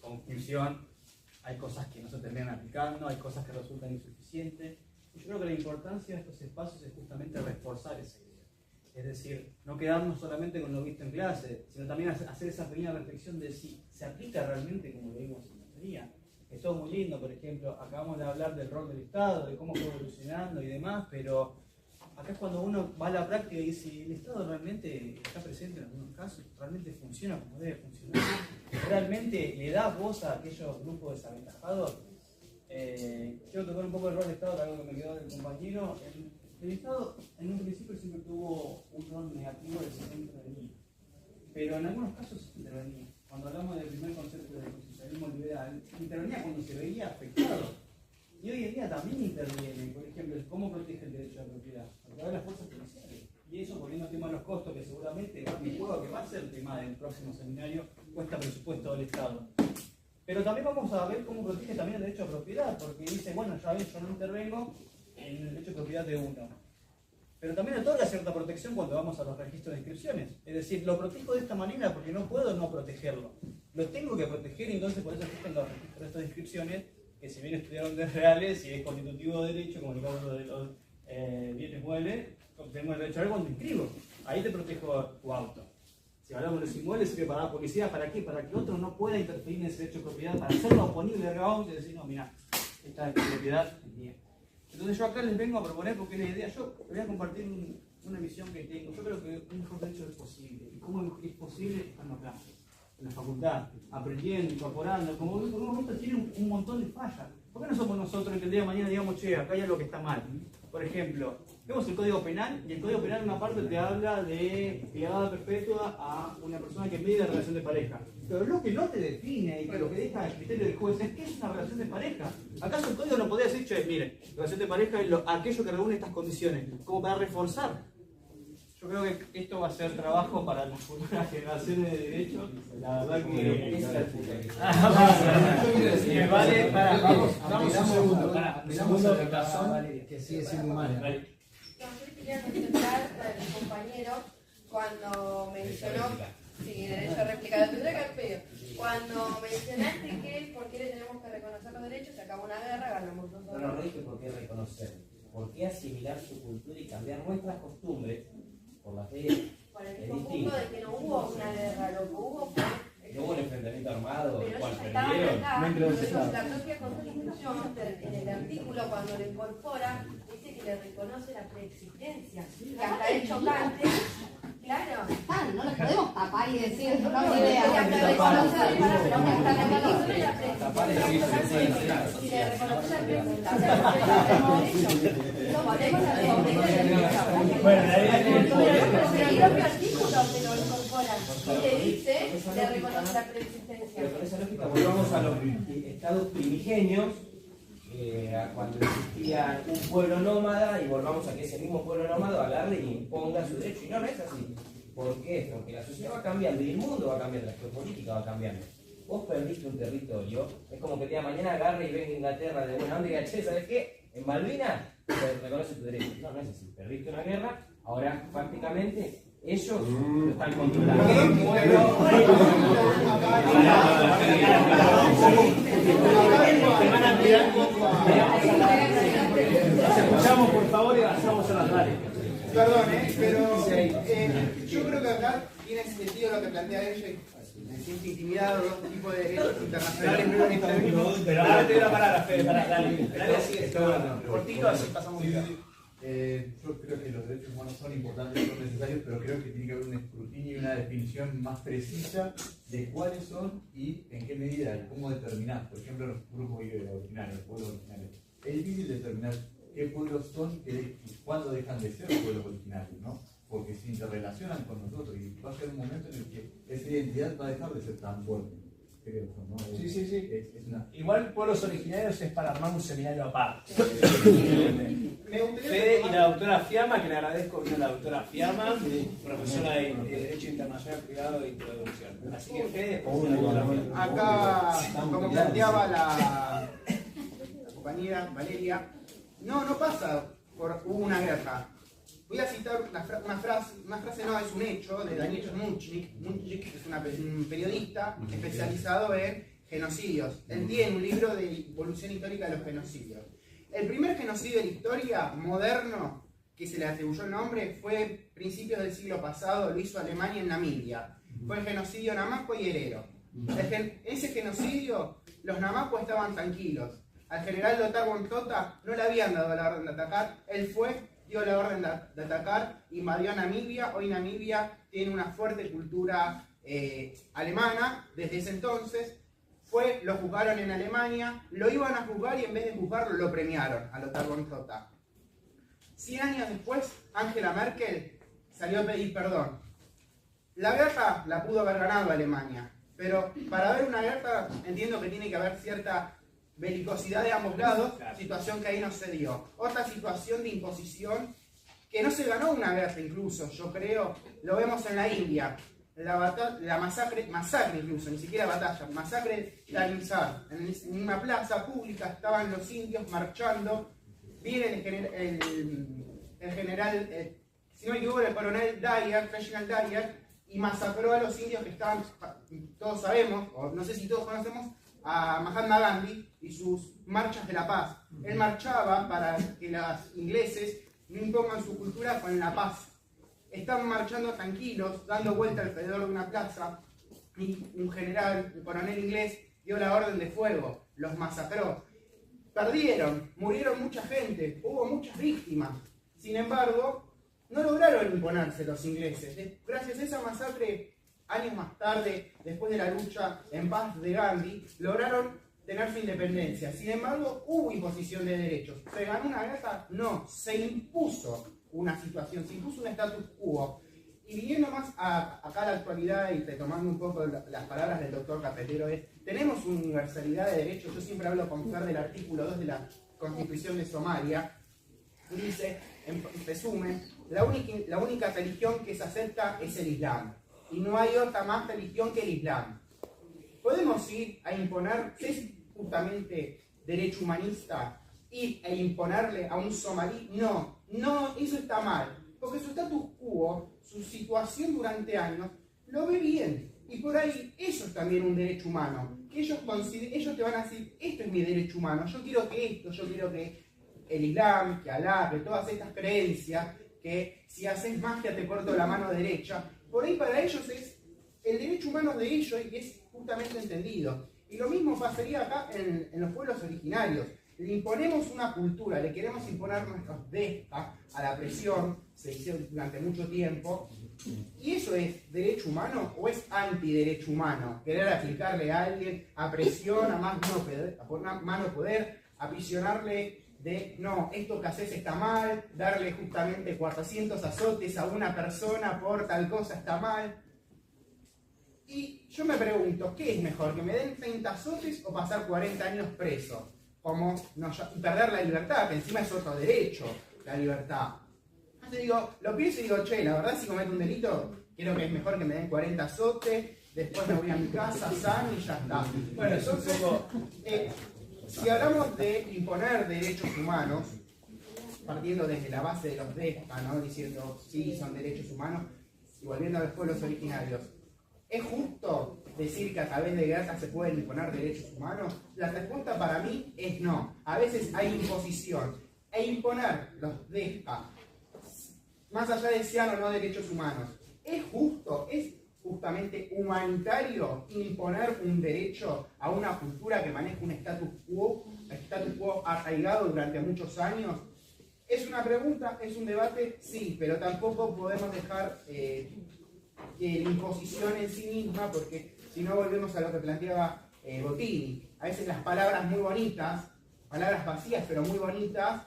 conclusión, hay cosas que no se terminan aplicando, hay cosas que resultan insuficientes. Y yo creo que la importancia de estos espacios es justamente reforzar esa idea. Es decir, no quedarnos solamente con lo visto en clase, sino también hacer esa pequeña reflexión de si se aplica realmente como lo vimos en la teoría. Es todo muy lindo, por ejemplo, acabamos de hablar del rol del Estado, de cómo fue evolucionando y demás, pero acá es cuando uno va a la práctica y dice, ¿el Estado realmente está presente en algunos casos? ¿Realmente funciona como debe funcionar? ¿Realmente le da voz a aquellos grupos desaventajados? Quiero tocar un poco el rol del Estado, algo que me quedó del compañero. El Estado en un principio siempre tuvo un rol negativo de ser intervenir, pero en algunos casos intervenía. Cuando hablamos del primer concepto del constitucionalismo liberal, intervenía cuando se veía afectado. Y hoy en día también interviene, por ejemplo, cómo protege el derecho a la propiedad, a través de las fuerzas policiales. Y eso, poniendo el tema de los costos, que seguramente va mi juego, que va a ser el tema del próximo seminario, cuesta presupuesto del Estado. Pero también vamos a ver cómo protege también el derecho a propiedad, porque dice, bueno, ya ven, yo no intervengo en el derecho a propiedad de uno. Pero también otorga cierta protección cuando vamos a los registros de inscripciones. Es decir, lo protejo de esta manera porque no puedo no protegerlo. Lo tengo que proteger y entonces por eso existen los registros de inscripciones, que si bien estudiaron de reales y es constitutivo de derecho, como el caso de los bienes muebles, tengo el derecho a ver cuando inscribo. Ahí te protejo tu auto. Si hablamos de los inmuebles, sirve para la policía, ¿para qué? Para que otro no pueda interferir en ese derecho de propiedad, para hacerlo oponible al auto y decir, no, mira, esta propiedad es mía. Entonces yo acá les vengo a proponer, porque la idea, yo voy a compartir una visión que tengo. Yo creo que un mejor derecho es posible. ¿Y cómo es posible? Estando acá, en la facultad, aprendiendo, incorporando. Como uno tiene un montón de fallas. ¿Por qué no somos nosotros el que el día de mañana digamos, che, acá hay algo que está mal? Por ejemplo, vemos el Código Penal, y el Código Penal en una parte te habla de pegada perpetua a una persona que mide la relación de pareja. Pero lo que no te define y que lo que deja al criterio del juez es que es una relación de pareja. ¿Acaso el código no podría decir, che, mire, relación de pareja es aquello que reúne estas condiciones, como para reforzar? Yo creo que esto va a ser trabajo para las futuras generaciones de derecho. La verdad que me vale para. Vamos un segundo, miramos la razón que sigue siendo humana. No, yo quería contestar al compañero cuando mencionó, sí, derecho a réplica, lo tendré que haber pedido. Cuando mencionaste que por qué le tenemos que reconocer los derechos, se acabó una guerra, ganamos dos. No dije por qué reconocer, por qué asimilar su cultura y cambiar nuestras costumbres por las de él. Por el mismo punto de que no hubo una guerra, lo que hubo fue. No hubo un enfrentamiento armado, pero cual ellos estaban perdieron. acá, la propia Constitución, en el artículo cuando lo incorpora, dice que le reconoce la preexistencia, que hasta es chocante, claro. No los podemos tapar y decir, no no, ni idea. que hasta reconocer, pero que hasta le reconoce la preexistencia, si le reconoce la preexistencia, podemos hacer bueno, la idea es que el propio artículo te lo incorpora. Nicolás, y le dice, le reconoce la preexistencia. Pero con esa lógica volvamos a los estados primigenios, a cuando existía un pueblo nómada, y volvamos a que ese mismo pueblo nómada agarre y imponga su derecho. Y no es así. ¿Por qué? Porque la sociedad va cambiando y el mundo va cambiando, la geopolítica va cambiando. Vos perdiste un territorio, es como que el día de mañana agarre y venga a Inglaterra de buena onda y diga, che, ¿sabes qué? En Malvinas se reconoce tu derecho. No, no es así. Perdiste una guerra, ahora prácticamente ellos lo están controlando. Nos escuchamos, por favor, y avanzamos a las áreas. Perdón, pero yo creo que acá tiene sentido lo que plantea ella. Me siento intimidado de otro tipo de derechos internacionales. Pero ahora te doy la palabra, Fede, dale. Dale, sigue. Cortito, así pasamos muy bien. Yo creo que los derechos humanos son importantes, son necesarios, pero creo que tiene que haber un escrutinio y una definición más precisa de cuáles son y en qué medida y cómo determinar. Por ejemplo, los grupos originarios, los pueblos originarios. Es difícil determinar qué pueblos son y cuándo dejan de ser pueblos originarios, ¿no? Porque se interrelacionan con nosotros y va a ser un momento en el que esa identidad va a dejar de ser tan fuerte. Creo, ¿no? Sí, sí, sí. Es una... Igual pueblos originarios es para armar un seminario aparte. Fede y la doctora Fiamma, que le agradezco, vino la doctora Fiamma, profesora de Derecho Internacional Privado de Introducción. Así que Fede, acá, como planteaba la compañera Valeria, no pasa por una guerra. Voy a citar una frase no, es un hecho, de Daniel Munchnik. Munchnik es un periodista especializado en genocidios. Él tiene un libro de evolución histórica de los genocidios. El primer genocidio de la historia moderno que se le atribuyó el nombre fue principios del siglo pasado, lo hizo Alemania en Namibia. Fue el genocidio Namaco y Herero. Ese genocidio, los Namaco estaban tranquilos. Al general Lothar von Tota no le habían dado la orden de atacar, él dio la orden de atacar, invadió Namibia. Hoy Namibia tiene una fuerte cultura alemana. Desde ese entonces lo juzgaron en Alemania, lo iban a juzgar y en vez de juzgarlo lo premiaron a Lothar von Tota. 100 años después, Angela Merkel salió a pedir perdón. La guerra la pudo haber ganado Alemania, pero para haber una guerra entiendo que tiene que haber cierta belicosidad de ambos lados, situación que ahí no se dio. Otra situación de imposición, que no se ganó una guerra incluso, yo creo, lo vemos en la India. La masacre incluso, ni siquiera batalla, masacre de Talinsar. En una plaza pública estaban los indios marchando, viene el general, si no me equivoco, el coronel Dyer, Reginald Dyer, y masacró a los indios que estaban, todos sabemos, o no sé si todos conocemos, a Mahatma Gandhi y sus marchas de la paz. Él marchaba para que los ingleses no impongan su cultura con la paz. Estaban marchando tranquilos, dando vuelta alrededor de una plaza, y un general, un coronel inglés, dio la orden de fuego, los masacró. Perdieron, murieron mucha gente, hubo muchas víctimas. Sin embargo, no lograron imponerse los ingleses. Gracias a esa masacre, años más tarde, después de la lucha en paz de Gandhi, lograron tener su independencia. Sin embargo, hubo imposición de derechos. ¿Se ganó una guerra? No, se impuso una situación, se impuso un status quo. Y viniendo más acá a la actualidad y retomando un poco las palabras del doctor Capetero, tenemos universalidad de derechos. Yo siempre hablo con Fer del artículo 2 de la Constitución de Somalia. Dice, en resumen, la única religión que se acepta es el Islam. Y no hay otra más religión que el Islam. ¿Podemos ir a imponer, si es justamente derecho humanista, e imponerle a un somalí? No, eso está mal. Porque su status quo, su situación durante años, lo ve bien. Y por ahí eso es también un derecho humano. Que ellos te van a decir, esto es mi derecho humano, yo quiero que el Islam, que Alá, que todas estas creencias, que si haces magia te corto la mano derecha, por ahí para ellos es el derecho humano de ellos y es justamente entendido. Y lo mismo pasaría acá en los pueblos originarios. Le imponemos una cultura, le queremos imponer nuestros déspotas a la presión, se hizo durante mucho tiempo. ¿Y eso es derecho humano o es antiderecho humano? Querer aplicarle a alguien a presión, a más mano poder, aprisionarle de, no, esto que haces está mal, darle justamente 400 azotes a una persona por tal cosa está mal. Y yo me pregunto, ¿qué es mejor? ¿Que me den 30 azotes o pasar 40 años preso? Como perder la libertad, que encima es otro derecho, la libertad. Entonces digo, lo pienso y digo, che, la verdad si cometo un delito, creo que es mejor que me den 40 azotes, después me voy a mi casa, sano y ya está. Bueno, entonces, si hablamos de imponer derechos humanos, partiendo desde la base de los DESPA, ¿no? Diciendo, sí, son derechos humanos, y volviendo a los pueblos originarios, ¿es justo decir que a través de guerras se pueden imponer derechos humanos? La respuesta para mí es no. A veces hay imposición. E imponer los DESPA, más allá de sean o no derechos humanos, ¿es justo? ¿Es justamente humanitario imponer un derecho a una cultura que maneja un status quo arraigado durante muchos años? ¿Es una pregunta? ¿Es un debate? Sí, pero tampoco podemos dejar la imposición en sí misma, porque si no volvemos a lo que planteaba Bottini. A veces las palabras muy bonitas, palabras vacías pero muy bonitas,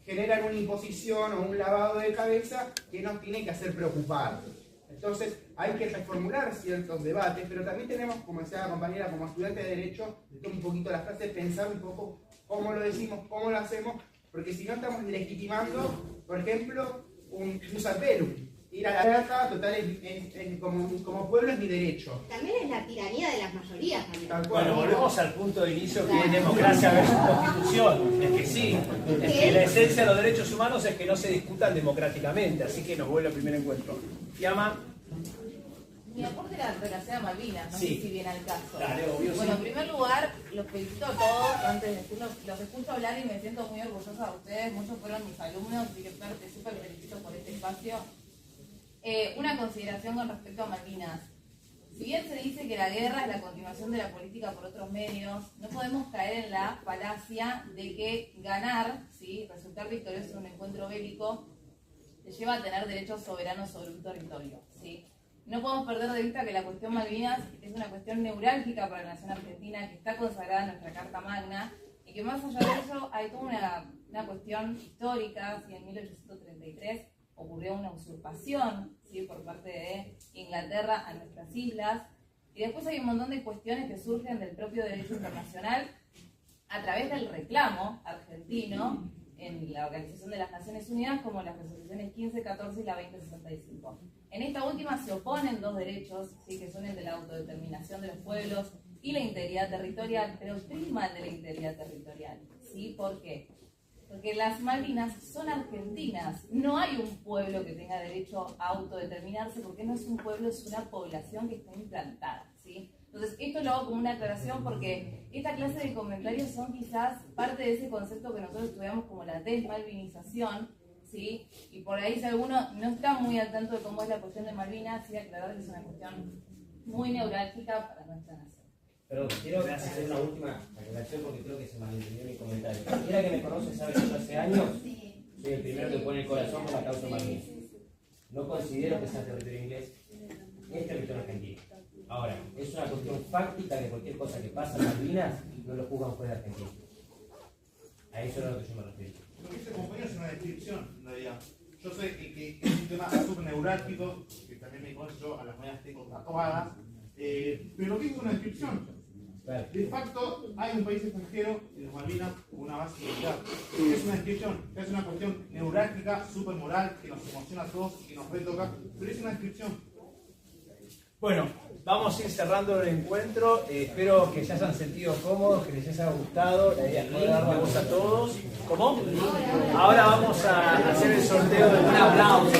generan una imposición o un lavado de cabeza que nos tiene que hacer preocupar. Entonces hay que reformular ciertos debates, pero también tenemos, como decía la compañera, como estudiante de Derecho, de un poquito la frase, pensar un poco cómo lo decimos, cómo lo hacemos, porque si no estamos legitimando, por ejemplo, un salpelum. Ir a la guerra, total, como pueblo es mi derecho. También es la tiranía de las mayorías. Bueno, volvemos al punto de inicio que es democracia versus constitución. Es que sí, es que la esencia de los derechos humanos es que no se discutan democráticamente, así que nos vuelve al primer encuentro. Llama. Mi aporte era relación a Malvinas, no Sí. sé si viene al caso. Dale, obvio, Bueno, sí. en primer lugar, los felicito a todos, antes de decirlo, los escucho hablar y me siento muy orgullosa de ustedes, muchos fueron mis alumnos, así que súper felicito por este espacio. Una consideración con respecto a Malvinas. Si bien se dice que la guerra es la continuación de la política por otros medios, no podemos caer en la falacia de que ganar, ¿sí?, resultar victorioso en un encuentro bélico, te lleva a tener derechos soberanos sobre un territorio, ¿sí? No podemos perder de vista que la cuestión Malvinas es una cuestión neurálgica para la nación argentina, que está consagrada en nuestra Carta Magna, y que más allá de eso hay toda una cuestión histórica. ¿Sí? En 1833 ocurrió una usurpación, ¿sí?, por parte de Inglaterra a nuestras islas, y después hay un montón de cuestiones que surgen del propio derecho internacional a través del reclamo argentino en la Organización de las Naciones Unidas, como las resoluciones 1514 y la 2065. En esta última se oponen dos derechos, ¿sí?, que son el de la autodeterminación de los pueblos y la integridad territorial, pero prima el de la integridad territorial. ¿Sí? ¿Por qué? Porque las Malvinas son argentinas. No hay un pueblo que tenga derecho a autodeterminarse, porque no es un pueblo, es una población que está implantada. ¿Sí? Entonces, esto lo hago como una aclaración porque esta clase de comentarios son quizás parte de ese concepto que nosotros estudiamos como la desmalvinización, ¿sí? Y por ahí si alguno no está muy al tanto de cómo es la cuestión de Malvinas, sí aclarar que es una cuestión muy neurálgica para nuestra nación. Perdón, quiero hacer una última aclaración porque creo que se malentendió mi comentario. Cualquiera que me conoce sabe que yo hace años soy el primero que pone el corazón por la causa Malvinas. No considero que sea territorio inglés, es territorio argentino. Ahora, es una cuestión fáctica que cualquier cosa que pasa en Malvinas no lo juzgan fuera de Argentina. A eso es a lo que yo me refiero. Lo que dice compañero es una descripción, en realidad. Yo sé que es un tema súper neurálgico, que también me conozco, yo a las mañanas tengo tatuadas, pero lo que dice es una descripción. De facto, hay un país extranjero, en las Malvinas, con una base militar. Es una descripción, es una cuestión neurálgica, súper moral, que nos emociona a todos y que nos retoca, pero es una descripción. Bueno, vamos a ir cerrando el encuentro. Espero que se hayan sentido cómodos, que les haya gustado. La idea es poder dar la voz a todos. ¿Cómo? Ahora vamos a hacer el sorteo de un aplauso.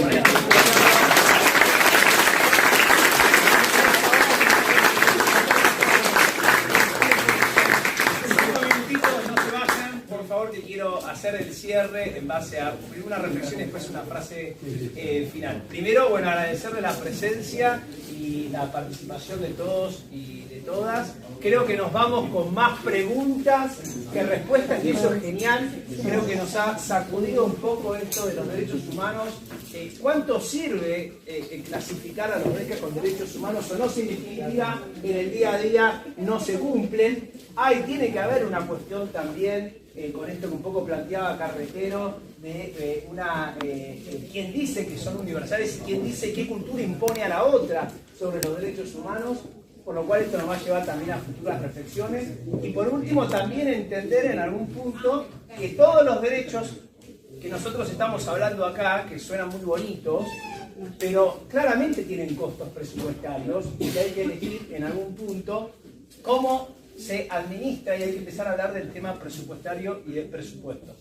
Que quiero hacer el cierre en base a una reflexión y después una frase final. Primero, bueno, agradecerle la presencia y la participación de todos y de todas. Creo que nos vamos con más preguntas que respuestas y eso es genial. Creo que nos ha sacudido un poco esto de los derechos humanos. ¿Cuánto sirve clasificar a los DESCA con derechos humanos o no? Significa en el día a día no se cumplen. Tiene que haber una cuestión también con esto que un poco planteaba Carretero, de quién dice que son universales y quién dice qué cultura impone a la otra sobre los derechos humanos, por lo cual esto nos va a llevar también a futuras reflexiones. Y por último, también entender en algún punto que todos los derechos que nosotros estamos hablando acá, que suenan muy bonitos, pero claramente tienen costos presupuestarios y que hay que elegir en algún punto cómo se administra, y hay que empezar a hablar del tema presupuestario y del presupuesto.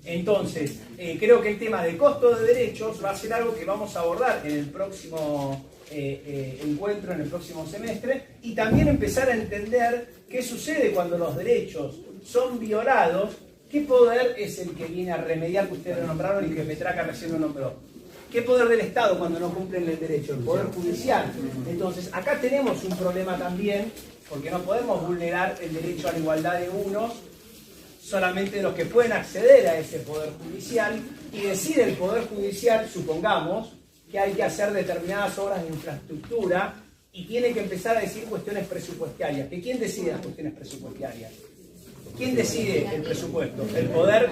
Entonces, creo que el tema de costo de derechos va a ser algo que vamos a abordar en el próximo encuentro, en el próximo semestre, y también empezar a entender qué sucede cuando los derechos son violados. ¿Qué poder es el que viene a remediar, que ustedes lo nombraron y que Petracca recién lo nombró? ¿Qué poder del Estado cuando no cumplen el derecho? El Poder Judicial. Entonces, acá tenemos un problema también, porque no podemos vulnerar el derecho a la igualdad de unos, solamente de los que pueden acceder a ese Poder Judicial, y decide el Poder Judicial, supongamos, que hay que hacer determinadas obras de infraestructura, y tiene que empezar a decir cuestiones presupuestarias. ¿Que quién decide las cuestiones presupuestarias? ¿Quién decide el presupuesto? El poder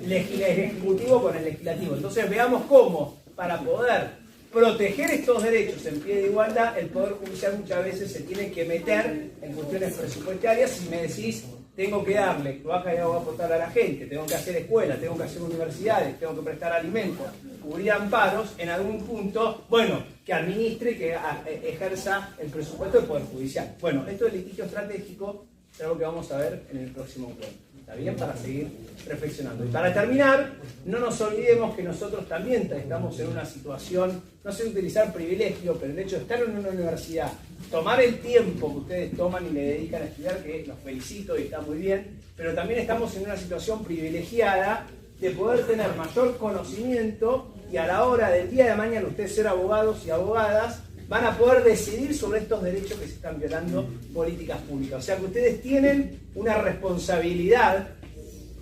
ejecutivo con el legislativo. Entonces veamos cómo, para poder proteger estos derechos en pie de igualdad, el Poder Judicial muchas veces se tiene que meter en cuestiones presupuestarias. Si me decís, tengo que darle cloaca y agua potable a la gente, tengo que hacer escuelas, tengo que hacer universidades, tengo que prestar alimentos, cubrir amparos, en algún punto, bueno, que administre y que ejerza el presupuesto del Poder Judicial. Bueno, esto del litigio estratégico es algo que vamos a ver en el próximo encuentro. ¿Está bien? Para seguir reflexionando. Y para terminar, no nos olvidemos que nosotros también estamos en una situación, no sé utilizar privilegio, pero el hecho de estar en una universidad, tomar el tiempo que ustedes toman y le dedican a estudiar, que los felicito y está muy bien, pero también estamos en una situación privilegiada de poder tener mayor conocimiento y a la hora del día de mañana ustedes ser abogados y abogadas, van a poder decidir sobre estos derechos que se están violando, políticas públicas. O sea que ustedes tienen una responsabilidad,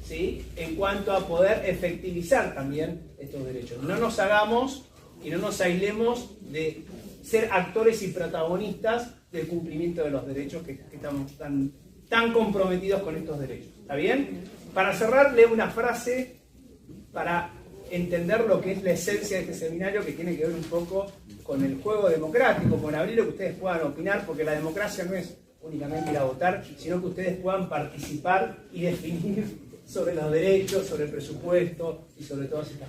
¿sí?, en cuanto a poder efectivizar también estos derechos. No nos hagamos y no nos aislemos de ser actores y protagonistas del cumplimiento de los derechos que estamos tan comprometidos con estos derechos. ¿Está bien? Para cerrar, leo una frase para entender lo que es la esencia de este seminario, que tiene que ver un poco con el juego democrático, con abrir lo que ustedes puedan opinar, porque la democracia no es únicamente ir a votar, sino que ustedes puedan participar y definir sobre los derechos, sobre el presupuesto y sobre todas estas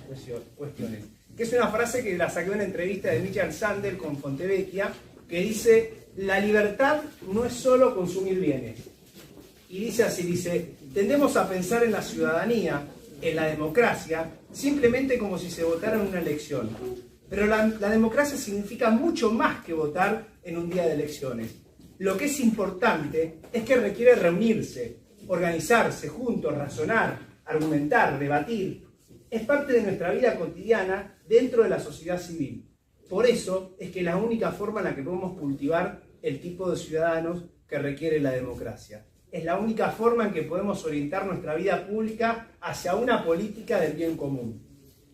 cuestiones. Que es una frase que la saqué de una entrevista de Michael Sandel con Fontevecchia, que dice: la libertad no es solo consumir bienes. Y dice así, dice: tendemos a pensar en la ciudadanía, en la democracia, simplemente como si se votara en una elección. Pero la democracia significa mucho más que votar en un día de elecciones. Lo que es importante es que requiere reunirse, organizarse juntos, razonar, argumentar, debatir. Es parte de nuestra vida cotidiana dentro de la sociedad civil. Por eso es que es la única forma en la que podemos cultivar el tipo de ciudadanos que requiere la democracia. Es la única forma en que podemos orientar nuestra vida pública hacia una política del bien común.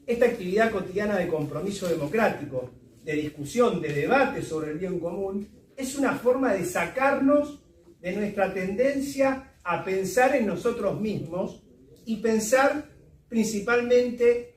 Esta actividad cotidiana de compromiso democrático, de discusión, de debate sobre el bien común, es una forma de sacarnos de nuestra tendencia a pensar en nosotros mismos y pensar principalmente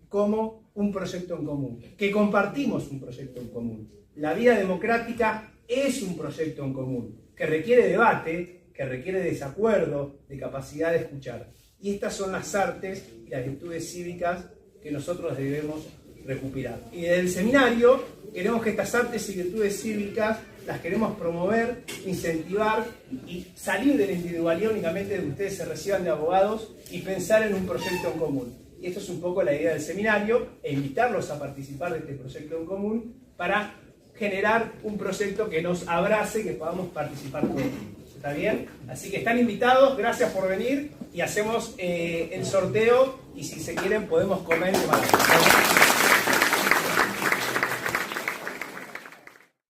como un proyecto en común, que compartimos un proyecto en común. La vida democrática es un proyecto en común, que requiere debate, que requiere desacuerdo, de capacidad de escuchar. Y estas son las artes y las virtudes cívicas que nosotros debemos recuperar. Y desde el seminario queremos que estas artes y virtudes cívicas las queremos promover, incentivar y salir de la individualidad únicamente de que ustedes se reciban de abogados y pensar en un proyecto en común. Y esto es un poco la idea del seminario, e invitarlos a participar de este proyecto en común para generar un proyecto que nos abrace, que podamos participar todos. ¿Está bien? Así que están invitados, gracias por venir y hacemos el sorteo y si se quieren podemos comer y demás.